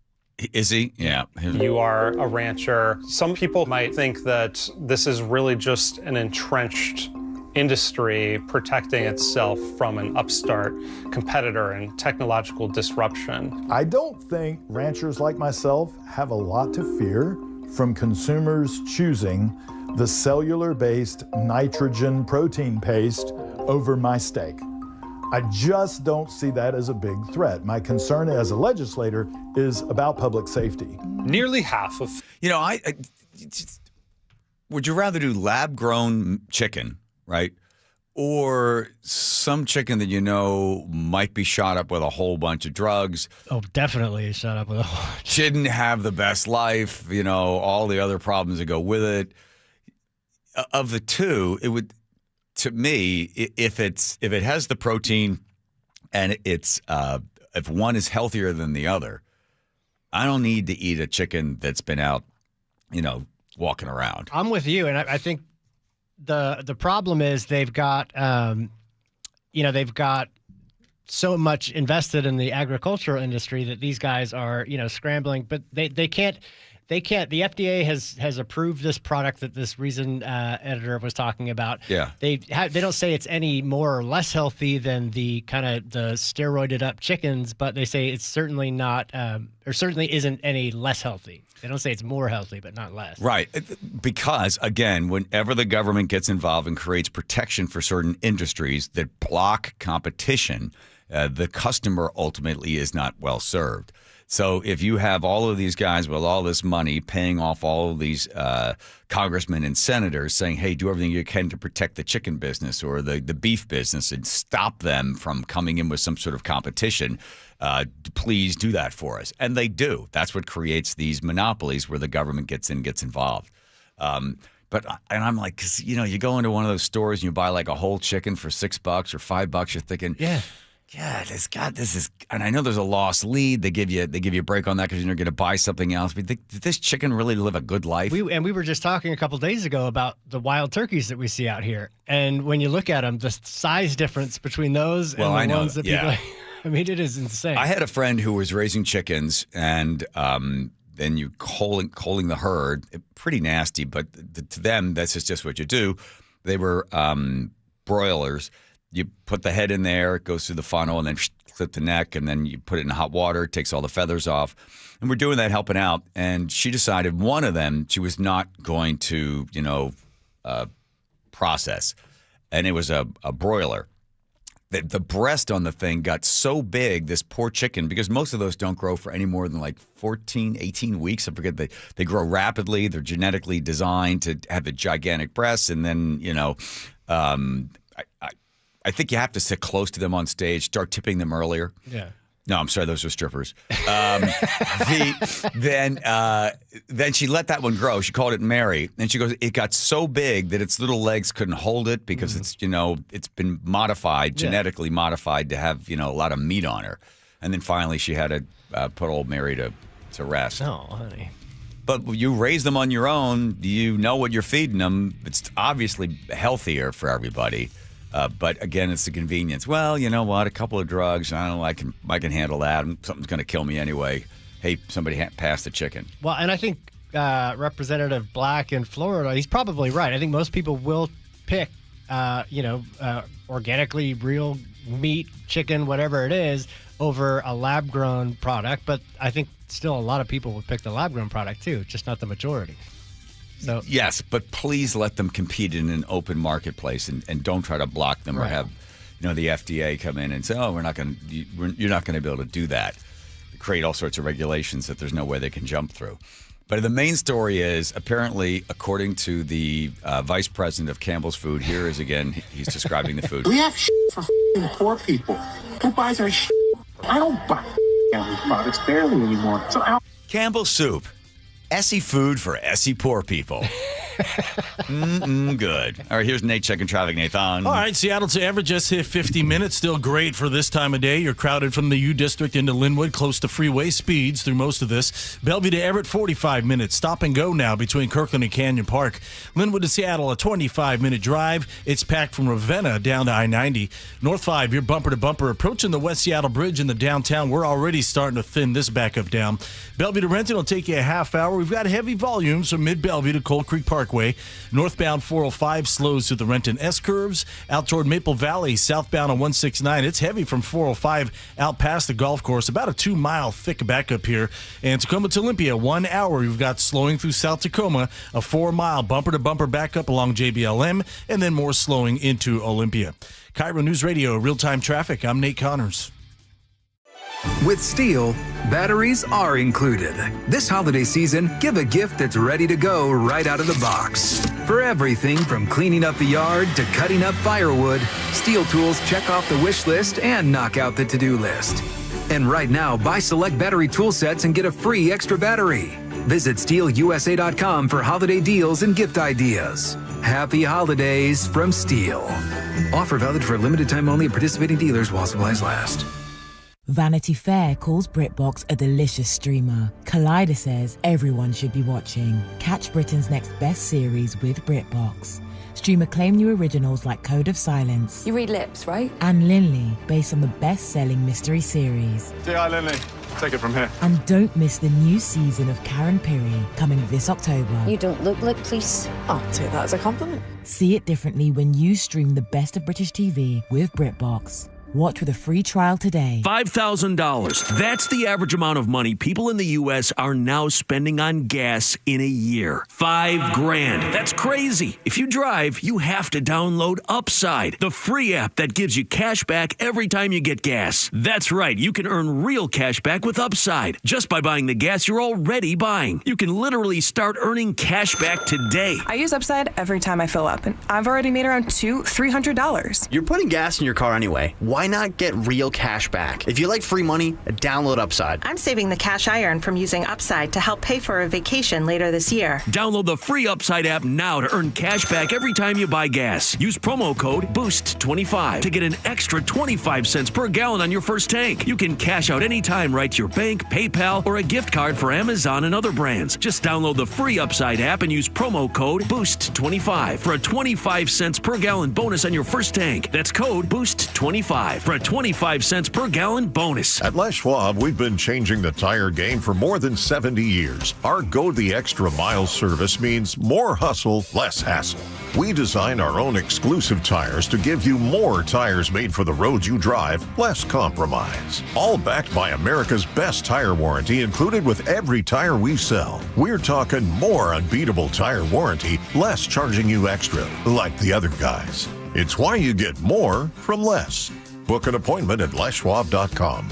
Is he? Yeah. You are a rancher. Some people might think that this is really just an entrenched industry protecting itself from an upstart competitor and technological disruption. I don't think ranchers like myself have a lot to fear from consumers choosing the cellular-based nitrogen protein paste over my steak. I just don't see that as a big threat. My concern as a legislator is about public safety. Nearly half of... You know, would you rather do lab-grown chicken, right? Or some chicken that you know might be shot up with a whole bunch of drugs. Oh, definitely shot up with a whole bunch. Didn't have the best life, you know, all the other problems that go with it. Of the two, it would, to me, if it has the protein and it's if one is healthier than the other, I don't need to eat a chicken that's been out, you know, walking around. I'm with you, and I think the problem is they've got they've got so much invested in the agricultural industry that these guys are scrambling, but they can't. The FDA has approved this product that this Reason editor was talking about. Yeah. They don't say it's any more or less healthy than the kind of the steroided up chickens, but they say it's certainly not, or certainly isn't any less healthy. They don't say it's more healthy, but not less. Right. Because, again, whenever the government gets involved and creates protection for certain industries that block competition, the customer ultimately is not well served. So if you have all of these guys with all this money paying off all of these congressmen and senators saying, hey, do everything you can to protect the chicken business or the beef business and stop them from coming in with some sort of competition, please do that for us. And they do. That's what creates these monopolies where the government gets involved. And I'm like, because, you go into one of those stores and you buy like a whole chicken for $6 or $5, you're thinking, yeah, this is, and I know there's a lost lead. They give you a break on that because you're going to buy something else. But did this chicken really live a good life? We were just talking a couple days ago about the wild turkeys that we see out here, and when you look at them, the size difference between those and the ones that people. I mean, it is insane. I had a friend who was raising chickens, and then you culling the herd. Pretty nasty, but to them, that's just what you do. They were broilers. You put the head in there, it goes through the funnel, and then clip the neck, and then you put it in hot water, it takes all the feathers off. And we're doing that, helping out. And she decided one of them she was not going to, process. And it was a broiler. The breast on the thing got so big, this poor chicken, because most of those don't grow for any more than like 14, 18 weeks. I forget. They grow rapidly. They're genetically designed to have a gigantic breast. And then, I think you have to sit close to them on stage, start tipping them earlier. Yeah. No, I'm sorry, those are strippers. Then she let that one grow. She called it Mary. And she goes, it got so big that its little legs couldn't hold it because it's been modified, genetically modified to have, a lot of meat on her. And then finally she had to put old Mary to rest. Oh, honey. But you raise them on your own. You know what you're feeding them. It's obviously healthier for everybody. But again, it's the convenience. Well, you know what? A couple of drugs. I don't know. I can handle that. Something's going to kill me anyway. Hey, somebody pass the chicken. Well, and I think Representative Black in Florida, he's probably right. I think most people will pick, organically real meat, chicken, whatever it is, over a lab-grown product. But I think still a lot of people would pick the lab-grown product too, just not the majority. So yes, but please let them compete in an open marketplace and don't try to block them or have, the FDA come in and say, oh, you're not going to be able to do that. Create all sorts of regulations that there's no way they can jump through. But the main story is, apparently, according to the vice president of Campbell's Food, here is again, he's describing the food. We have for poor people. Who buys our shit? I don't buy Campbell's products barely anymore. So Campbell's Soup. Essie food for Essie poor people. Good. All right, here's Nate checking traffic, Nathan. All right, Seattle to Everett just hit 50 minutes. Still great for this time of day. You're crowded from the U District into Linwood, close to freeway speeds through most of this. Bellevue to Everett, 45 minutes. Stop and go now between Kirkland and Canyon Park. Linwood to Seattle, a 25-minute drive. It's packed from Ravenna down to I-90. North 5, you're bumper to bumper. Approaching the West Seattle Bridge in the downtown. We're already starting to thin this backup down. Bellevue to Renton will take you a half hour. We've got heavy volumes from mid-Bellevue to Cold Creek Parkway. Northbound 405 slows to the Renton S-curves. Out toward Maple Valley, southbound on 169. It's heavy from 405 out past the golf course. About a 2-mile thick backup here. And Tacoma to Olympia, 1 hour. You've got slowing through South Tacoma, a 4-mile bumper-to-bumper backup along JBLM, and then more slowing into Olympia. KIRO News Radio, real-time traffic. I'm Nate Connors. With Steel, batteries are included. This holiday season, give a gift that's ready to go right out of the box. For everything from cleaning up the yard to cutting up firewood, Steel tools check off the wish list and knock out the to-do list. And right now, buy select battery tool sets and get a free extra battery. Visit SteelUSA.com for holiday deals and gift ideas. Happy holidays from Steel. Offer valid for a limited time only at participating dealers while supplies last. Vanity Fair calls BritBox a delicious streamer. Collider says everyone should be watching. Catch Britain's next best series with BritBox. Stream acclaimed new originals like Code of Silence. You read lips, right? And Linley, based on the best-selling mystery series. Say hi, Linley. Take it from here. And don't miss the new season of Karen Piri, coming this October. You don't look like police. I'll take that as a compliment. See it differently when you stream the best of British TV with BritBox. Watch with a free trial today. $5,000. That's the average amount of money people in the U.S. are now spending on gas in a year. $5,000. That's crazy. If you drive, you have to download Upside, the free app that gives you cash back every time you get gas. That's right. You can earn real cash back with Upside just by buying the gas you're already buying. You can literally start earning cash back today. I use Upside every time I fill up, and I've already made around $300. You're putting gas in your car anyway. Why not get real cash back? If you like free money, download Upside. I'm saving the cash I earn from using Upside to help pay for a vacation later this year. Download the free Upside app now to earn cash back every time you buy gas. Use promo code BOOST25 to get an extra 25 cents per gallon on your first tank. You can cash out anytime right to your bank, PayPal, or a gift card for Amazon and other brands. Just download the free Upside app and use promo code BOOST25 for a 25 cents per gallon bonus on your first tank. That's code BOOST25 for a 25 cents per gallon bonus. At Les Schwab, we've been changing the tire game for more than 70 years. Our Go the Extra Mile service means more hustle, less hassle. We design our own exclusive tires to give you more tires made for the road you drive, less compromise. All backed by America's best tire warranty included with every tire we sell. We're talking more unbeatable tire warranty, less charging you extra, like the other guys. It's why you get more from less. Book an appointment at leschwab.com.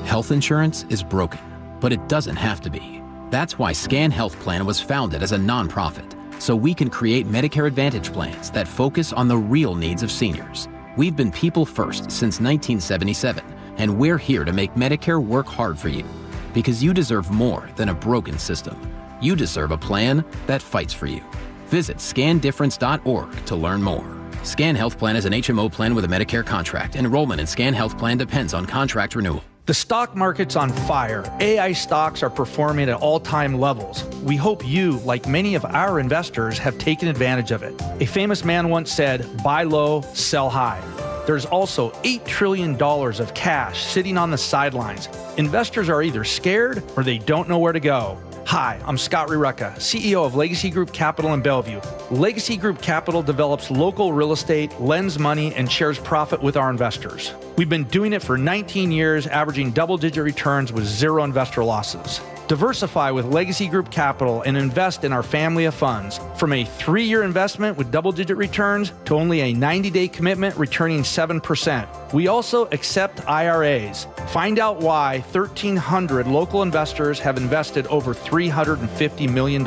Health insurance is broken, but it doesn't have to be. That's why Scan Health Plan was founded as a nonprofit, so we can create Medicare Advantage plans that focus on the real needs of seniors. We've been people first since 1977, and we're here to make Medicare work hard for you, because you deserve more than a broken system. You deserve a plan that fights for you. Visit scandifference.org to learn more. Scan Health Plan is an HMO plan with a Medicare contract. Enrollment in Scan Health Plan depends on contract renewal. The stock market's on fire. AI stocks are performing at all-time levels. We hope you, like many of our investors, have taken advantage of it. A famous man once said, buy low, sell high. There's also $8 trillion of cash sitting on the sidelines. Investors are either scared or they don't know where to go. Hi, I'm Scott Rirucka, CEO of Legacy Group Capital in Bellevue. Legacy Group Capital develops local real estate, lends money, and shares profit with our investors. We've been doing it for 19 years, averaging double-digit returns with zero investor losses. Diversify with Legacy Group Capital and invest in our family of funds. From a 3-year investment with double-digit returns to only a 90-day commitment returning 7%. We also accept IRAs. Find out why 1,300 local investors have invested over $350 million.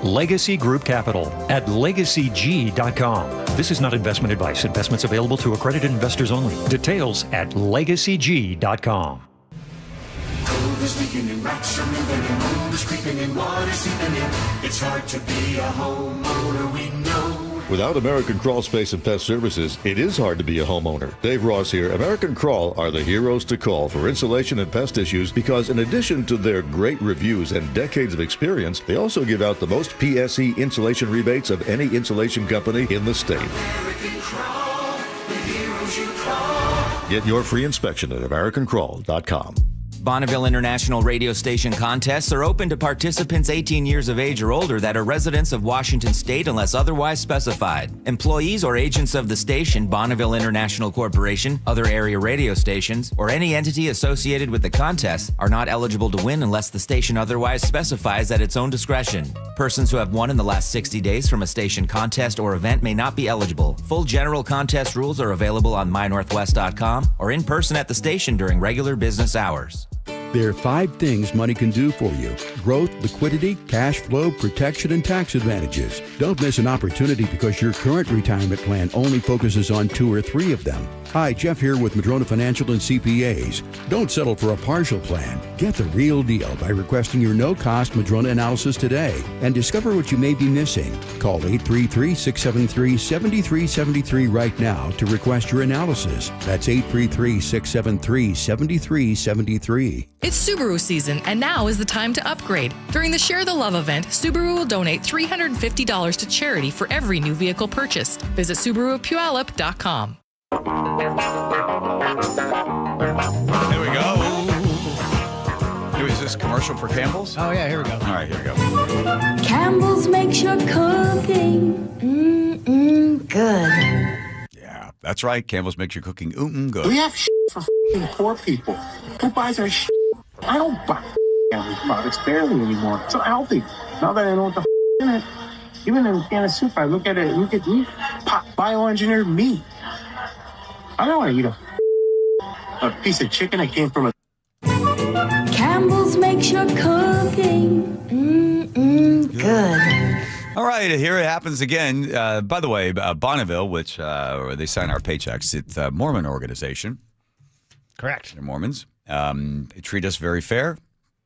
Legacy Group Capital at legacyg.com. This is not investment advice. Investments available to accredited investors only. Details at legacyg.com. Cold is leaking in rocks are moving and mold is creeping and water seeping in. It's hard to be a homeowner, we know. Without American Crawl Space and Pest Services, it is hard to be a homeowner. Dave Ross here. American Crawl are the heroes to call for insulation and pest issues because in addition to their great reviews and decades of experience, they also give out the most PSE insulation rebates of any insulation company in the state. American Crawl, the heroes you call. Get your free inspection at AmericanCrawl.com. Bonneville International Radio Station contests are open to participants 18 years of age or older that are residents of Washington State unless otherwise specified. Employees or agents of the station, Bonneville International Corporation, other area radio stations, or any entity associated with the contest are not eligible to win unless the station otherwise specifies at its own discretion. Persons who have won in the last 60 days from a station contest or event may not be eligible. Full general contest rules are available on mynorthwest.com or in person at the station during regular business hours. There are 5 things money can do for you: growth, liquidity, cash flow, protection, and tax advantages. Don't miss an opportunity because your current retirement plan only focuses on 2 or 3 of them. Hi, Jeff here with Madrona Financial and CPAs. Don't settle for a partial plan. Get the real deal by requesting your no-cost Madrona analysis today and discover what you may be missing. Call 833-673-7373 right now to request your analysis. That's 833-673-7373. It's Subaru season, and now is the time to upgrade. During the Share the Love event, Subaru will donate $350 to charity for every new vehicle purchased. Visit SubaruofPuyallup.com. Here we go. Is this commercial for Campbell's? Oh, yeah, here we go. All right, here we go. Campbell's makes your cooking good. Yeah, that's right. Campbell's makes your cooking good. We have for poor people. Who buys our I don't buy Campbell's products barely anymore. It's so healthy. Now that I know what the in it. Even in a can of soup, I look at it, look at me. Bioengineered meat. I don't want to eat a piece of chicken that came from a... Campbell's makes your cooking good. All right, here it happens again. By the way, Bonneville, which where they sign our paychecks, it's a Mormon organization. Correct. They're Mormons. They treat us very fair,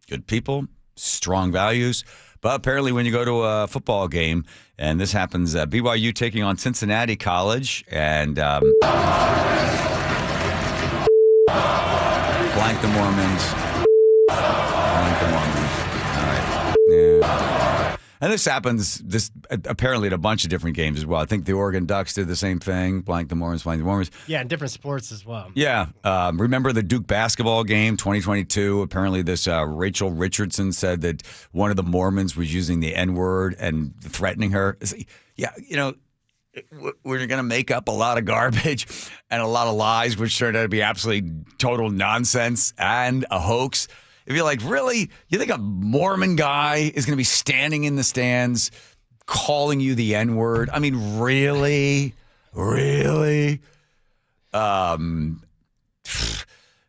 good people, strong values. But apparently when you go to a football game, and this happens, BYU taking on Cincinnati College, and blank the Mormons. Blank the Mormons. All right. Yeah. And this happens apparently at a bunch of different games as well. I think the Oregon Ducks did the same thing. Blank the Mormons, blank the Mormons. Yeah, in different sports as well. Yeah. Remember the Duke basketball game, 2022? Apparently this Rachel Richardson said that one of the Mormons was using the N-word and threatening her. Yeah, you know, we're going to make up a lot of garbage and a lot of lies, which turned out to be absolutely total nonsense and a hoax. If you're like, really? You think a Mormon guy is going to be standing in the stands calling you the N-word? I mean, really? Really?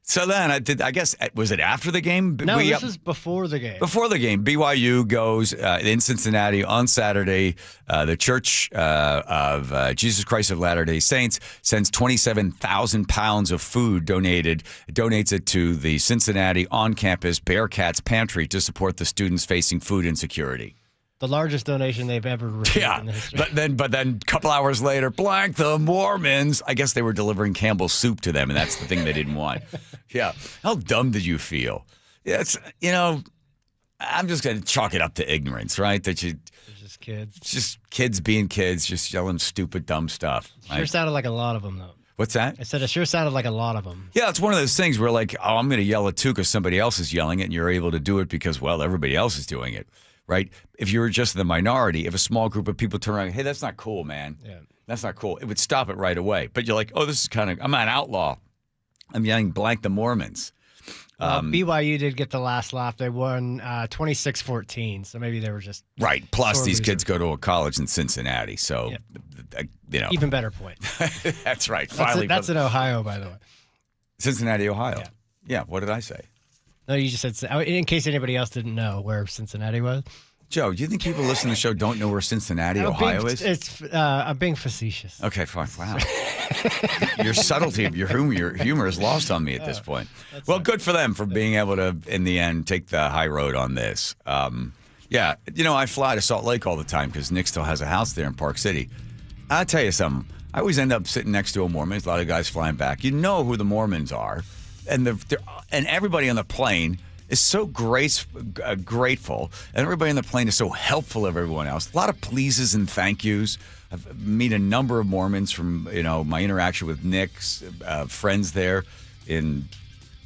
So then, I guess, was it after the game? No, this is before the game. Before the game, BYU goes in Cincinnati on Saturday. The Church of Jesus Christ of Latter-day Saints sends 27,000 pounds of food donates it to the Cincinnati on-campus Bearcats Pantry to support the students facing food insecurity. The largest donation they've ever received in the history. But then a couple hours later, blank the Mormons. I guess they were delivering Campbell's soup to them, and that's the thing they didn't want. Yeah. How dumb did you feel? Yeah, it's, you know, I'm just going to chalk it up to ignorance, right? That you... They're just kids. Just kids being kids, just yelling stupid, dumb stuff. Sure right? sounded like a lot of them, though. What's that? I said it sure sounded like a lot of them. Yeah, it's one of those things where like, oh, I'm going to yell it too because somebody else is yelling it, and you're able to do it because, well, everybody else is doing it. Right? If you were just the minority, if a small group of people turn around, hey, that's not cool, man. Yeah. That's not cool. It would stop it right away. But you're like, oh, this is kind of, I'm an outlaw. I'm yelling blank the Mormons. BYU did get the last laugh. They won 26-14, so maybe they were just right. Plus, sore these loser. kids go to a college in Cincinnati, so Even better point. That's right. Finally, That's in Ohio, by the way. Cincinnati, Ohio. Yeah. What did I say? No, you just said, in case anybody else didn't know where Cincinnati was. Joe, do you think people listening to the show don't know where Cincinnati, Ohio is? I'm being facetious. Okay, fine. Wow. Your subtlety of your humor is lost on me at this point. Well, good for them for being able to, in the end, take the high road on this. Yeah, I fly to Salt Lake all the time because Nick still has a house there in Park City. I'll tell you something. I always end up sitting next to a Mormon. There's a lot of guys flying back. You know who the Mormons are. And everybody on the plane is so grateful, and everybody on the plane is so helpful of everyone else. A lot of pleases and thank yous. I've met a number of Mormons from my interaction with Nick's friends there in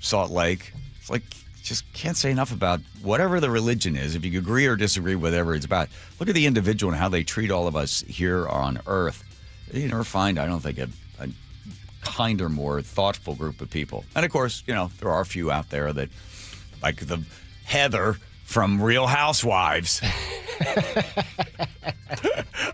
Salt Lake. It's like just can't say enough about whatever the religion is. If you agree or disagree with whatever it's about, look at the individual and how they treat all of us here on Earth. You never find, I don't think, a kinder, more thoughtful group of people. And of course, there are a few out there that, like the Heather from Real Housewives.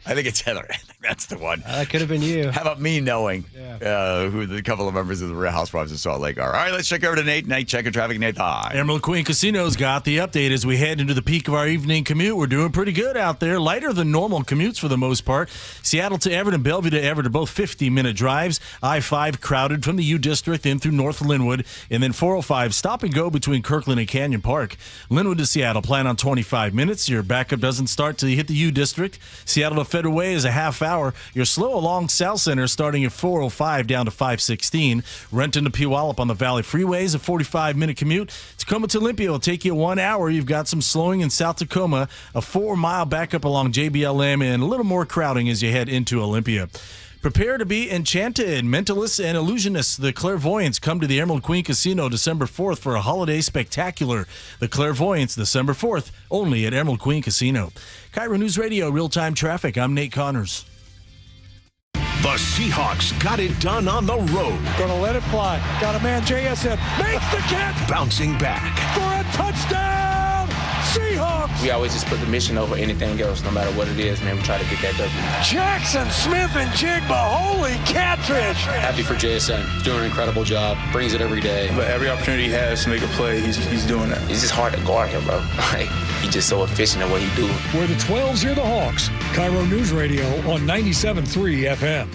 I think it's Heather. I think that's the one. That could have been you. How about me knowing who the couple of members of the Real Housewives of Salt Lake are? All right, let's check over to Nate. Nate, checking traffic. Nate, hi. Emerald Queen Casino's got the update as we head into the peak of our evening commute. We're doing pretty good out there. Lighter than normal commutes for the most part. Seattle to Everett and Bellevue to Everett are both 50-minute drives. I-5 crowded from the U District in through North Linwood. And then 405 stop and go between Kirkland and Canyon Park. Linwood to Seattle, plan on 25 minutes. Your backup doesn't start till you hit the U District. Seattle to Federal Way is a half hour. You're slow along South Center starting at 405 down to 516. Renton to Puyallup on the Valley Freeway is a 45-minute commute. Tacoma to Olympia will take you 1 hour. You've got some slowing in South Tacoma, a 4-mile backup along JBLM, and a little more crowding as you head into Olympia. Prepare to be enchanted. Mentalists and illusionists, the Clairvoyants, come to the Emerald Queen Casino December 4th for a holiday spectacular. The Clairvoyants, December 4th, only at Emerald Queen Casino. KIRO News Radio, real-time traffic. I'm Nate Connors. The Seahawks got it done on the road. Gonna let it fly. Got a man, JSN. Makes the catch. Bouncing back. For a touchdown, Seahawks. We always just put the mission over anything else, no matter what it is, man. We try to get that W. Jackson Smith and Jigba, holy catfish. Happy for JSN. He's doing an incredible job. Brings it every day. But every opportunity he has to make a play, he's doing that. It's just hard to guard him, bro. Like, he's just so efficient at what he do. Where the 12s hear the Hawks. KIRO Newsradio on 97.3 FM.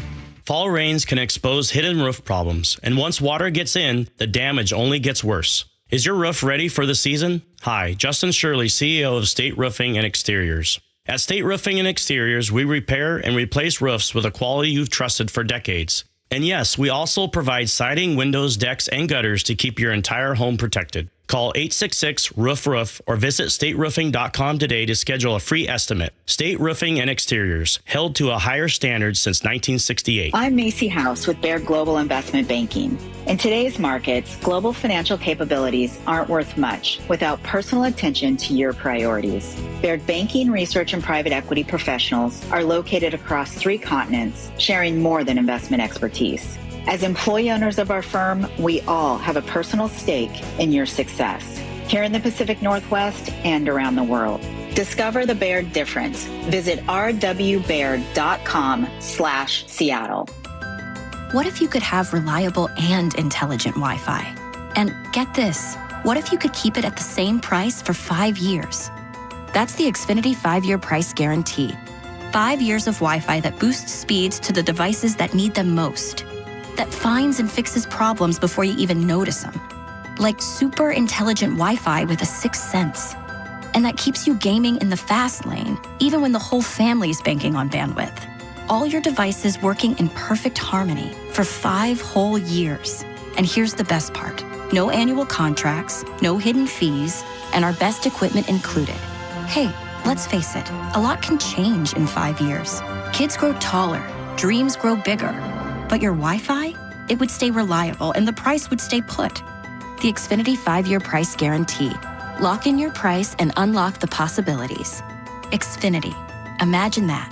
Fall rains can expose hidden roof problems, and once water gets in, the damage only gets worse. Is your roof ready for the season? Hi, Justin Shirley, CEO of State Roofing and Exteriors. At State Roofing and Exteriors, we repair and replace roofs with a quality you've trusted for decades. And yes, we also provide siding, windows, decks, and gutters to keep your entire home protected. Call 866-ROOF-ROOF or visit stateroofing.com today to schedule a free estimate. State Roofing and Exteriors, held to a higher standard since 1968. I'm Macy House with Baird Global Investment Banking. In today's markets, global financial capabilities aren't worth much without personal attention to your priorities. Baird Banking, Research, and Private Equity professionals are located across 3 continents, sharing more than investment expertise. As employee owners of our firm, we all have a personal stake in your success, here in the Pacific Northwest and around the world. Discover the Baird difference. Visit rwbaird.com/Seattle. What if you could have reliable and intelligent Wi-Fi? And get this, what if you could keep it at the same price for 5 years? That's the Xfinity 5-year price guarantee. 5 years of Wi-Fi that boosts speeds to the devices that need them most, that finds and fixes problems before you even notice them. Like super intelligent Wi-Fi with a 6th sense. And that keeps you gaming in the fast lane, even when the whole family's banking on bandwidth. All your devices working in perfect harmony for 5 whole years. And here's the best part. No annual contracts, no hidden fees, and our best equipment included. Hey, let's face it, a lot can change in 5 years. Kids grow taller, dreams grow bigger. But your Wi-Fi, it would stay reliable and the price would stay put. The Xfinity 5-year price guarantee. Lock in your price and unlock the possibilities. Xfinity. Imagine that.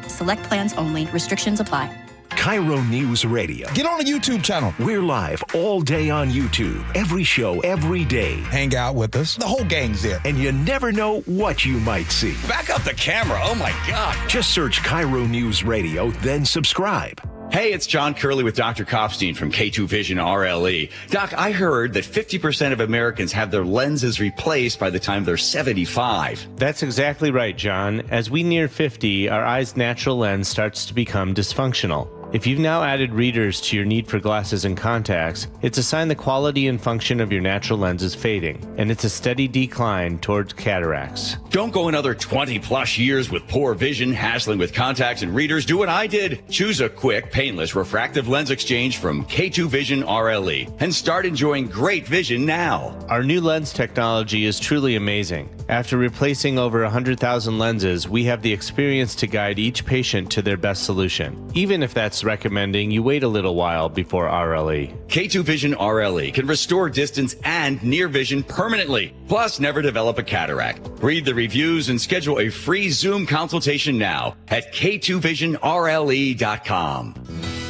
Select plans only. Restrictions apply. KIRO News Radio. Get on the YouTube channel. We're live all day on YouTube. Every show, every day. Hang out with us. The whole gang's there. And you never know what you might see. Back up the camera. Oh, my God. Just search KIRO News Radio, then subscribe. Hey, it's John Curley with Dr. Kopstein from K2 Vision RLE. Doc, I heard that 50% of Americans have their lenses replaced by the time they're 75. That's exactly right, John. As we near 50, our eye's natural lens starts to become dysfunctional. If you've now added readers to your need for glasses and contacts, it's a sign the quality and function of your natural lens is fading, and it's a steady decline towards cataracts. Don't go another 20 plus years with poor vision, hassling with contacts and readers. Do what I did. Choose a quick, painless refractive lens exchange from K2 Vision RLE and start enjoying great vision now. Our new lens technology is truly amazing. After replacing over 100,000 lenses, we have the experience to guide each patient to their best solution, even if that's recommending you wait a little while before RLE. K2 Vision RLE can restore distance and near vision permanently, plus never develop a cataract. Read the reviews and schedule a free Zoom consultation now at k2visionrle.com.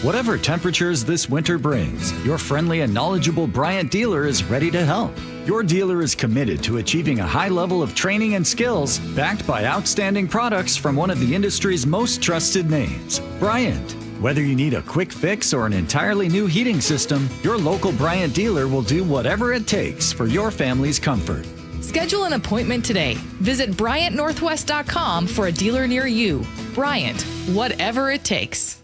Whatever temperatures this winter brings, your friendly and knowledgeable Bryant dealer is ready to help. Your dealer is committed to achieving a high level of training and skills, backed by outstanding products from one of the industry's most trusted names, Bryant. Whether you need a quick fix or an entirely new heating system, your local Bryant dealer will do whatever it takes for your family's comfort. Schedule an appointment today. Visit BryantNorthwest.com for a dealer near you. Bryant, whatever it takes.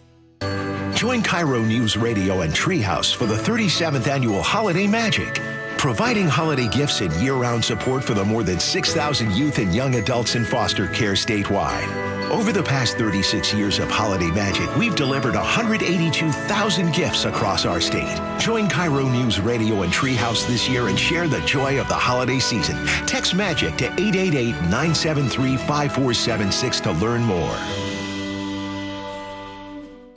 Join KIRO News Radio and Treehouse for the 37th Annual Holiday Magic, providing holiday gifts and year-round support for the more than 6,000 youth and young adults in foster care statewide. Over the past 36 years of Holiday Magic, we've delivered 182,000 gifts across our state. Join KIRO News Radio and Treehouse this year and share the joy of the holiday season. Text MAGIC to 888-973-5476 to learn more.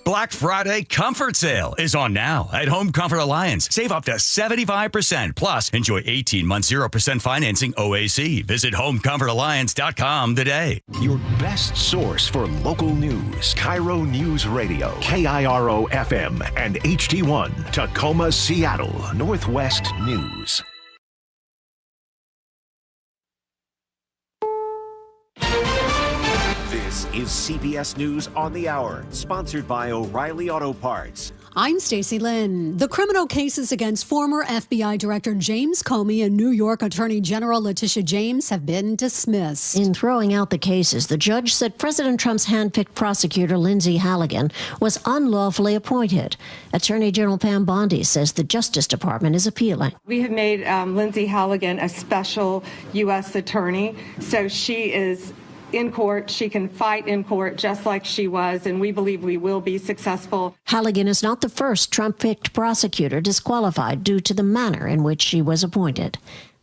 Black Friday Comfort Sale is on now at Home Comfort Alliance. Save up to 75%. Plus, enjoy 18 months 0% financing OAC. Visit homecomfortalliance.com today. Your best source for local news. KIRO News Radio. KIRO FM and HD1. Tacoma, Seattle. Northwest News. This is CBS News on the Hour, sponsored by O'Reilly Auto Parts. I'm Stacey Lynn. The criminal cases against former FBI Director James Comey and New York Attorney General Letitia James have been dismissed. In throwing out the cases, the judge said President Trump's handpicked prosecutor Lindsay Halligan was unlawfully appointed. Attorney General Pam Bondi says the Justice Department is appealing. We have made Lindsay Halligan a special U.S. attorney, so she is in court. She can fight in court just like she was, and we believe we will be successful. Halligan is not the first Trump-picked prosecutor disqualified due to the manner in which she was appointed.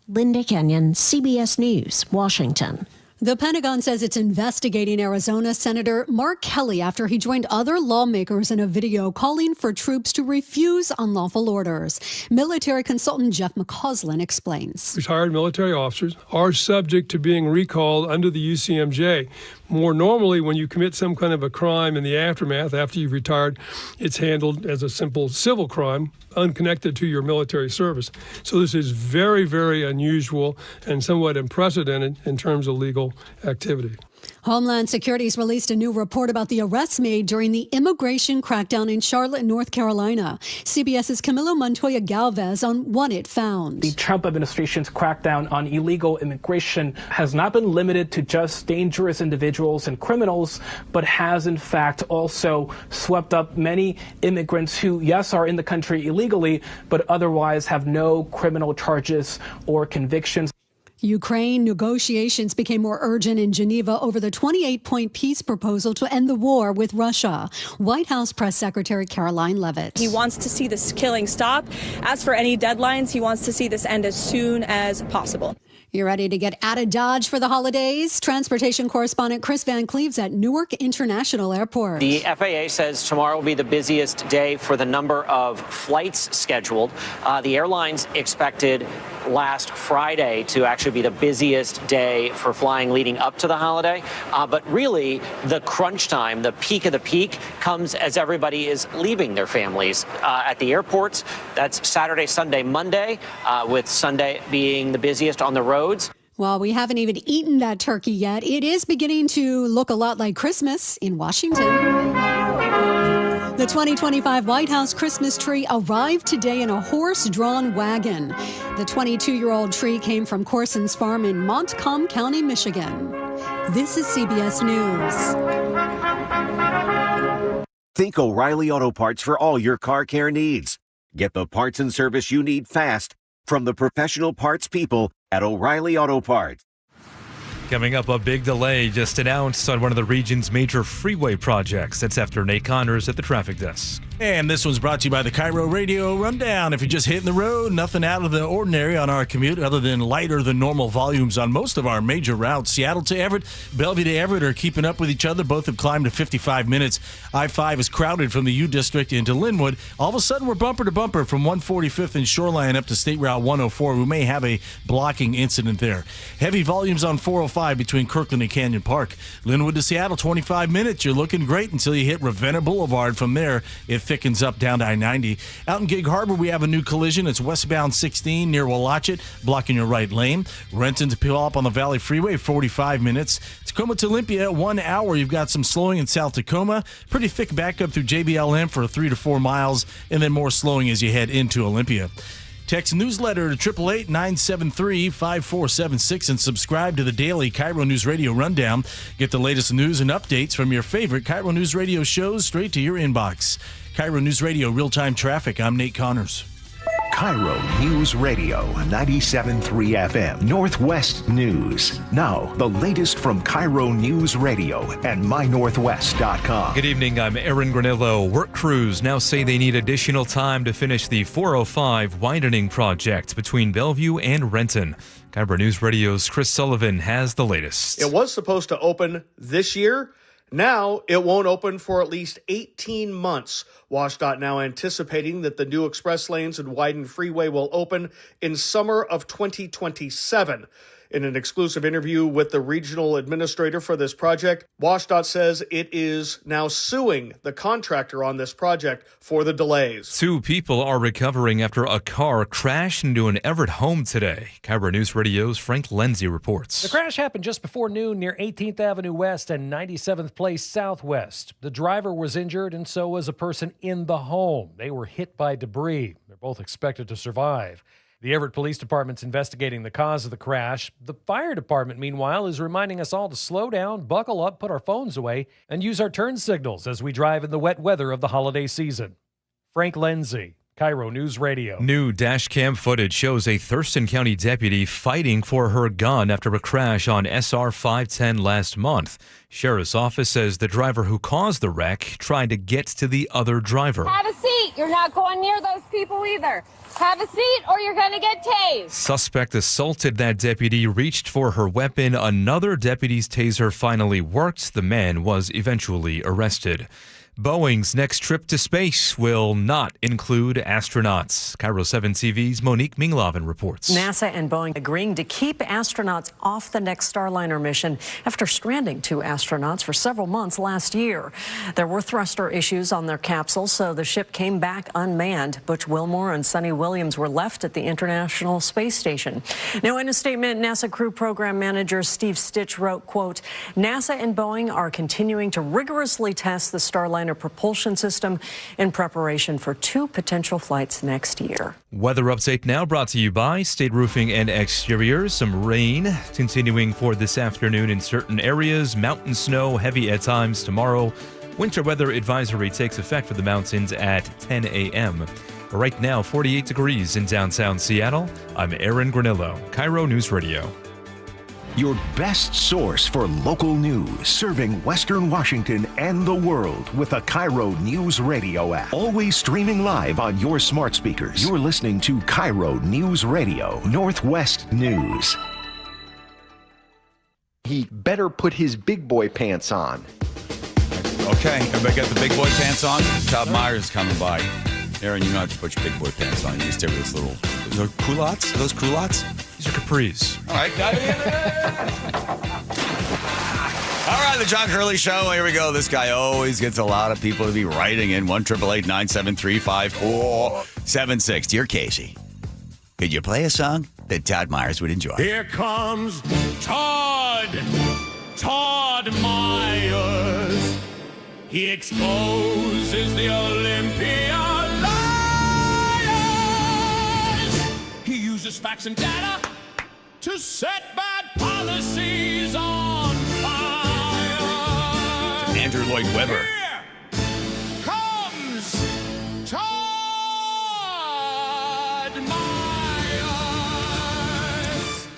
Linda Kenyon, CBS News, Washington. The Pentagon says it's investigating Arizona Senator Mark Kelly after he joined other lawmakers in a video calling for troops to refuse unlawful orders. Military consultant Jeff McCausland explains. Retired military officers are subject to being recalled under the UCMJ. More normally, when you commit some kind of a crime in the aftermath, after you've retired, it's handled as a simple civil crime, unconnected to your military service. So this is very, very unusual and somewhat unprecedented in terms of legal activity. Homeland Security has released a new report about the arrests made during the immigration crackdown in Charlotte, North Carolina. CBS's Camilo Montoya Galvez on what it found. The Trump administration's crackdown on illegal immigration has not been limited to just dangerous individuals and criminals, but has in fact also swept up many immigrants who, yes, are in the country illegally, but otherwise have no criminal charges or convictions. Ukraine negotiations became more urgent in Geneva over the 28-point peace proposal to end the war with Russia. White House Press Secretary Caroline Leavitt. He wants to see this killing stop. As for any deadlines, he wants to see this end as soon as possible. You're ready to get out of Dodge for the holidays? Transportation correspondent Chris Van Cleave's at Newark International Airport. The FAA says tomorrow will be the busiest day for the number of flights scheduled. The airlines expected last Friday to actually be the busiest day for flying leading up to the holiday. But really, the crunch time, the peak of the peak, comes as everybody is leaving their families at the airports. That's Saturday, Sunday, Monday, with Sunday being the busiest on the roads. Well, we haven't even eaten that turkey yet. It is beginning to look a lot like Christmas in Washington. The 2025 White House Christmas tree arrived today in a horse-drawn wagon. The 22-year-old tree came from Corson's Farm in Montcalm County, Michigan. This is CBS News. Think O'Reilly Auto Parts for all your car care needs. Get the parts and service you need fast from the professional parts people at O'Reilly Auto Parts. Coming up, a big delay just announced on one of the region's major freeway projects. That's after Nate Connors at the traffic desk. And this one's brought to you by the KIRO Radio Rundown. If you're just hitting the road, nothing out of the ordinary on our commute other than lighter than normal volumes on most of our major routes. Seattle to Everett, Bellevue to Everett are keeping up with each other. Both have climbed to 55 minutes. I-5 is crowded from the U District into Linwood. All of a sudden, we're bumper to bumper from 145th and Shoreline up to State Route 104. We may have a blocking incident there. Heavy volumes on 405 between Kirkland and Canyon Park. Linwood to Seattle, 25 minutes. You're looking great until you hit Ravenna Boulevard. From there, it thickens up down to I-90. Out in Gig Harbor, we have a new collision. It's westbound 16 near Walachit, blocking your right lane. Renton to Puyallup on the Valley Freeway, 45 minutes. Tacoma to Olympia, 1 hour. You've got some slowing in South Tacoma. Pretty thick backup through JBLM for 3 to 4 miles, and then more slowing as you head into Olympia. Text newsletter to 888-973-5476 and subscribe to the daily KIRO News Radio Rundown. Get the latest news and updates from your favorite KIRO News Radio shows straight to your inbox. KIRO News Radio Real-Time Traffic. I'm Nate Connors. KIRO News Radio 97.3 FM Northwest News. Now, the latest from KIRO News Radio and mynorthwest.com. Good evening, I'm Aaron Granillo. Work crews now say they need additional time to finish the 405 widening project between Bellevue and Renton. KIRO News Radio's Chris Sullivan has the latest. It was supposed to open this year. Now it won't open for at least 18 months. WashDOT now anticipating that the new express lanes and widened freeway will open in summer of 2027. In an exclusive interview with the regional administrator for this project, WashDOT says it is now suing the contractor on this project for the delays. 2 people are recovering after a car crashed into an Everett home today. KIRO News Radio's Frank Lindsay reports. The crash happened just before noon near 18th Avenue West and 97th Place Southwest. The driver was injured and so was a person in the home. They were hit by debris. They're both expected to survive. The Everett Police Department's investigating the cause of the crash. The fire department, meanwhile, is reminding us all to slow down, buckle up, put our phones away, and use our turn signals as we drive in the wet weather of the holiday season. Frank Lindsay, KIRO News Radio. New dash cam footage shows a Thurston County deputy fighting for her gun after a crash on SR 510 last month. Sheriff's office says the driver who caused the wreck tried to get to the other driver. Have a seat. You're not going near those people either. Have a seat or you're going to get tased. Suspect assaulted that deputy, reached for her weapon. Another deputy's taser finally worked. The man was eventually arrested. Boeing's next trip to space will not include astronauts. KIRO 7 TV's Monique Minglaven reports. NASA and Boeing agreeing to keep astronauts off the next Starliner mission after stranding 2 astronauts for several months last year. There were thruster issues on their capsule, so the ship came back unmanned. Butch Wilmore and Sonny Williams were left at the International Space Station. Now, in a statement, NASA crew program manager Steve Stitch wrote, quote, NASA and Boeing are continuing to rigorously test the Starliner propulsion system in preparation for 2 potential flights next year. Weather update now brought to you by State Roofing and Exteriors. Some rain continuing for this afternoon in certain areas. Mountain snow heavy at times tomorrow. Winter weather advisory takes effect for the mountains at 10 a.m. Right now, 48 degrees in downtown Seattle. I'm Aaron Granillo, KIRO News Radio. Your best source for local news, serving Western Washington and the world with a KIRO News Radio app. Always streaming live on your smart speakers. You're listening to KIRO News Radio, Northwest News. He better put his big boy pants on. Okay, everybody got the big boy pants on? Todd Myers coming by. Aaron, you don't have to put your big boy pants on. You can stay with this little Those culottes? Are those culottes? These are capris. All right. All right, the John Curley Show. Here we go. This guy always gets a lot of people to be writing in 1-888-973-5476. Dear Casey, could you play a song that Todd Myers would enjoy? Here comes Todd Myers. He exposes the Olympia liars. He uses facts and data to set bad policies on fire. Andrew Lloyd Webber. Here comes Todd Myers.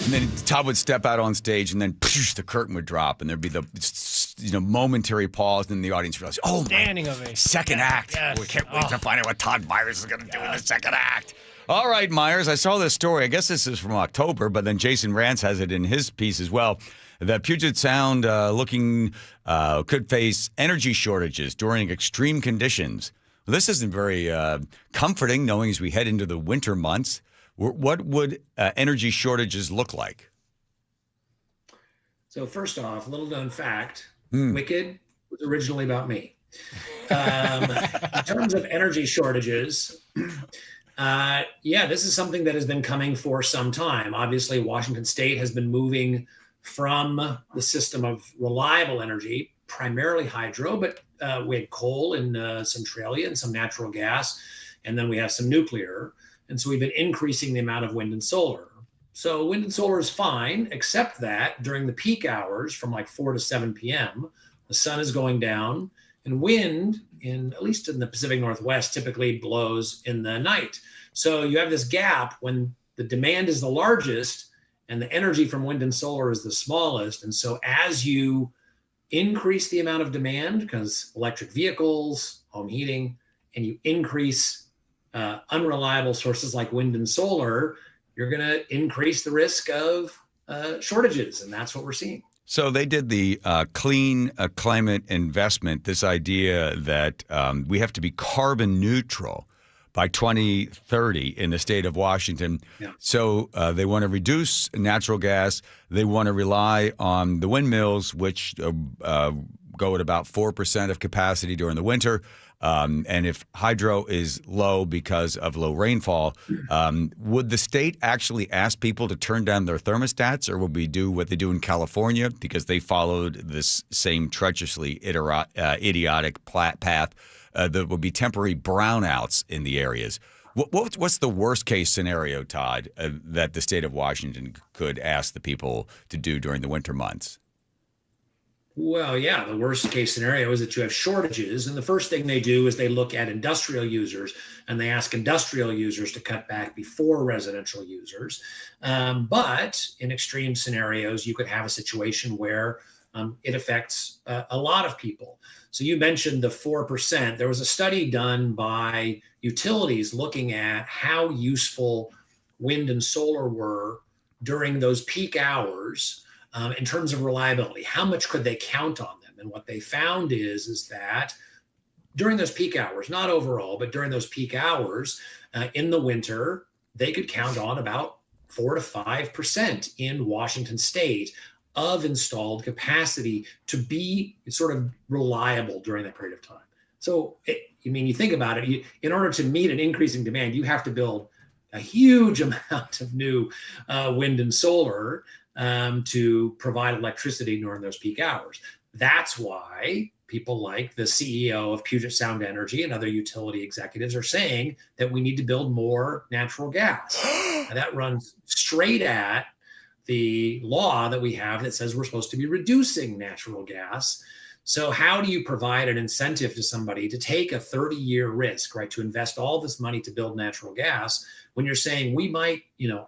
And then Todd would step out on stage, and then the curtain would drop, and there'd be the momentary pause, and the audience realized, oh, standing ovation. Second act. Yes. We can't wait to find out what Todd Myers is going to do in the second act. All right, Myers, I saw this story. I guess this is from October, but then Jason Rantz has it in his piece as well. That Puget Sound could face energy shortages during extreme conditions. Well, this isn't very comforting, knowing as we head into the winter months. What would energy shortages look like? So first off, little known fact, Wicked was originally about me. In terms of energy shortages, this is something that has been coming for some time. Obviously, Washington State has been moving from the system of reliable energy, primarily hydro, but we had coal in Centralia and some natural gas, and then we have some nuclear. And so we've been increasing the amount of wind and solar. So wind and solar is fine, except that during the peak hours from like 4 to 7 p.m., the sun is going down, and wind, at least in the Pacific Northwest, typically blows in the night. So you have this gap when the demand is the largest and the energy from wind and solar is the smallest. And so as you increase the amount of demand, because electric vehicles, home heating, and you increase unreliable sources like wind and solar, you're going to increase the risk of shortages. And that's what we're seeing. So they did the clean climate investment, this idea that we have to be carbon neutral by 2030 in the state of Washington. Yeah. So they want to reduce natural gas. They want to rely on the windmills, which go at about 4% of capacity during the winter. And if hydro is low because of low rainfall, would the state actually ask people to turn down their thermostats, or would we do what they do in California because they followed this same treacherously idiotic path that would be temporary brownouts in the areas? What's the worst case scenario, Todd, that the state of Washington could ask the people to do during the winter months? Well, yeah, the worst case scenario is that you have shortages. And the first thing they do is they look at industrial users and they ask industrial users to cut back before residential users. But in extreme scenarios, you could have a situation where it affects a lot of people. So you mentioned the 4%. There was a study done by utilities looking at how useful wind and solar were during those peak hours. In terms of reliability, how much could they count on them? And what they found is that during those peak hours, not overall, but during those peak hours in the winter, they could count on about 4 to 5% in Washington State of installed capacity to be sort of reliable during that period of time. So, you think about it, in order to meet an increasing demand, you have to build a huge amount of new wind and solar to provide electricity during those peak hours. That's why people like the CEO of Puget Sound Energy and other utility executives are saying that we need to build more natural gas. And that runs straight at the law that we have that says we're supposed to be reducing natural gas. So how do you provide an incentive to somebody to take a 30-year risk, right, to invest all this money to build natural gas when you're saying we might,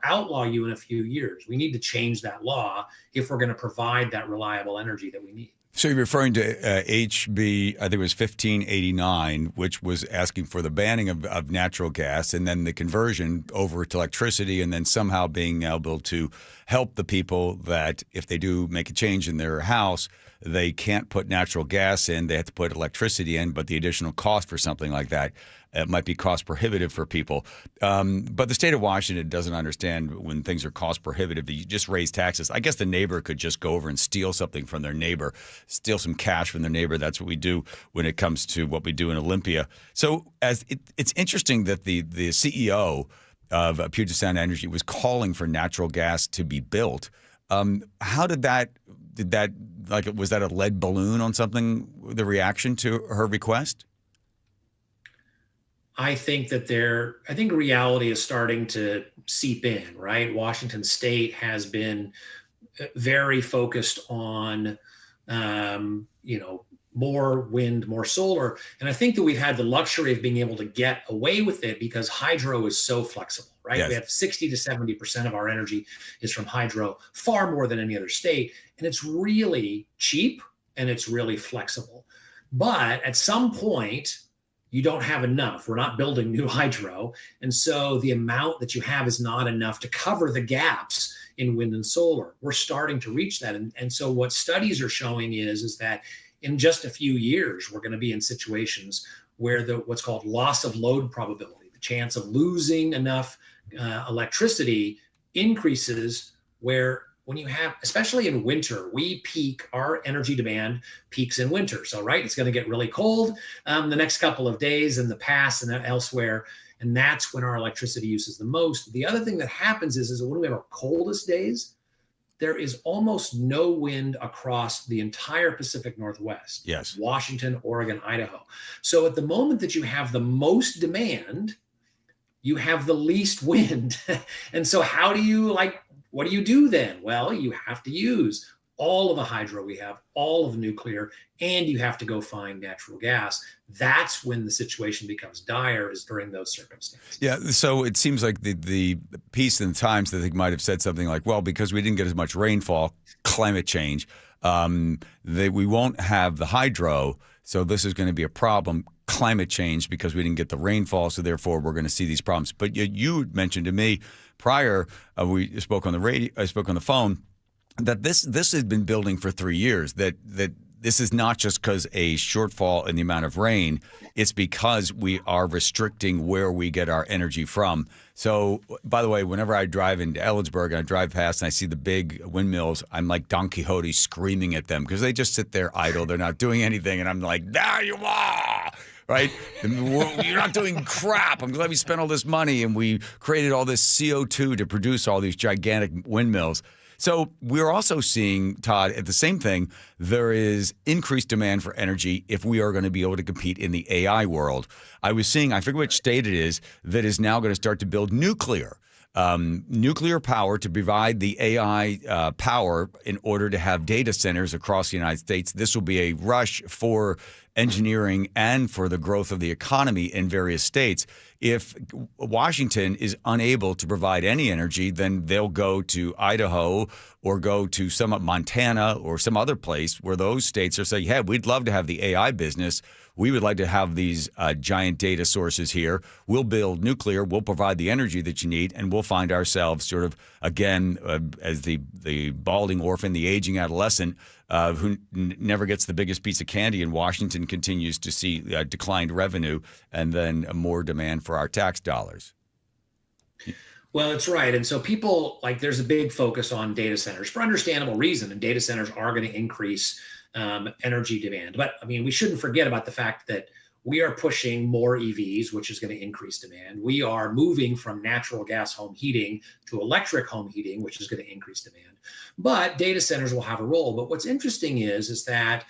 outlaw you in a few years? We need to change that law if we're going to provide that reliable energy that we need. So you're referring to HB, I think it was 1589, which was asking for the banning of natural gas and then the conversion over to electricity, and then somehow being able to help the people that if they do make a change in their house, they can't put natural gas in. They have to put electricity in, but the additional cost for something like that might be cost prohibitive for people. But the state of Washington doesn't understand when things are cost prohibitive. You just raise taxes. I guess the neighbor could just go over and steal something from their neighbor, steal some cash from their neighbor. That's what we do when it comes to what we do in Olympia. So it's interesting that the CEO of Puget Sound Energy was calling for natural gas to be built. How did that was that a lead balloon on something, the reaction to her request? I think reality is starting to seep in, right? Washington State has been very focused on, more wind, more solar. And I think that we've had the luxury of being able to get away with it because hydro is so flexible, right? Yes. We have 60 to 70% of our energy is from hydro, far more than any other state. And it's really cheap and it's really flexible. But at some point, you don't have enough. We're not building new hydro. And so the amount that you have is not enough to cover the gaps in wind and solar. We're starting to reach that. And so what studies are showing is that in just a few years, we're going to be in situations where what's called loss of load probability, the chance of losing enough electricity increases, where when you have, especially in winter, our energy demand peaks in winter. So, right, it's going to get really cold the next couple of days in the pass and elsewhere. And that's when our electricity use is the most. The other thing that happens is when we have our coldest days, there is almost no wind across the entire Pacific Northwest. Yes. Washington, Oregon, Idaho. So at the moment that you have the most demand, you have the least wind. And so what do you do then? Well, you have to use all of the hydro we have, all of the nuclear, and you have to go find natural gas. That's when the situation becomes dire, is during those circumstances. Yeah, so it seems like the piece in the Times that they might have said something like, well, because we didn't get as much rainfall, climate change, we won't have the hydro, so this is going to be a problem. Climate change, because we didn't get the rainfall, so therefore we're going to see these problems. But you mentioned to me prior, we spoke on the radio, I spoke on the phone, that this has been building for 3 years, that this is not just because a shortfall in the amount of rain, it's because we are restricting where we get our energy from. So, by the way, whenever I drive into Ellensburg and I drive past and I see the big windmills, I'm like Don Quixote screaming at them because they just sit there idle. They're not doing anything. And I'm like, there you are. Right? You're not doing crap. I'm glad we spent all this money and we created all this CO2 to produce all these gigantic windmills. So we're also seeing, Todd, at the same thing, there is increased demand for energy if we are going to be able to compete in the AI world. I was seeing, I forget which state it is, that is now going to start to build nuclear power to provide the AI power in order to have data centers across the United States. This will be a rush for engineering and for the growth of the economy in various states. If Washington is unable to provide any energy, then they'll go to Idaho or go to Montana or some other place where those states are saying, hey, we'd love to have the AI business. We would like to have these giant data sources here. We'll build nuclear. We'll provide the energy that you need, and we'll find ourselves sort of, again, as the balding orphan, the aging adolescent who never gets the biggest piece of candy, and Washington continues to see declined revenue and then more demand for our tax dollars. Well, it's right. And so people, there's a big focus on data centers for understandable reason, and data centers are going to increase energy demand. But I mean, we shouldn't forget about the fact that we are pushing more EVs, which is going to increase demand. We are moving from natural gas home heating to electric home heating, which is going to increase demand. But data centers will have a role. But what's interesting is that,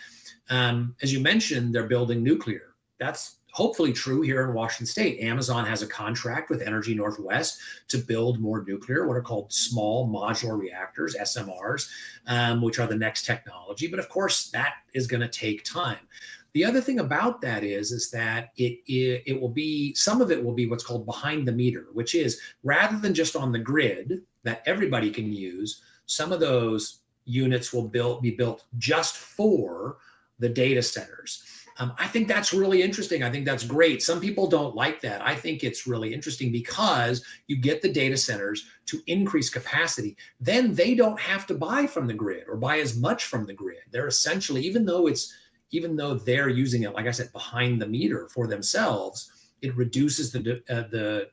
as you mentioned, they're building nuclear. That's hopefully true here in Washington State. Amazon has a contract with Energy Northwest to build more nuclear, what are called small modular reactors, SMRs, which are the next technology. But of course, that is going to take time. The other thing about that is that it will be, some of it will be what's called behind the meter, which is rather than just on the grid that everybody can use, some of those units will be built just for the data centers. I think that's really interesting. I think that's great. Some people don't like that. I think it's really interesting because you get the data centers to increase capacity. Then they don't have to buy from the grid or buy as much from the grid. They're essentially, even though they're using it, like I said, behind the meter for themselves, it reduces the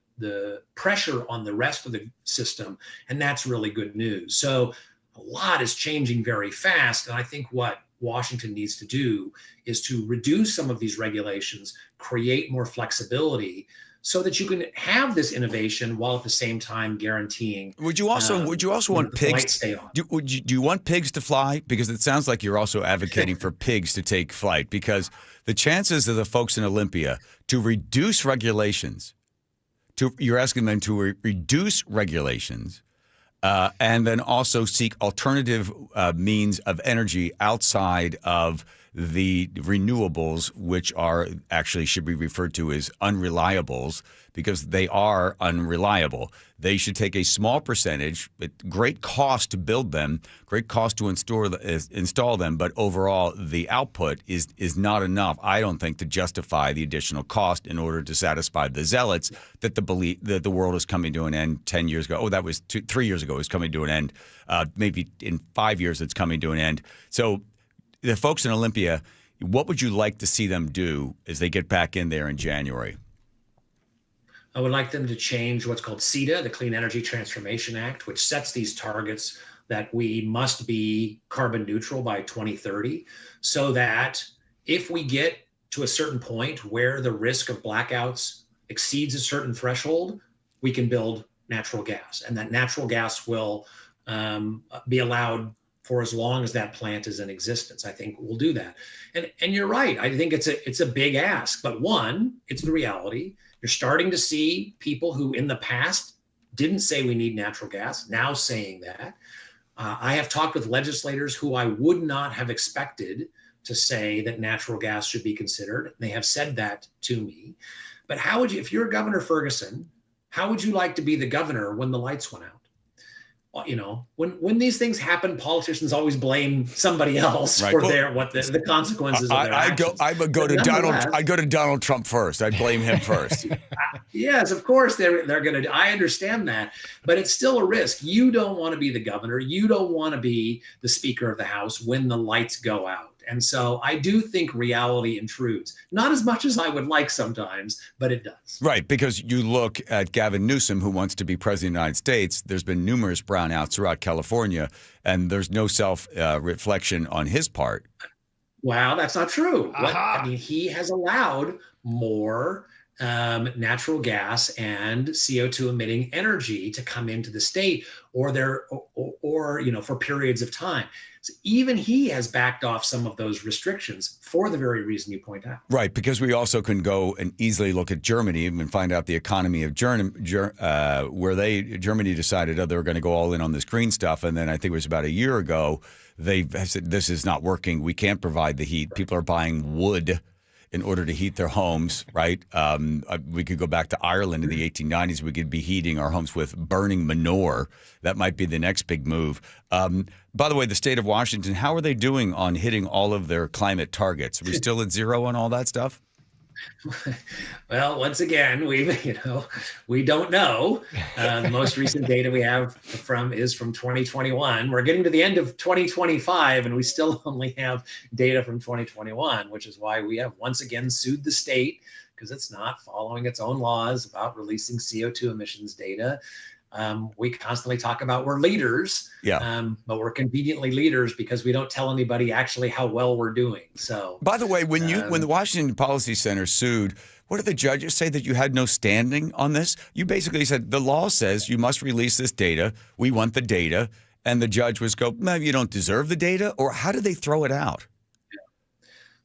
pressure on the rest of the system. And that's really good news. So a lot is changing very fast. And I think what Washington needs to do is to reduce some of these regulations, create more flexibility so that you can have this innovation while at the same time guaranteeing. Would you also want pigs? Do you want pigs to fly? Because it sounds like you're also advocating for pigs to take flight, because the chances of the folks in Olympia to reduce regulations, you're asking them to reduce regulations, and then also seek alternative means of energy outside of the renewables, which are actually should be referred to as unreliables, because they are unreliable. They should take a small percentage, at great cost to build them, great cost to install them, but overall the output is not enough, I don't think, to justify the additional cost in order to satisfy the zealots that the belief that the world is coming to an end 10 years ago. Oh, that was 3 years ago. It was coming to an end. Maybe in 5 years it's coming to an end. So the folks in Olympia, what would you like to see them do as they get back in there in January? I would like them to change what's called CETA, the Clean Energy Transformation Act, which sets these targets that we must be carbon neutral by 2030, so that if we get to a certain point where the risk of blackouts exceeds a certain threshold, we can build natural gas, and that natural gas will be allowed for as long as that plant is in existence. I think we'll do that. And you're right. I think it's a big ask, but one, it's the reality. You're starting to see people who in the past didn't say we need natural gas now saying that. I have talked with legislators who I would not have expected to say that natural gas should be considered. They have said that to me. But how would you, if you're Governor Ferguson, how would you like to be the governor when the lights went out? You know, when these things happen, politicians always blame somebody else for the consequences of their actions. I'd go to Donald Trump first. I'd blame him first. Yes, of course they're going to. I understand that, but it's still a risk. You don't want to be the governor. You don't want to be the Speaker of the House when the lights go out. And so I do think reality intrudes, not as much as I would like sometimes, but it does. Right, because you look at Gavin Newsom, who wants to be president of the United States. There's been numerous brownouts throughout California, and there's no self-reflection on his part. Wow, that's not true. I mean, he has allowed more natural gas and CO2 emitting energy to come into the state, or for periods of time. So even he has backed off some of those restrictions for the very reason you point out. Right, because we also can go and easily look at Germany and find out the economy of Germany decided they were going to go all in on this green stuff, and then I think it was about a year ago they said this is not working. We can't provide the heat. People are buying wood in order to heat their homes, right? We could go back to Ireland in the 1890s. We could be heating our homes with burning manure. That might be the next big move. By the way, the state of Washington, how are they doing on hitting all of their climate targets? Are we still at zero on all that stuff? Well, once again, we don't know. The most recent data we have is from 2021. We're getting to the end of 2025, and we still only have data from 2021, which is why we have once again sued the state because it's not following its own laws about releasing CO2 emissions data. We constantly talk about we're leaders, but we're conveniently leaders because we don't tell anybody actually how well we're doing. So, by the way, when the Washington Policy Center sued, what did the judges say that you had no standing on this? You basically said the law says you must release this data. We want the data, and the judge was maybe you don't deserve the data, or how did they throw it out?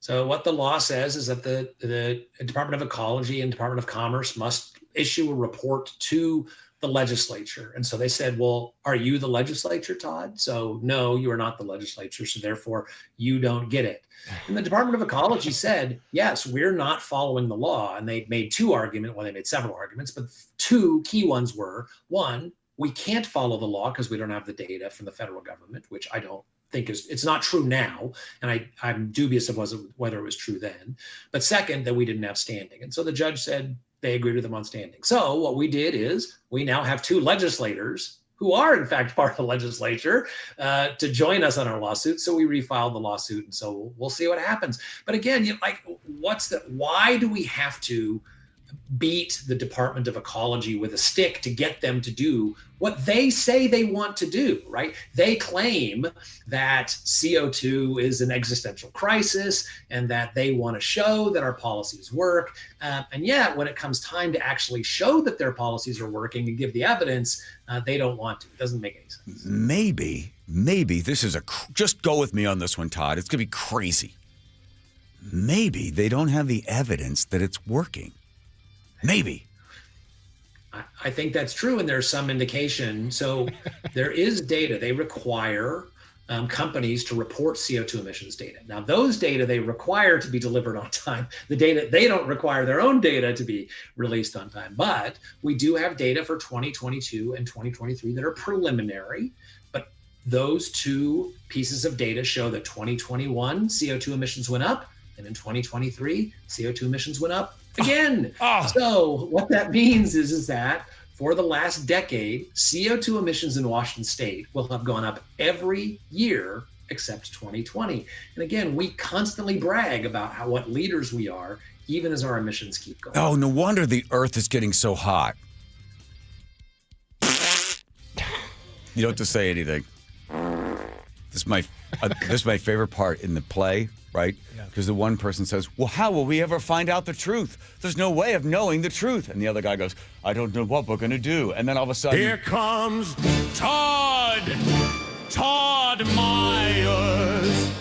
So what the law says is that the Department of Ecology and Department of Commerce must issue a report to the legislature. And so they said, well, are you the legislature, Todd? So no, you are not the legislature. So therefore you don't get it. And the Department of Ecology said, yes, we're not following the law. And they made they made several arguments, but two key ones were, one, we can't follow the law because we don't have the data from the federal government, which I don't think it's not true now. And I'm dubious of whether it was true then. But second, that we didn't have standing. And so the judge said they agreed with them on standing. So what we did is we now have two legislators who are in fact part of the legislature to join us on our lawsuit. So we refiled the lawsuit. And so we'll see what happens. But again, why do we have to beat the Department of Ecology with a stick to get them to do what they say they want to do, right? They claim that CO2 is an existential crisis and that they want to show that our policies work. And yet, when it comes time to actually show that their policies are working and give the evidence, they don't want to. It doesn't make any sense. Maybe this is just go with me on this one, Todd. It's going to be crazy. Maybe they don't have the evidence that it's working. Maybe. I think that's true, and there's some indication. So there is data. They require companies to report CO2 emissions data. Now, those data they require to be delivered on time. The data, they don't require their own data to be released on time. But we do have data for 2022 and 2023 that are preliminary. But those two pieces of data show that 2021 CO2 emissions went up, and in 2023, CO2 emissions went up again. So what that means is that for the last decade, CO2 emissions in Washington State will have gone up every year except 2020. And again, we constantly brag about what leaders we are, even as our emissions keep going. Oh, no wonder the Earth is getting so hot. You don't have to say anything. This is my favorite part in the play, right? Because the one person says, well, how will we ever find out the truth? There's no way of knowing the truth. And the other guy goes, I don't know what we're going to do. And then all of a sudden... Here comes Todd Myers.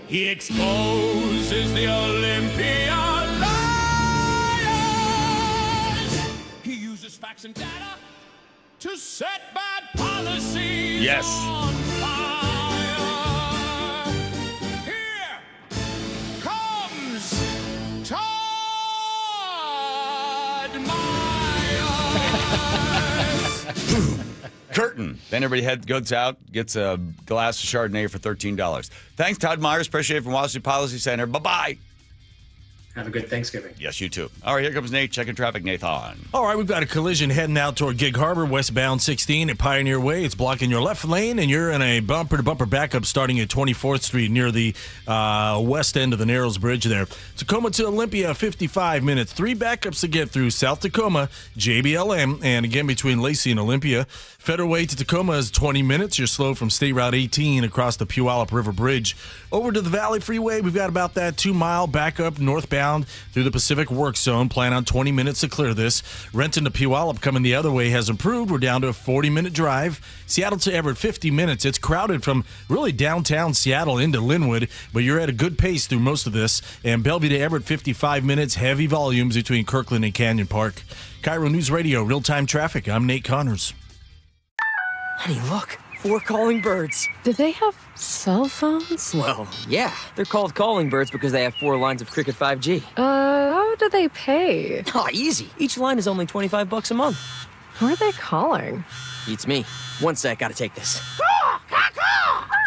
He exposes the Olympia liars. He uses facts and data to set bad policies on fire. Curtain. Then everybody goes out, gets a glass of Chardonnay for $13. Thanks, Todd Myers. Appreciate it from Washington Policy Center. Bye-bye. Have a good Thanksgiving. Yes, you too. All right, here comes Nate. Checking traffic, Nathan. All right, we've got a collision heading out toward Gig Harbor, westbound 16 at Pioneer Way. It's blocking your left lane, and you're in a bumper-to-bumper backup starting at 24th Street near the west end of the Narrows Bridge there. Tacoma to Olympia, 55 minutes. 3 backups to get through. South Tacoma, JBLM, and again between Lacey and Olympia. Federal Way to Tacoma is 20 minutes. You're slow from State Route 18 across the Puyallup River Bridge. Over to the Valley Freeway, we've got about that 2-mile backup northbound through the Pacific Work Zone. Plan on 20 minutes to clear this. Renton to Puyallup coming the other way has improved. We're down to a 40-minute drive. Seattle to Everett, 50 minutes. It's crowded from really downtown Seattle into Linwood, but you're at a good pace through most of this. And Bellevue to Everett, 55 minutes. Heavy volumes between Kirkland and Canyon Park. KIRO News Radio, real-time traffic. I'm Nate Connors. Honey, look. 4 calling birds. Do they have cell phones? Well, yeah. They're called calling birds because they have 4 lines of Cricket 5G. How do they pay? Oh, easy. Each line is only $25 a month. Who are they calling? Beats me. One sec, gotta take this.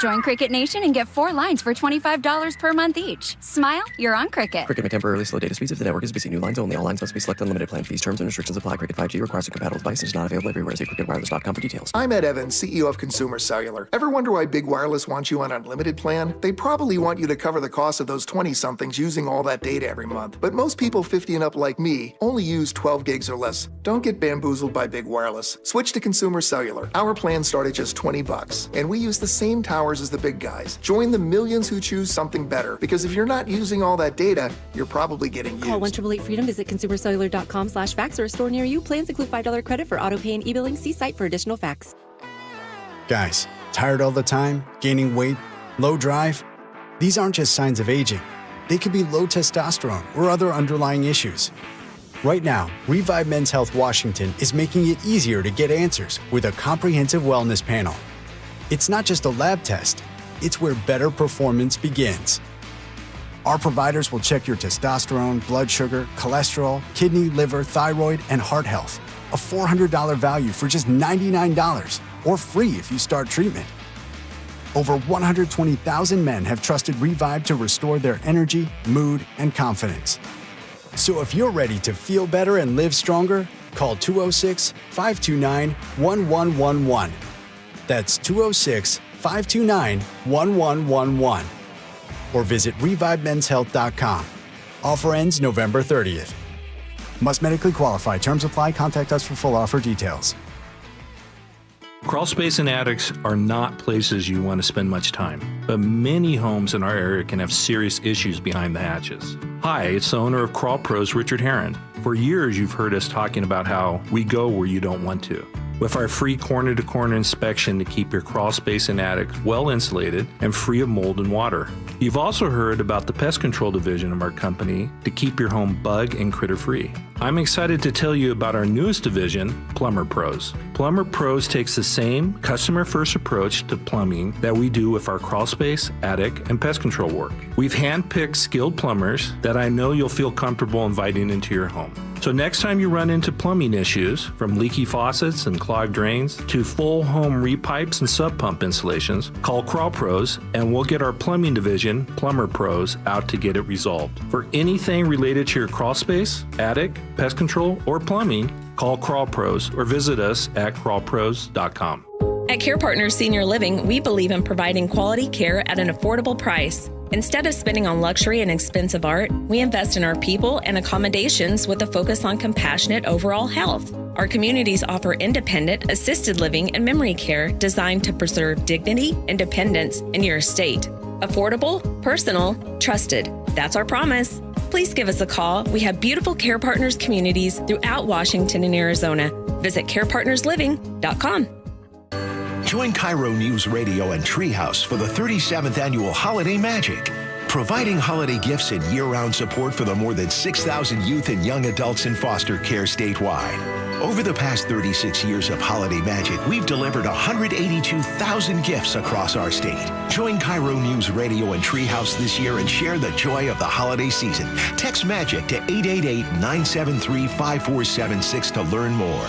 Join Cricket Nation and get 4 lines for $25 per month each. Smile, you're on Cricket. Cricket may temporarily slow data speeds if the network is busy. New lines only. All lines must be selected. Unlimited plan fees. Terms and restrictions apply. Cricket 5G requires a compatible device and is not available everywhere. See cricketwireless.com for details. I'm Ed Evans, CEO of Consumer Cellular. Ever wonder why Big Wireless wants you on an unlimited plan? They probably want you to cover the cost of those 20-somethings using all that data every month. But most people 50 and up like me only use 12 gigs or less. Don't get bamboozled by Big Wireless. Switch to Consumer Cellular. Our plans start at just $20, and we use the same towers as the big guys. Join the millions who choose something better, because if you're not using all that data, you're probably getting used. Call 1-888-FREEDOM, visit consumercellular.com/facts or a store near you. Plans include $5 credit for auto pay and e-billing. See site for additional facts. Guys, tired all the time, gaining weight, low drive? These aren't just signs of aging. They could be low testosterone or other underlying issues. Right now, Revive Men's Health Washington is making it easier to get answers with a comprehensive wellness panel. It's not just a lab test. It's where better performance begins. Our providers will check your testosterone, blood sugar, cholesterol, kidney, liver, thyroid, and heart health. A $400 value for just $99, or free if you start treatment. Over 120,000 men have trusted Revive to restore their energy, mood, and confidence. So if you're ready to feel better and live stronger, call 206-529-1111. That's 206-529-1111. Or visit ReviveMen'sHealth.com. Offer ends November 30th. Must medically qualify. Terms apply. Contact us for full offer details. Crawl space and attics are not places you want to spend much time, but many homes in our area can have serious issues behind the hatches. Hi, it's the owner of Crawl Pros, Richard Herron. For years, you've heard us talking about how we go where you don't want to. With our free corner-to-corner inspection to keep your crawl space and attic well insulated and free of mold and water. You've also heard about the pest control division of our company to keep your home bug and critter free. I'm excited to tell you about our newest division, Plumber Pros. Plumber Pros takes the same customer-first approach to plumbing that we do with our crawl space, attic, and pest control work. We've handpicked skilled plumbers that I know you'll feel comfortable inviting into your home. So next time you run into plumbing issues, from leaky faucets and clogged drains to full home repipes and sub pump installations, call Crawl Pros and we'll get our plumbing division, Plumber Pros, out to get it resolved. For anything related to your crawl space, attic, pest control, or plumbing, call Crawl Pros or visit us at crawlpros.com. At Care Partners Senior Living, we believe in providing quality care at an affordable price. Instead of spending on luxury and expensive art, we invest in our people and accommodations with a focus on compassionate overall health. Our communities offer independent, assisted living and memory care designed to preserve dignity, independence in your estate. Affordable, personal, trusted. That's our promise. Please give us a call. We have beautiful Care Partners communities throughout Washington and Arizona. Visit carepartnersliving.com. Join KIRO Newsradio and Treehouse for the 37th Annual Holiday Magic, providing holiday gifts and year-round support for the more than 6,000 youth and young adults in foster care statewide. Over the past 36 years of Holiday Magic, we've delivered 182,000 gifts across our state. Join KIRO Newsradio and Treehouse this year and share the joy of the holiday season. Text MAGIC to 888-973-5476 to learn more.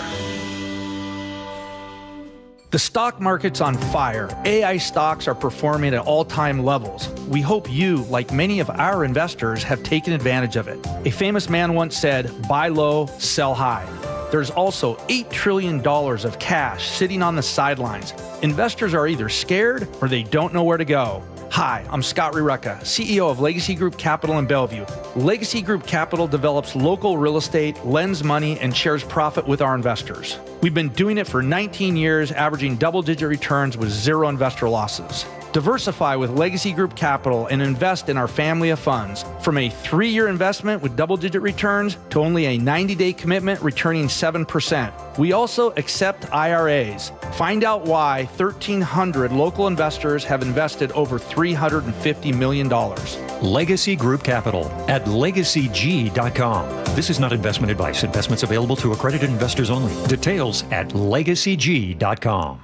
The stock market's on fire. AI stocks are performing at all-time levels. We hope you, like many of our investors, have taken advantage of it. A famous man once said, buy low, sell high. There's also $8 trillion of cash sitting on the sidelines. Investors are either scared or they don't know where to go. Hi, I'm Scott Rireka, CEO of Legacy Group Capital in Bellevue. Legacy Group Capital develops local real estate, lends money, and shares profit with our investors. We've been doing it for 19 years, averaging double-digit returns with zero investor losses. Diversify with Legacy Group Capital and invest in our family of funds. From a 3-year investment with double-digit returns to only a 90-day commitment returning 7%. We also accept IRAs. Find out why 1,300 local investors have invested over $350 million. Legacy Group Capital at legacyg.com. This is not investment advice. Investments available to accredited investors only. Details at legacyg.com.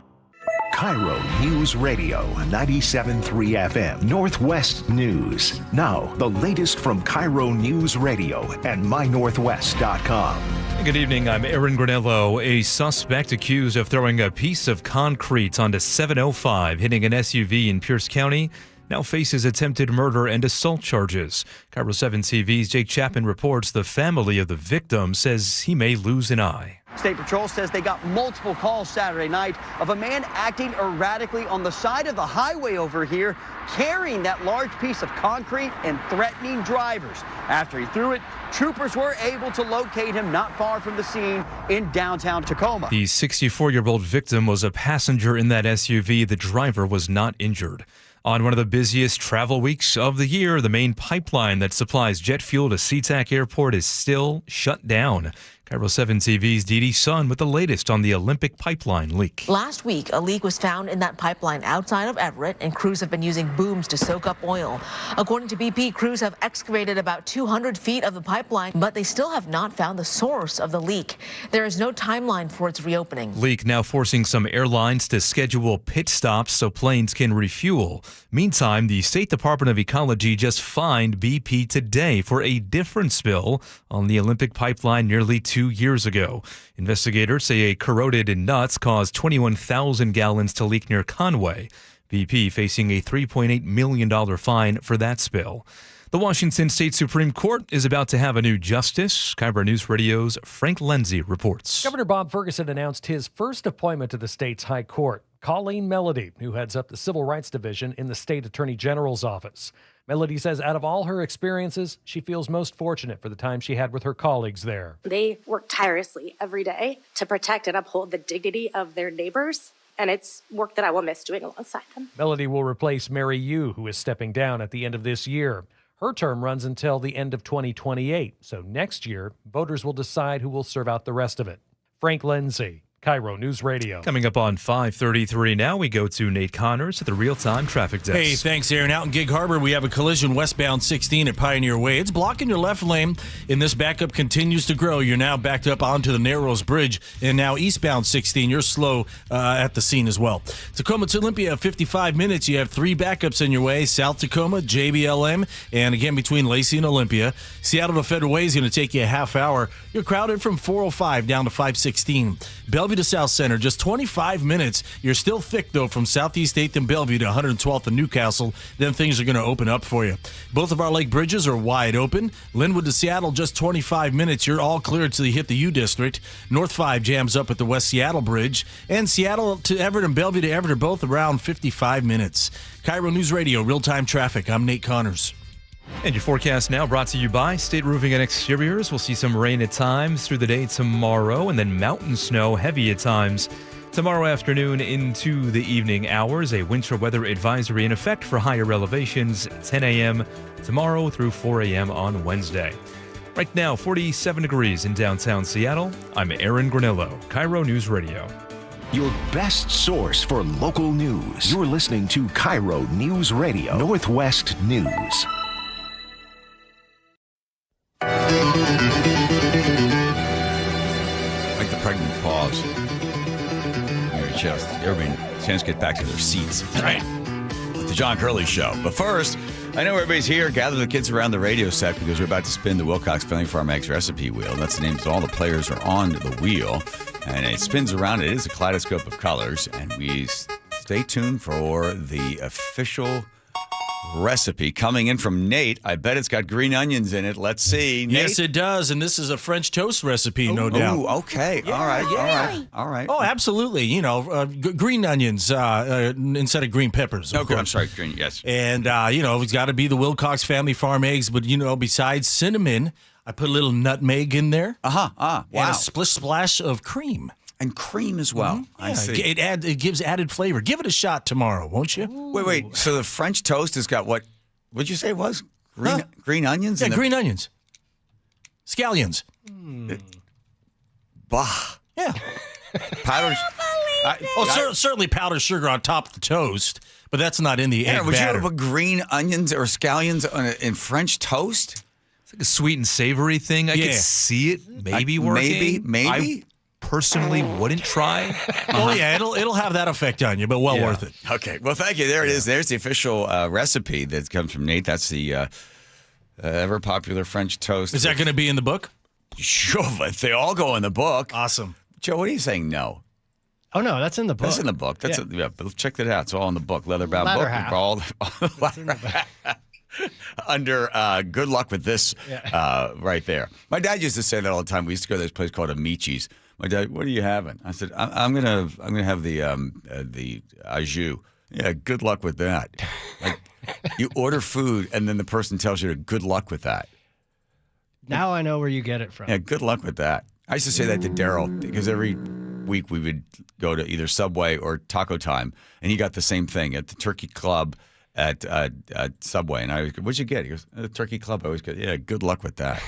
KIRO News Radio, 97.3 FM, Northwest News. Now, the latest from KIRO News Radio and mynorthwest.com. Good evening, I'm Aaron Granello. A suspect accused of throwing a piece of concrete onto 705, hitting an SUV in Pierce County, now faces attempted murder and assault charges. KIRO 7 TV's Jake Chapman reports the family of the victim says he may lose an eye. State Patrol says they got multiple calls Saturday night of a man acting erratically on the side of the highway over here, carrying that large piece of concrete and threatening drivers. After he threw it, troopers were able to locate him not far from the scene in downtown Tacoma. The 64-year-old victim was a passenger in that SUV. The driver was not injured. On one of the busiest travel weeks of the year, the main pipeline that supplies jet fuel to SeaTac Airport is still shut down. KIRO 7 TV's Dee Dee Sun with the latest on the Olympic pipeline leak. Last week, a leak was found in that pipeline outside of Everett, and crews have been using booms to soak up oil. According to BP, crews have excavated about 200 feet of the pipeline, but they still have not found the source of the leak. There is no timeline for its reopening. Leak now forcing some airlines to schedule pit stops so planes can refuel. Meantime, the State Department of Ecology just fined BP today for a different spill on the Olympic pipeline nearly 2 years ago. Investigators say a corroded nuts caused 21,000 gallons to leak near Conway. BP facing a $3.8 million fine for that spill. The Washington State Supreme Court is about to have a new justice. KIRO News Radio's Frank Lenzi reports. Governor Bob Ferguson announced his first appointment to the state's high court, Colleen Melody, who heads up the Civil Rights Division in the state attorney general's office. Melody says out of all her experiences, she feels most fortunate for the time she had with her colleagues there. They work tirelessly every day to protect and uphold the dignity of their neighbors, and it's work that I will miss doing alongside them. Melody will replace Mary Yu, who is stepping down at the end of this year. Her term runs until the end of 2028, so next year, voters will decide who will serve out the rest of it. Frank Lenzi, KIRO News Radio. Coming up on 5:33 now, we go to Nate Connors at the real-time traffic desk. Hey, thanks, Aaron. Out in Gig Harbor, we have a collision westbound 16 at Pioneer Way. It's blocking your left lane, and this backup continues to grow. You're now backed up onto the Narrows Bridge, and now eastbound 16, you're slow at the scene as well. Tacoma to Olympia, 55 minutes. You have 3 backups in your way. South Tacoma, JBLM, and again between Lacey and Olympia. Seattle to Federal Way is going to take you a half hour. You're crowded from 405 down to 516. Bellevue to South Center, just 25 minutes. You're still thick, though, from Southeast 8th and Bellevue to 112th and Newcastle. Then things are going to open up for you. Both of our lake bridges are wide open. Linwood to Seattle, just 25 minutes. You're all clear until you hit the U District. North 5 jams up at the West Seattle Bridge. And Seattle to Everett and Bellevue to Everett are both around 55 minutes. KIRO News Radio, real-time traffic. I'm Nate Connors. And your forecast now brought to you by State Roofing and Exteriors. We'll see some rain at times through the day tomorrow, and then mountain snow heavy at times tomorrow afternoon into the evening hours. A winter weather advisory in effect for higher elevations, 10 a.m. tomorrow through 4 a.m. on Wednesday. Right now, 47 degrees in downtown Seattle. I'm Aaron Granillo, KIRO News Radio. Your best source for local news. You're listening to KIRO News Radio, Northwest News. Like the pregnant pause in your chest. Everybody chance to get back to their seats. Right. With the John Curley Show. But first, I know everybody's here. Gather the kids around the radio set because we're about to spin the Wilcox Family Farm Eggs recipe wheel. That's the name. So all the players are on the wheel. And it spins around. It is a kaleidoscope of colors. And we stay tuned for the official recipe coming in from Nate. I bet it's got green onions in it. Let's see. Nate? Yes, it does. And this is a French toast recipe, no doubt. Oh, okay. Yeah, all right. Oh, absolutely. You know, green onions instead of green peppers. Okay, I'm sorry, green, yes. And, it's got to be the Wilcox Family Farm eggs. But, besides cinnamon, I put a little nutmeg in there. Wow. And a splash of cream. And cream as well. Mm-hmm. I see. It gives added flavor. Give it a shot tomorrow, won't you? Wait. So the French toast has got what? What'd you say it was? Green onions? Yeah, green onions. Scallions. Bah. Yeah. Powdered. Certainly powdered sugar on top of the toast, but that's not in the egg would batter. you have green onions or scallions in French toast? It's like a sweet and savory thing. I could see it maybe working. Maybe. Personally wouldn't try. Oh yeah, it'll have that effect on you, but worth it. Okay, well thank you. There it is. There's the official recipe that comes from Nate. That's the ever popular French toast. Is that going to be in the book? Sure, but they all go in the book. Awesome. Joe, what are you saying? No. Oh no, that's in the book. That's in the book. That's but check that out. It's all in the book. Leather-bound book. Half. All the under good luck with this right there. My dad used to say that all the time. We used to go to this place called Amici's. My dad, what are you having? I said, I'm gonna have the au jus. Yeah, good luck with that. Like you order food and then the person tells you to good luck with that. Now I know where you get it from. Yeah, good luck with that. I used to say that to Daryl because every week we would go to either Subway or Taco Time, and he got the same thing at the Turkey Club at Subway. And I was, what'd you get? He goes, the Turkey Club. I always go, yeah, good luck with that.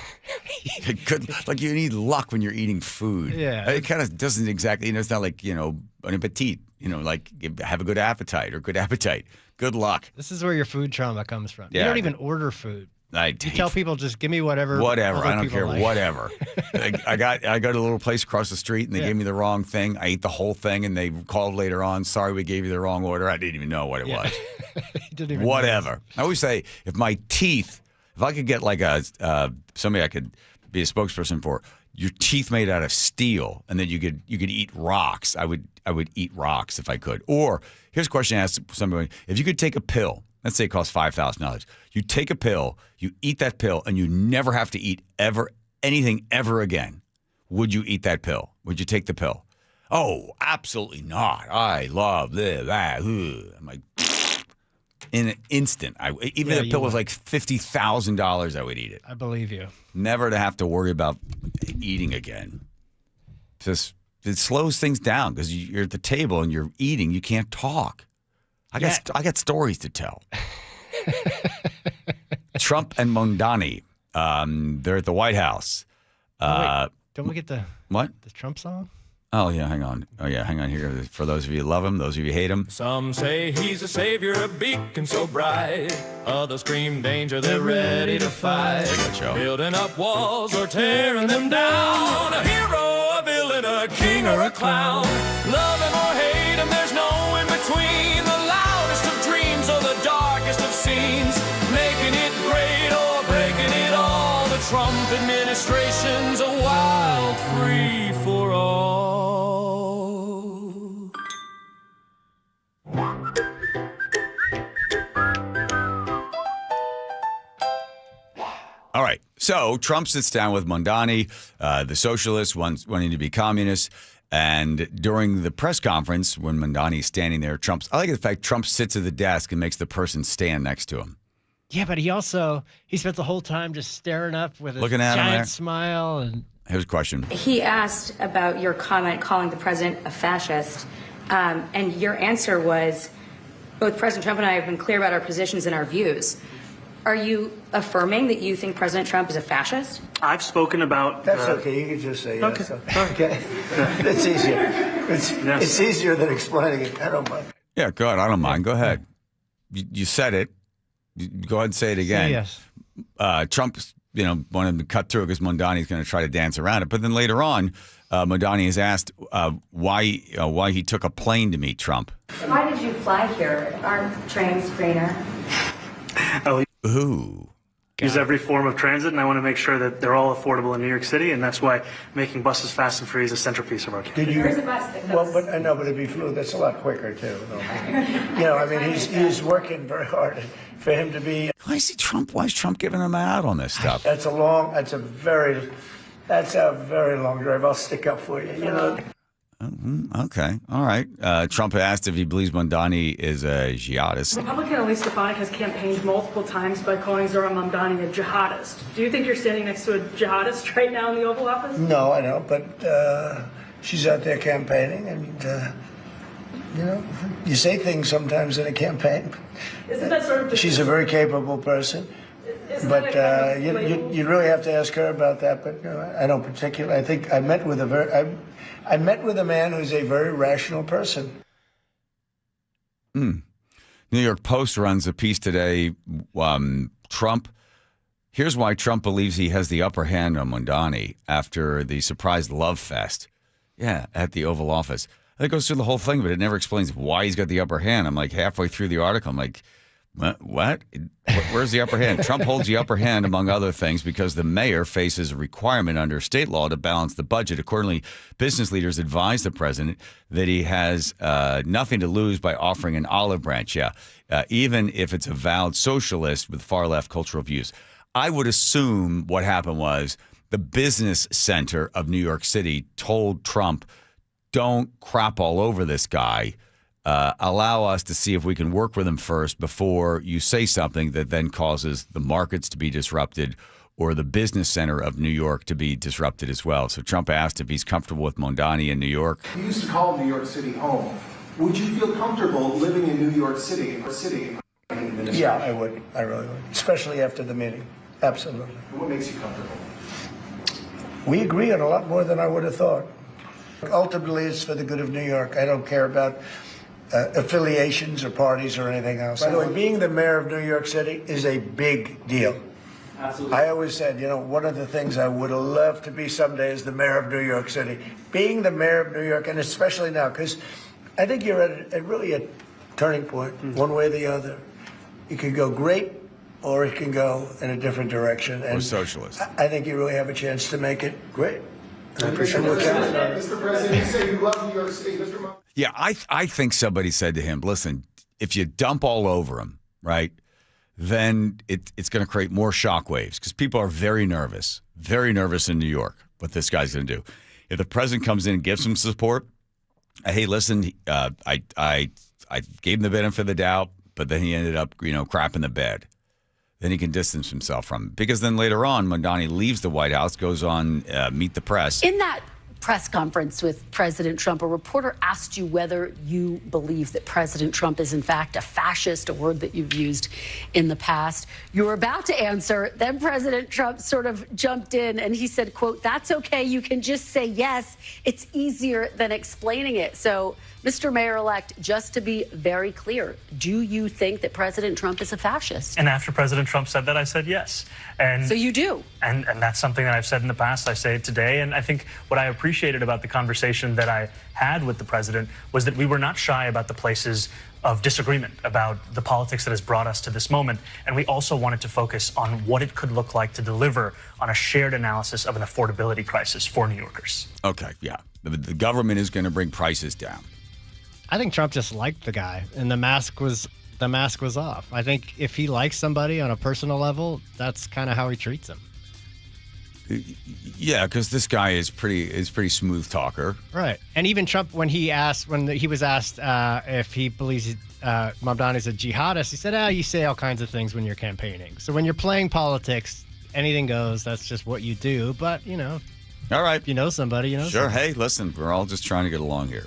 Like you need luck when you're eating food. Yeah. It kind of doesn't exactly, it's not like, an appetit, like have a good appetite or good appetite. Good luck. This is where your food trauma comes from. Yeah. You don't even order food. You tell people just give me whatever. Whatever. I don't care. Like. Whatever. I got to a little place across the street and they gave me the wrong thing. I ate the whole thing and they called later on. Sorry, we gave you the wrong order. I didn't even know what it was. Didn't even whatever. I always say if I could get like somebody I could be a spokesperson for. Your teeth made out of steel, and then you could eat rocks. I would eat rocks if I could. Or here's a question I asked somebody: if you could take a pill, let's say it costs $5,000, you take a pill, you eat that pill, and you never have to eat anything ever again. Would you eat that pill? Would you take the pill? Oh, absolutely not. I love that. I'm like, in an instant. Even if the pill was like $50,000, I would eat it. I believe you. Never to have to worry about eating again. Just it slows things down because you're at the table and you're eating. You can't talk. I got stories to tell. Trump and Mondani, they're at the White House. Wait, don't we get the Trump song? Oh, yeah, hang on. Here. For those of you who love him, those of you who hate him. Some say he's a savior, a beacon so bright. Others scream danger, they're ready to fight. Building up walls or tearing them down. A hero, a villain, a king or a clown. Love him or hate him, there's no in between. The loudest of dreams or the darkest of scenes. Making it great or breaking it all. The Trump administration's a wild free for all. All right. So Trump sits down with Mondani, the socialists wanting to be communists. And during the press conference, when Mondani's standing there, I like the fact Trump sits at the desk and makes the person stand next to him. Yeah, but he spent the whole time just staring up with a giant smile. And here's a question. He asked about your comment calling the president a fascist. And your answer was, both President Trump and I have been clear about our positions and our views. Are you affirming that you think President Trump is a fascist? I've spoken about... That's okay. You can just say yes. Okay. It's easier. It's easier than explaining it. I don't mind. Yeah, go ahead. I don't mind. Go ahead. You said it. Go ahead and say it again. Say yes. Trump, wanted to cut through because Mondani's going to try to dance around it. But then later on, Mondani is asked why he took a plane to meet Trump. Why did you fly here? Aren't trains greener? Ooh. Use every form of transit, and I want to make sure that they're all affordable in New York City, and that's why making buses fast and free is a centerpiece of our campaign. Where's the bus that goes? Well, I know, but it'd be fluid. That's a lot quicker too. He's working very hard for him to be. Why is Trump giving him out on this stuff? That's a very long drive. I'll stick up for you. Okay. All right. Trump asked if he believes Mondani is a jihadist. Republican Elise Stefanik has campaigned multiple times by calling Zohran Mamdani a jihadist. Do you think you're standing next to a jihadist right now in the Oval Office? No, I don't. But she's out there campaigning, and you say things sometimes in a campaign. Isn't that sort of? She's a very capable person. But you really have to ask her about that. But I don't particularly. I think I met with a man who's a very rational person. New York Post runs a piece today. Trump. Here's why Trump believes he has the upper hand on Mondani after the surprise love fest. Yeah, at the Oval Office. It goes through the whole thing, but it never explains why he's got the upper hand. I'm like halfway through the article. I'm like, what? Where's the upper hand? Trump holds the upper hand, among other things, because the mayor faces a requirement under state law to balance the budget. Accordingly, business leaders advise the president that he has nothing to lose by offering an olive branch, even if it's a avowed socialist with far-left cultural views. I would assume what happened was the business center of New York City told Trump, don't crap all over this guy. Allow us to see if we can work with him first before you say something that then causes the markets to be disrupted or the business center of New York to be disrupted as well. So Trump asked if he's comfortable with Mondani in New York. You used to call New York City home. Would you feel comfortable living in New York City? Yeah, I would. I really would. Especially after the meeting. Absolutely. What makes you comfortable? We agree on a lot more than I would have thought. Ultimately, it's for the good of New York. I don't care about affiliations or parties or anything else. By the way, being the mayor of New York City is a big deal. Absolutely. I always said, one of the things I would have loved to be someday is the mayor of New York City. Being the mayor of New York, and especially now, because I think you're at really a turning point, one way or the other. You could go great or it can go in a different direction. And or socialist. I think you really have a chance to make it great. I appreciate what you're saying. Mr. President, you say you love New York State. Mr. Mo- Yeah, I think somebody said to him, listen, if you dump all over him, right, then it's going to create more shockwaves because people are very nervous in New York, what this guy's going to do. If the president comes in and gives him support, hey, listen, I gave him the benefit of the doubt, but then he ended up, crapping the bed. Then he can distance himself from it. Because then later on, Mondani leaves the White House, goes on Meet the Press. In that press conference with President Trump, a reporter asked you whether you believe that President Trump is in fact a fascist, a word that you've used in the past. You were about to answer, then President Trump sort of jumped in and he said, quote, "That's okay, you can just say yes. It's easier than explaining it." So, Mr. Mayor-elect, just to be very clear, do you think that President Trump is a fascist? And after President Trump said that, I said yes. And so you do? And that's something that I've said in the past. I say it today. And I think what I appreciated about the conversation that I had with the president was that we were not shy about the places of disagreement about the politics that has brought us to this moment. And we also wanted to focus on what it could look like to deliver on a shared analysis of an affordability crisis for New Yorkers. Okay, yeah. The government is going to bring prices down. I think Trump just liked the guy, and the mask was off. I think if he likes somebody on a personal level, that's kind of how he treats them. Yeah, because this guy is pretty smooth talker, right? And even Trump, when he was asked if he believes Mamdani's a jihadist, he said, "You say all kinds of things when you're campaigning. So when you're playing politics, anything goes. That's just what you do." But all right, if you know somebody, you know. Sure. Somebody. Hey, listen, we're all just trying to get along here.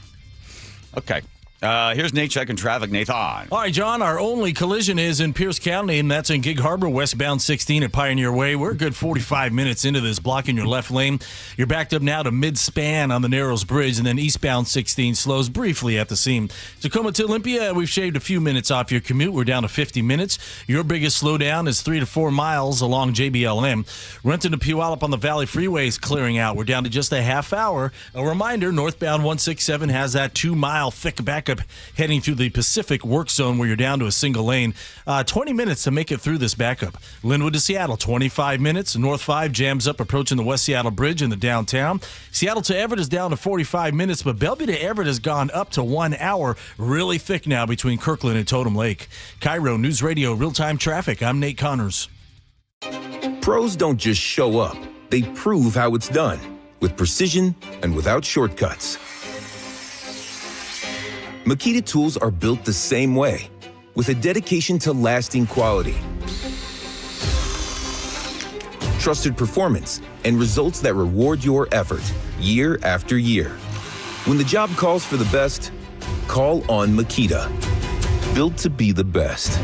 Okay. Here's Nate checking traffic. Nathan. All right, John, our only collision is in Pierce County, and that's in Gig Harbor, westbound 16 at Pioneer Way. We're a good 45 minutes into this, blocking your left lane. You're backed up now to mid-span on the Narrows Bridge, and then eastbound 16 slows briefly at the seam. Tacoma to Olympia, we've shaved a few minutes off your commute. We're down to 50 minutes. Your biggest slowdown is 3 to 4 miles along JBLM. Renton to Puyallup on the Valley Freeway is clearing out. We're down to just a half hour. A reminder, northbound 167 has that 2-mile thick backup heading through the Pacific work zone where you're down to a single lane. 20 minutes to make it through this backup. Linwood to Seattle, 25 minutes. North 5 jams up approaching the West Seattle Bridge in the downtown. Seattle to Everett is down to 45 minutes, but Bellevue to Everett has gone up to 1 hour. Really thick now between Kirkland and Totem Lake. KIRO News Radio real-time traffic. I'm Nate Connors. Pros don't just show up. They prove how it's done with precision and without shortcuts. Makita tools are built the same way, with a dedication to lasting quality, trusted performance, and results that reward your effort year after year. When the job calls for the best, call on Makita. Built to be the best.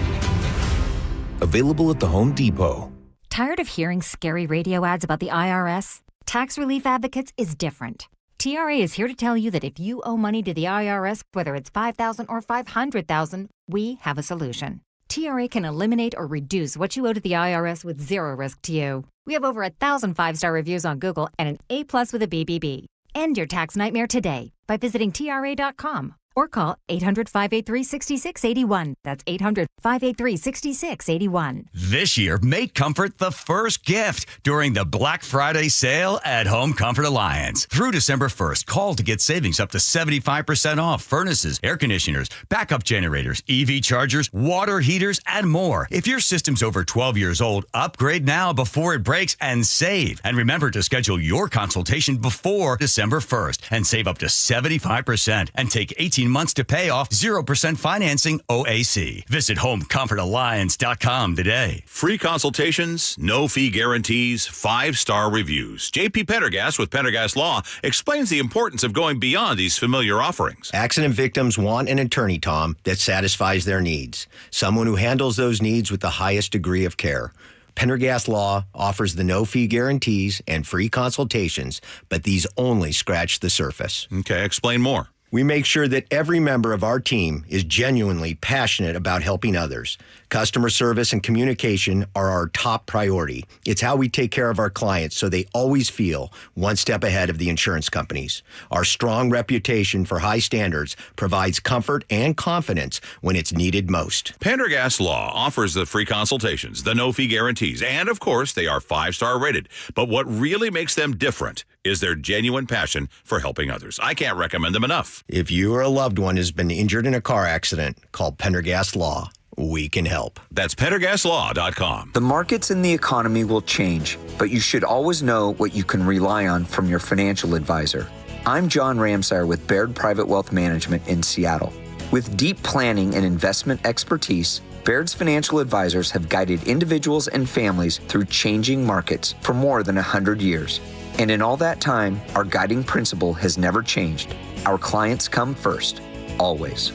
Available at the Home Depot. Tired of hearing scary radio ads about the IRS? Tax Relief Advocates is different. TRA is here to tell you that if you owe money to the IRS, whether it's $5,000 or $500,000, we have a solution. TRA can eliminate or reduce what you owe to the IRS with zero risk to you. We have over 1,000 5-star reviews on Google and an A+ with a BBB. End your tax nightmare today by visiting TRA.com or call 800-583-6681. That's 800-583-6681. This year, make comfort the first gift during the Black Friday sale at Home Comfort Alliance. Through December 1st, call to get savings up to 75% off furnaces, air conditioners, backup generators, EV chargers, water heaters, and more. If your system's over 12 years old, upgrade now before it breaks and save. And remember to schedule your consultation before December 1st and save up to 75% and take 18 months to pay off 0% financing OAC. Visit HomeComfortAlliance.com today. Free consultations, no fee guarantees, 5-star reviews. J.P. Pendergast with Pendergast Law explains the importance of going beyond these familiar offerings. Accident victims want an attorney, Tom, that satisfies their needs. Someone who handles those needs with the highest degree of care. Pendergast Law offers the no-fee guarantees and free consultations, but these only scratch the surface. Okay, explain more. We make sure that every member of our team is genuinely passionate about helping others. Customer service and communication are our top priority. It's how we take care of our clients so they always feel one step ahead of the insurance companies. Our strong reputation for high standards provides comfort and confidence when it's needed most. Pendergast Law offers the free consultations, the no-fee guarantees, and of course, they are 5-star rated. But what really makes them different is their genuine passion for helping others. I can't recommend them enough. If you or a loved one has been injured in a car accident, call Pendergast Law. We can help. That's PendergastLaw.com. The markets and the economy will change, but you should always know what you can rely on from your financial advisor. I'm John Ramsire with Baird Private Wealth Management in Seattle. With deep planning and investment expertise, Baird's financial advisors have guided individuals and families through changing markets for more than 100 years. And in all that time, our guiding principle has never changed. Our clients come first, always.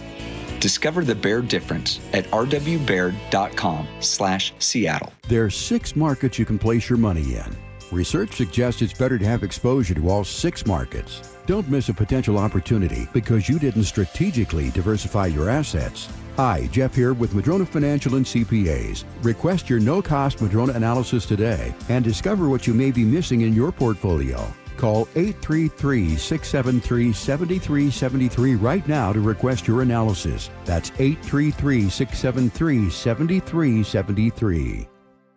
Discover the Baird difference at rwbaird.com/Seattle. There are 6 markets you can place your money in. Research suggests it's better to have exposure to all 6 markets. Don't miss a potential opportunity because you didn't strategically diversify your assets. Hi, Jeff here with Madrona Financial and CPAs. Request your no-cost Madrona analysis today and discover what you may be missing in your portfolio. Call 833-673-7373 right now to request your analysis. That's 833-673-7373.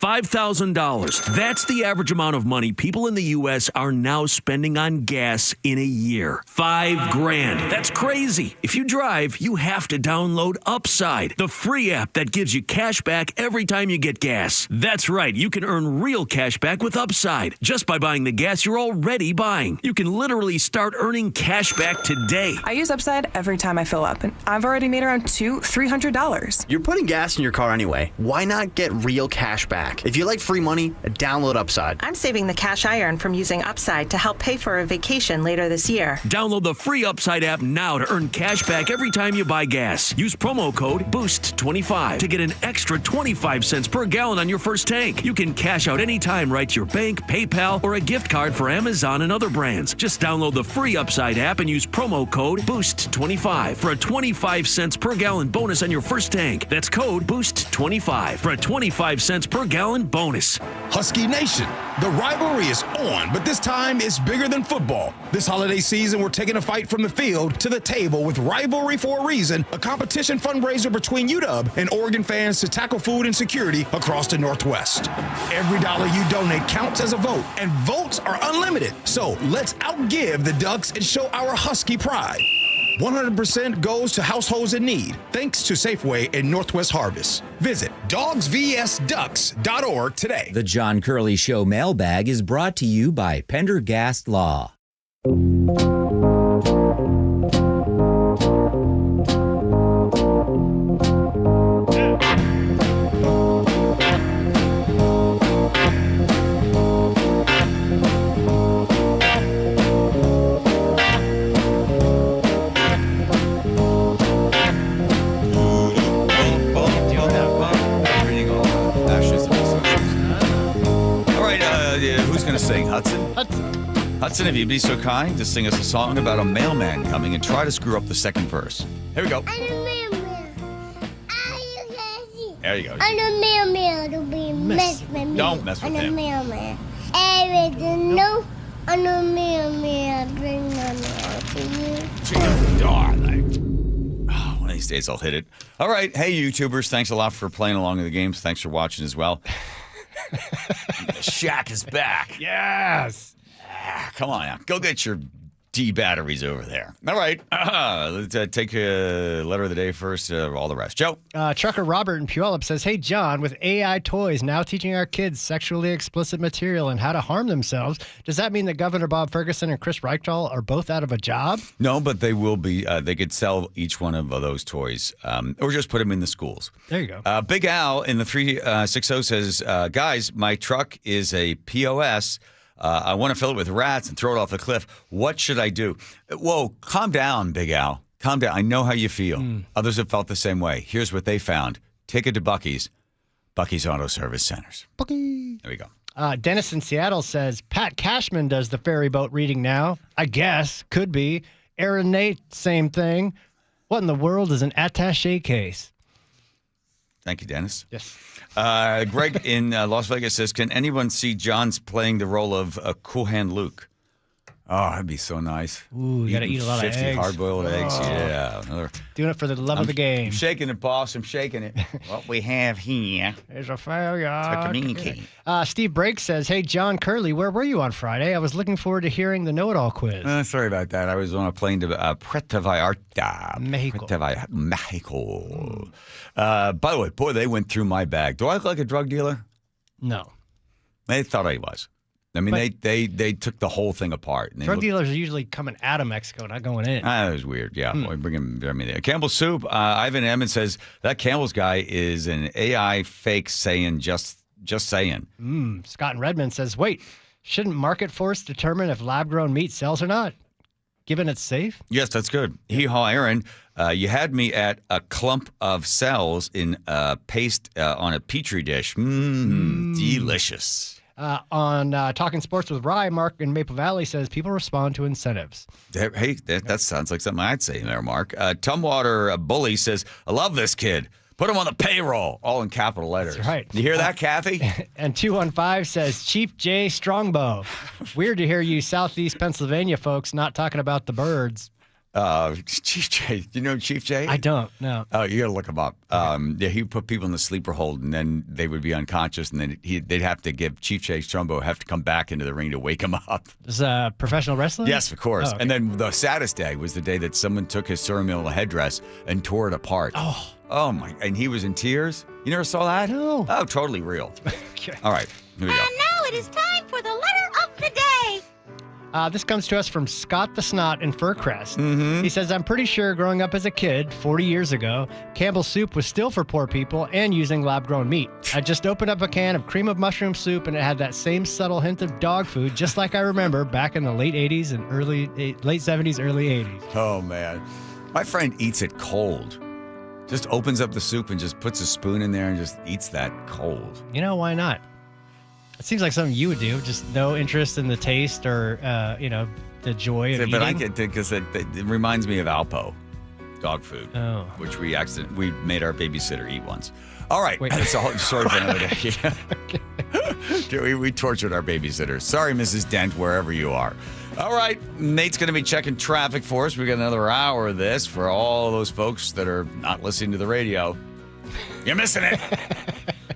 $5,000. That's the average amount of money people in the U.S. are now spending on gas in a year. $5,000. That's crazy. If you drive, you have to download Upside, the free app that gives you cash back every time you get gas. That's right. You can earn real cash back with Upside just by buying the gas you're already buying. You can literally start earning cash back today. I use Upside every time I fill up, and I've already made around $200-$300. You're putting gas in your car anyway. Why not get real cash back? If you like free money, download Upside. I'm saving the cash I earn from using Upside to help pay for a vacation later this year. Download the free Upside app now to earn cash back every time you buy gas. Use promo code BOOST25 to get an extra 25 cents per gallon on your first tank. You can cash out anytime right to your bank, PayPal, or a gift card for Amazon and other brands. Just download the free Upside app and use promo code BOOST25 for a 25 cents per gallon bonus on your first tank. That's code BOOST25 for a 25 cents per gallon bonus. Husky Nation, the rivalry is on, but this time it's bigger than football. This holiday season, we're taking a fight from the field to the table with Rivalry for a Reason, a competition fundraiser between UW and Oregon fans to tackle food insecurity across the Northwest. Every dollar you donate counts as a vote, and votes are unlimited. So let's outgive the Ducks and show our Husky pride. 100% goes to households in need, thanks to Safeway and Northwest Harvest. Visit dogsvsducks.org today. The John Curley Show mailbag is brought to you by Pendergast Law. Hudson, if you'd be so kind to sing us a song about a mailman coming and try to screw up the second verse. Here we go. There you go. I'm a mailman. Don't mess with me. Don't mess with him. I'm a mailman. Everything no. I'm a mailman. Bring my mail to you. Darling. Oh, one of these days I'll hit it. All right. Hey, YouTubers. Thanks a lot for playing along in the games. Thanks for watching as well. Shaq is back. Yes. Come on now. Go get your D batteries over there. All right. Let's take a letter of the day first. All the rest. Joe. Trucker Robert in Puyallup says, "Hey, John, with AI toys now teaching our kids sexually explicit material and how to harm themselves, does that mean that Governor Bob Ferguson and Chris Reichel are both out of a job?" No, but they will be. They could sell each one of those toys or just put them in the schools. There you go. Big Al in the 360 says, guys, my truck is a POS. I want to fill it with rats and throw it off the cliff. What should I do? Whoa, calm down, Big Al. Calm down. I know how you feel. Others have felt the same way. Here's what they found. Take it to Buc-ee's Auto Service Centers. Buc-ee. There we go. Dennis in Seattle says, Pat Cashman does the ferry boat reading now. I guess. Could be. Aaron Nate, same thing. What in the world is an attaché case? Thank you, Dennis. Yes. Greg in Las Vegas says, can anyone see John's playing the role of Cool Hand Luke? Oh, that'd be so nice. Ooh, you got to eat a lot of 50 eggs. hard-boiled eggs, yeah. Doing it for the love of the game. I'm shaking it, boss. I'm shaking it. What we have here is a failure. to communicate. Steve Brake says, hey, John Curley, where were you on Friday? I was looking forward to hearing the know-it-all quiz. Sorry about that. I was on a plane to Puerto Vallarta. Mexico. By the way, boy, they went through my bag. Do I look like a drug dealer? No. They thought I was. I mean, they took the whole thing apart. And Drug dealers are usually coming out of Mexico, not going in. That was weird. Yeah, boy, bring him there. Campbell's Soup. Ivan Emmons says that Campbell's guy is an AI fake saying just saying. Scott in Redmond says, wait, shouldn't market force determine if lab-grown meat sells or not, given it's safe? Yes, that's good. Hee-haw, Aaron. You had me at a clump of cells in paste on a Petri dish. Delicious. On Talking Sports with Rye, Mark in Maple Valley says people respond to incentives. Hey, that sounds like something I'd say there, Mark. Tumwater Bully says, I love this kid. Put him on the payroll, all in capital letters. That's right. You hear that, Kathy? And 215 says, Chief J Strongbow. Weird to hear you Southeast Pennsylvania folks not talking about the birds. Chief J. Do you know Chief J? I don't, no. Oh, you got to look him up. Yeah, he would put people in the sleeper hold, and then they would be unconscious, and then they'd have to give Chief J Strumbo have to come back into the ring to wake him up. Is professional wrestling? Yes, of course. Oh, okay. And then the saddest day was the day that someone took his ceremonial headdress and tore it apart. Oh my! And he was in tears. You never saw that? No. Oh, totally real. Okay. All right, here we go. And now it is time for the letter of the day. This comes to us from Scott the Snot in Fircrest. Mm-hmm. He says, I'm pretty sure growing up as a kid, 40 years ago, Campbell's soup was still for poor people and using lab-grown meat. I just opened up a can of cream of mushroom soup and it had that same subtle hint of dog food, just like I remember back in the late 80s and late 70s, early 80s. Oh, man. My friend eats it cold. Just opens up the soup and just puts a spoon in there and just eats that cold. You know, why not? It seems like something you would do. Just no interest in the taste or, the joy of eating. But I get it because it reminds me of Alpo, dog food, which we made our babysitter eat once. All right. Wait. That's a whole story for another day. we tortured our babysitter. Sorry, Mrs. Dent, wherever you are. All right. Nate's going to be checking traffic for us. We got another hour of this for all those folks that are not listening to the radio. You're missing it.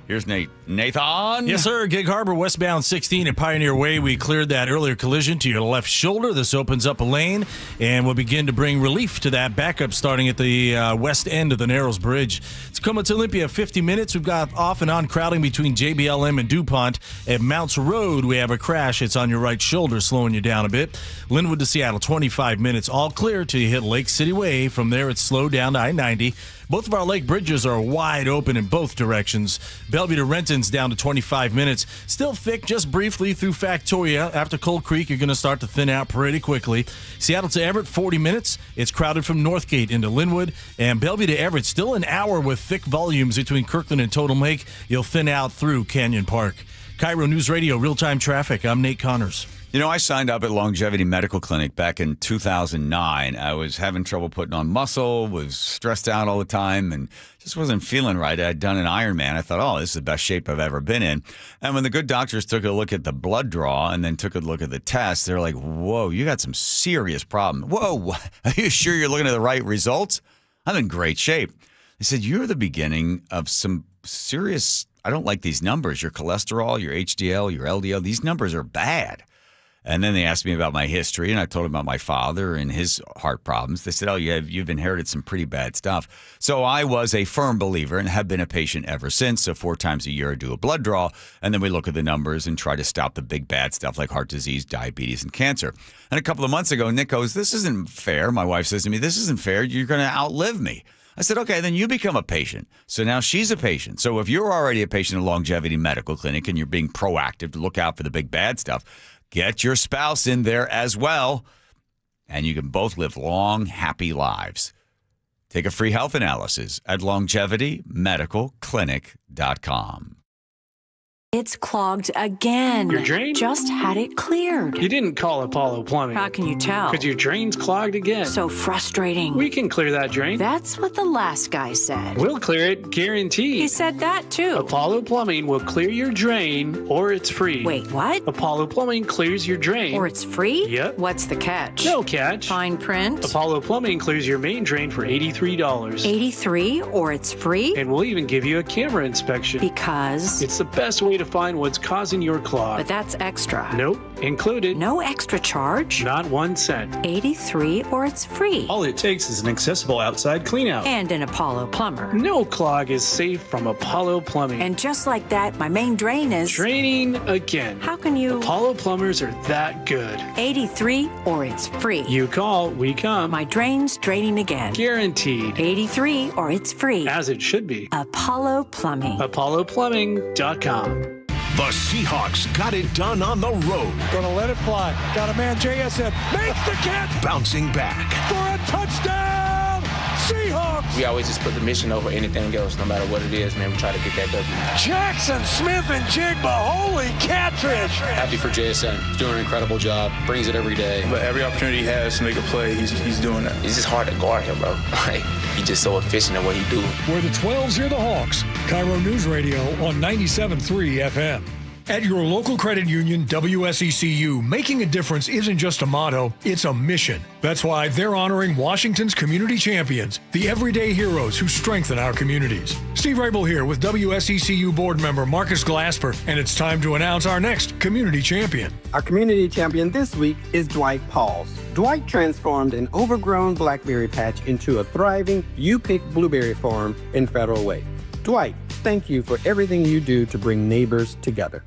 Here's Nate. Nathan? Yes, sir. Gig Harbor, westbound 16 at Pioneer Way. We cleared that earlier collision to your left shoulder. This opens up a lane, and we'll begin to bring relief to that backup starting at the west end of the Narrows Bridge. Tacoma to Olympia, 50 minutes. We've got off and on crowding between JBLM and DuPont. At Mounts Road, we have a crash. It's on your right shoulder, slowing you down a bit. Linwood to Seattle, 25 minutes. All clear till you hit Lake City Way. From there, it's slowed down to I-90. Both of our lake bridges are wide open in both directions. Bellevue to Renton's down to 25 minutes. Still thick just briefly through Factoria. After Cold Creek, you're going to start to thin out pretty quickly. Seattle to Everett, 40 minutes. It's crowded from Northgate into Linwood. And Bellevue to Everett, still an hour with thick volumes between Kirkland and Totem Lake. You'll thin out through Canyon Park. KIRO News Radio, real-time traffic. I'm Nate Connors. You know, I signed up at Longevity Medical Clinic back in 2009. I was having trouble putting on muscle, was stressed out all the time, and just wasn't feeling right. I'd done an Ironman. I thought, oh, this is the best shape I've ever been in. And when the good doctors took a look at the blood draw and then took a look at the test, they're like, whoa, you got some serious problems. Whoa, are you sure you're looking at the right results? I'm in great shape. They said, you're the beginning of some serious, I don't like these numbers. Your cholesterol, your HDL, your LDL, these numbers are bad. And then they asked me about my history, and I told them about my father and his heart problems. They said, oh, you've inherited some pretty bad stuff. So I was a firm believer and have been a patient ever since. So 4 times a year I do a blood draw, and then we look at the numbers and try to stop the big bad stuff like heart disease, diabetes, and cancer. And a couple of months ago, Nick goes, this isn't fair. My wife says to me, this isn't fair. You're going to outlive me. I said, okay, then you become a patient. So now she's a patient. So if you're already a patient at Longevity Medical Clinic and you're being proactive to look out for the big bad stuff, get your spouse in there as well, and you can both live long, happy lives. Take a free health analysis at longevitymedicalclinic.com. It's clogged again. Your drain? Just had it cleared. You didn't call Apollo Plumbing. How can you tell? Because your drain's clogged again. So frustrating. We can clear that drain. That's what the last guy said. We'll clear it, guaranteed. He said that too. Apollo Plumbing will clear your drain, or it's free. Wait, what? Apollo Plumbing clears your drain. Or it's free? Yep. What's the catch? No catch. Fine print? Apollo Plumbing clears your main drain for $83. $83, or it's free? And we'll even give you a camera inspection. Because? It's the best way to find what's causing your clog. But that's extra. Nope, included. No extra charge? Not 1 cent. 83, or it's free. All it takes is an accessible outside cleanout. And an Apollo plumber. No clog is safe from Apollo Plumbing. And just like that, my main drain is... Draining again. How can you... Apollo plumbers are that good. 83, or it's free. You call, we come. My drain's draining again. Guaranteed. 83, or it's free. As it should be. Apollo Plumbing. ApolloPlumbing.com. The Seahawks got it done on the road. Gonna let it fly. Got a man, JSN. Makes the catch. Bouncing back. For a touchdown. Seahawks. We always just put the mission over anything else, no matter what it is, man. We try to get that W. Jackson Smith and Jigba. Holy catfish. Happy for JSN. He's doing an incredible job. Brings it every day. But every opportunity he has to make a play, he's doing that. It's just hard to guard him, bro. Like, he's just so efficient at what he do. Where the 12s hear the Hawks. KIRO Newsradio on 97.3 FM. At your local credit union, WSECU, making a difference isn't just a motto, it's a mission. That's why they're honoring Washington's community champions, the everyday heroes who strengthen our communities. Steve Rabel here with WSECU board member Marcus Glasper, and it's time to announce our next community champion. Our community champion this week is Dwight Pauls. Dwight transformed an overgrown blackberry patch into a thriving U-Pick blueberry farm in Federal Way. Dwight, thank you for everything you do to bring neighbors together.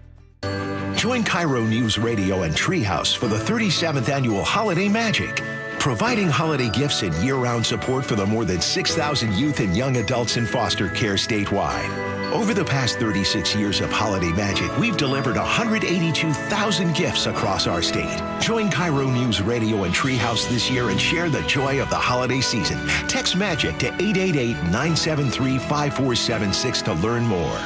Join KIRO News Radio and Treehouse for the 37th annual Holiday Magic, providing holiday gifts and year-round support for the more than 6,000 youth and young adults in foster care statewide. Over the past 36 years of Holiday Magic, we've delivered 182,000 gifts across our state. Join KIRO News Radio and Treehouse this year and share the joy of the holiday season. Text MAGIC to 888-973-5476 to learn more.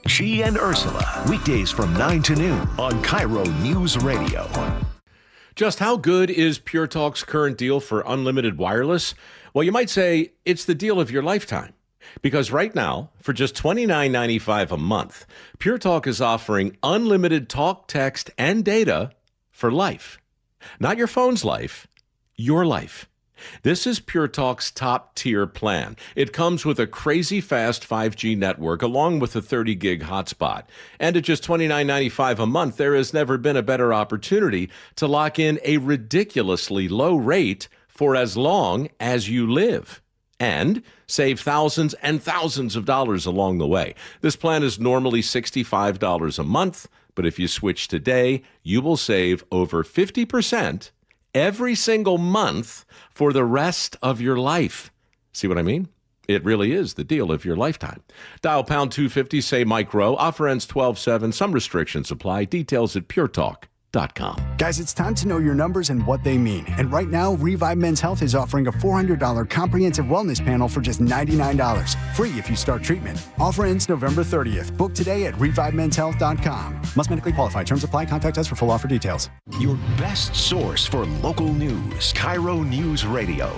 She and Ursula, weekdays from 9 to noon on KIRO News Radio. Just how good is Pure Talk's current deal for unlimited wireless? Well, you might say it's the deal of your lifetime. Because right now, for just $29.95 a month, Pure Talk is offering unlimited talk, text, and data for life. Not your phone's life, your life. This is Pure Talk's top-tier plan. It comes with a crazy fast 5G network along with a 30-gig hotspot. And at just $29.95 a month, there has never been a better opportunity to lock in a ridiculously low rate for as long as you live. And save thousands and thousands of dollars along the way. This plan is normally $65 a month, but if you switch today, you will save over 50% every single month for the rest of your life. See what I mean? It really is the deal of your lifetime. Dial pound 250, say Mike Rowe. Offer ends 12/7. Some restrictions apply. Details at puretalk.com. Guys, it's time to know your numbers and what they mean. And right now, Revive Men's Health is offering a $400 comprehensive wellness panel for just $99. Free if you start treatment. Offer ends November 30th. Book today at revivemenshealth.com. Must medically qualify. Terms apply. Contact us for full offer details. Your best source for local news. KIRO News Radio.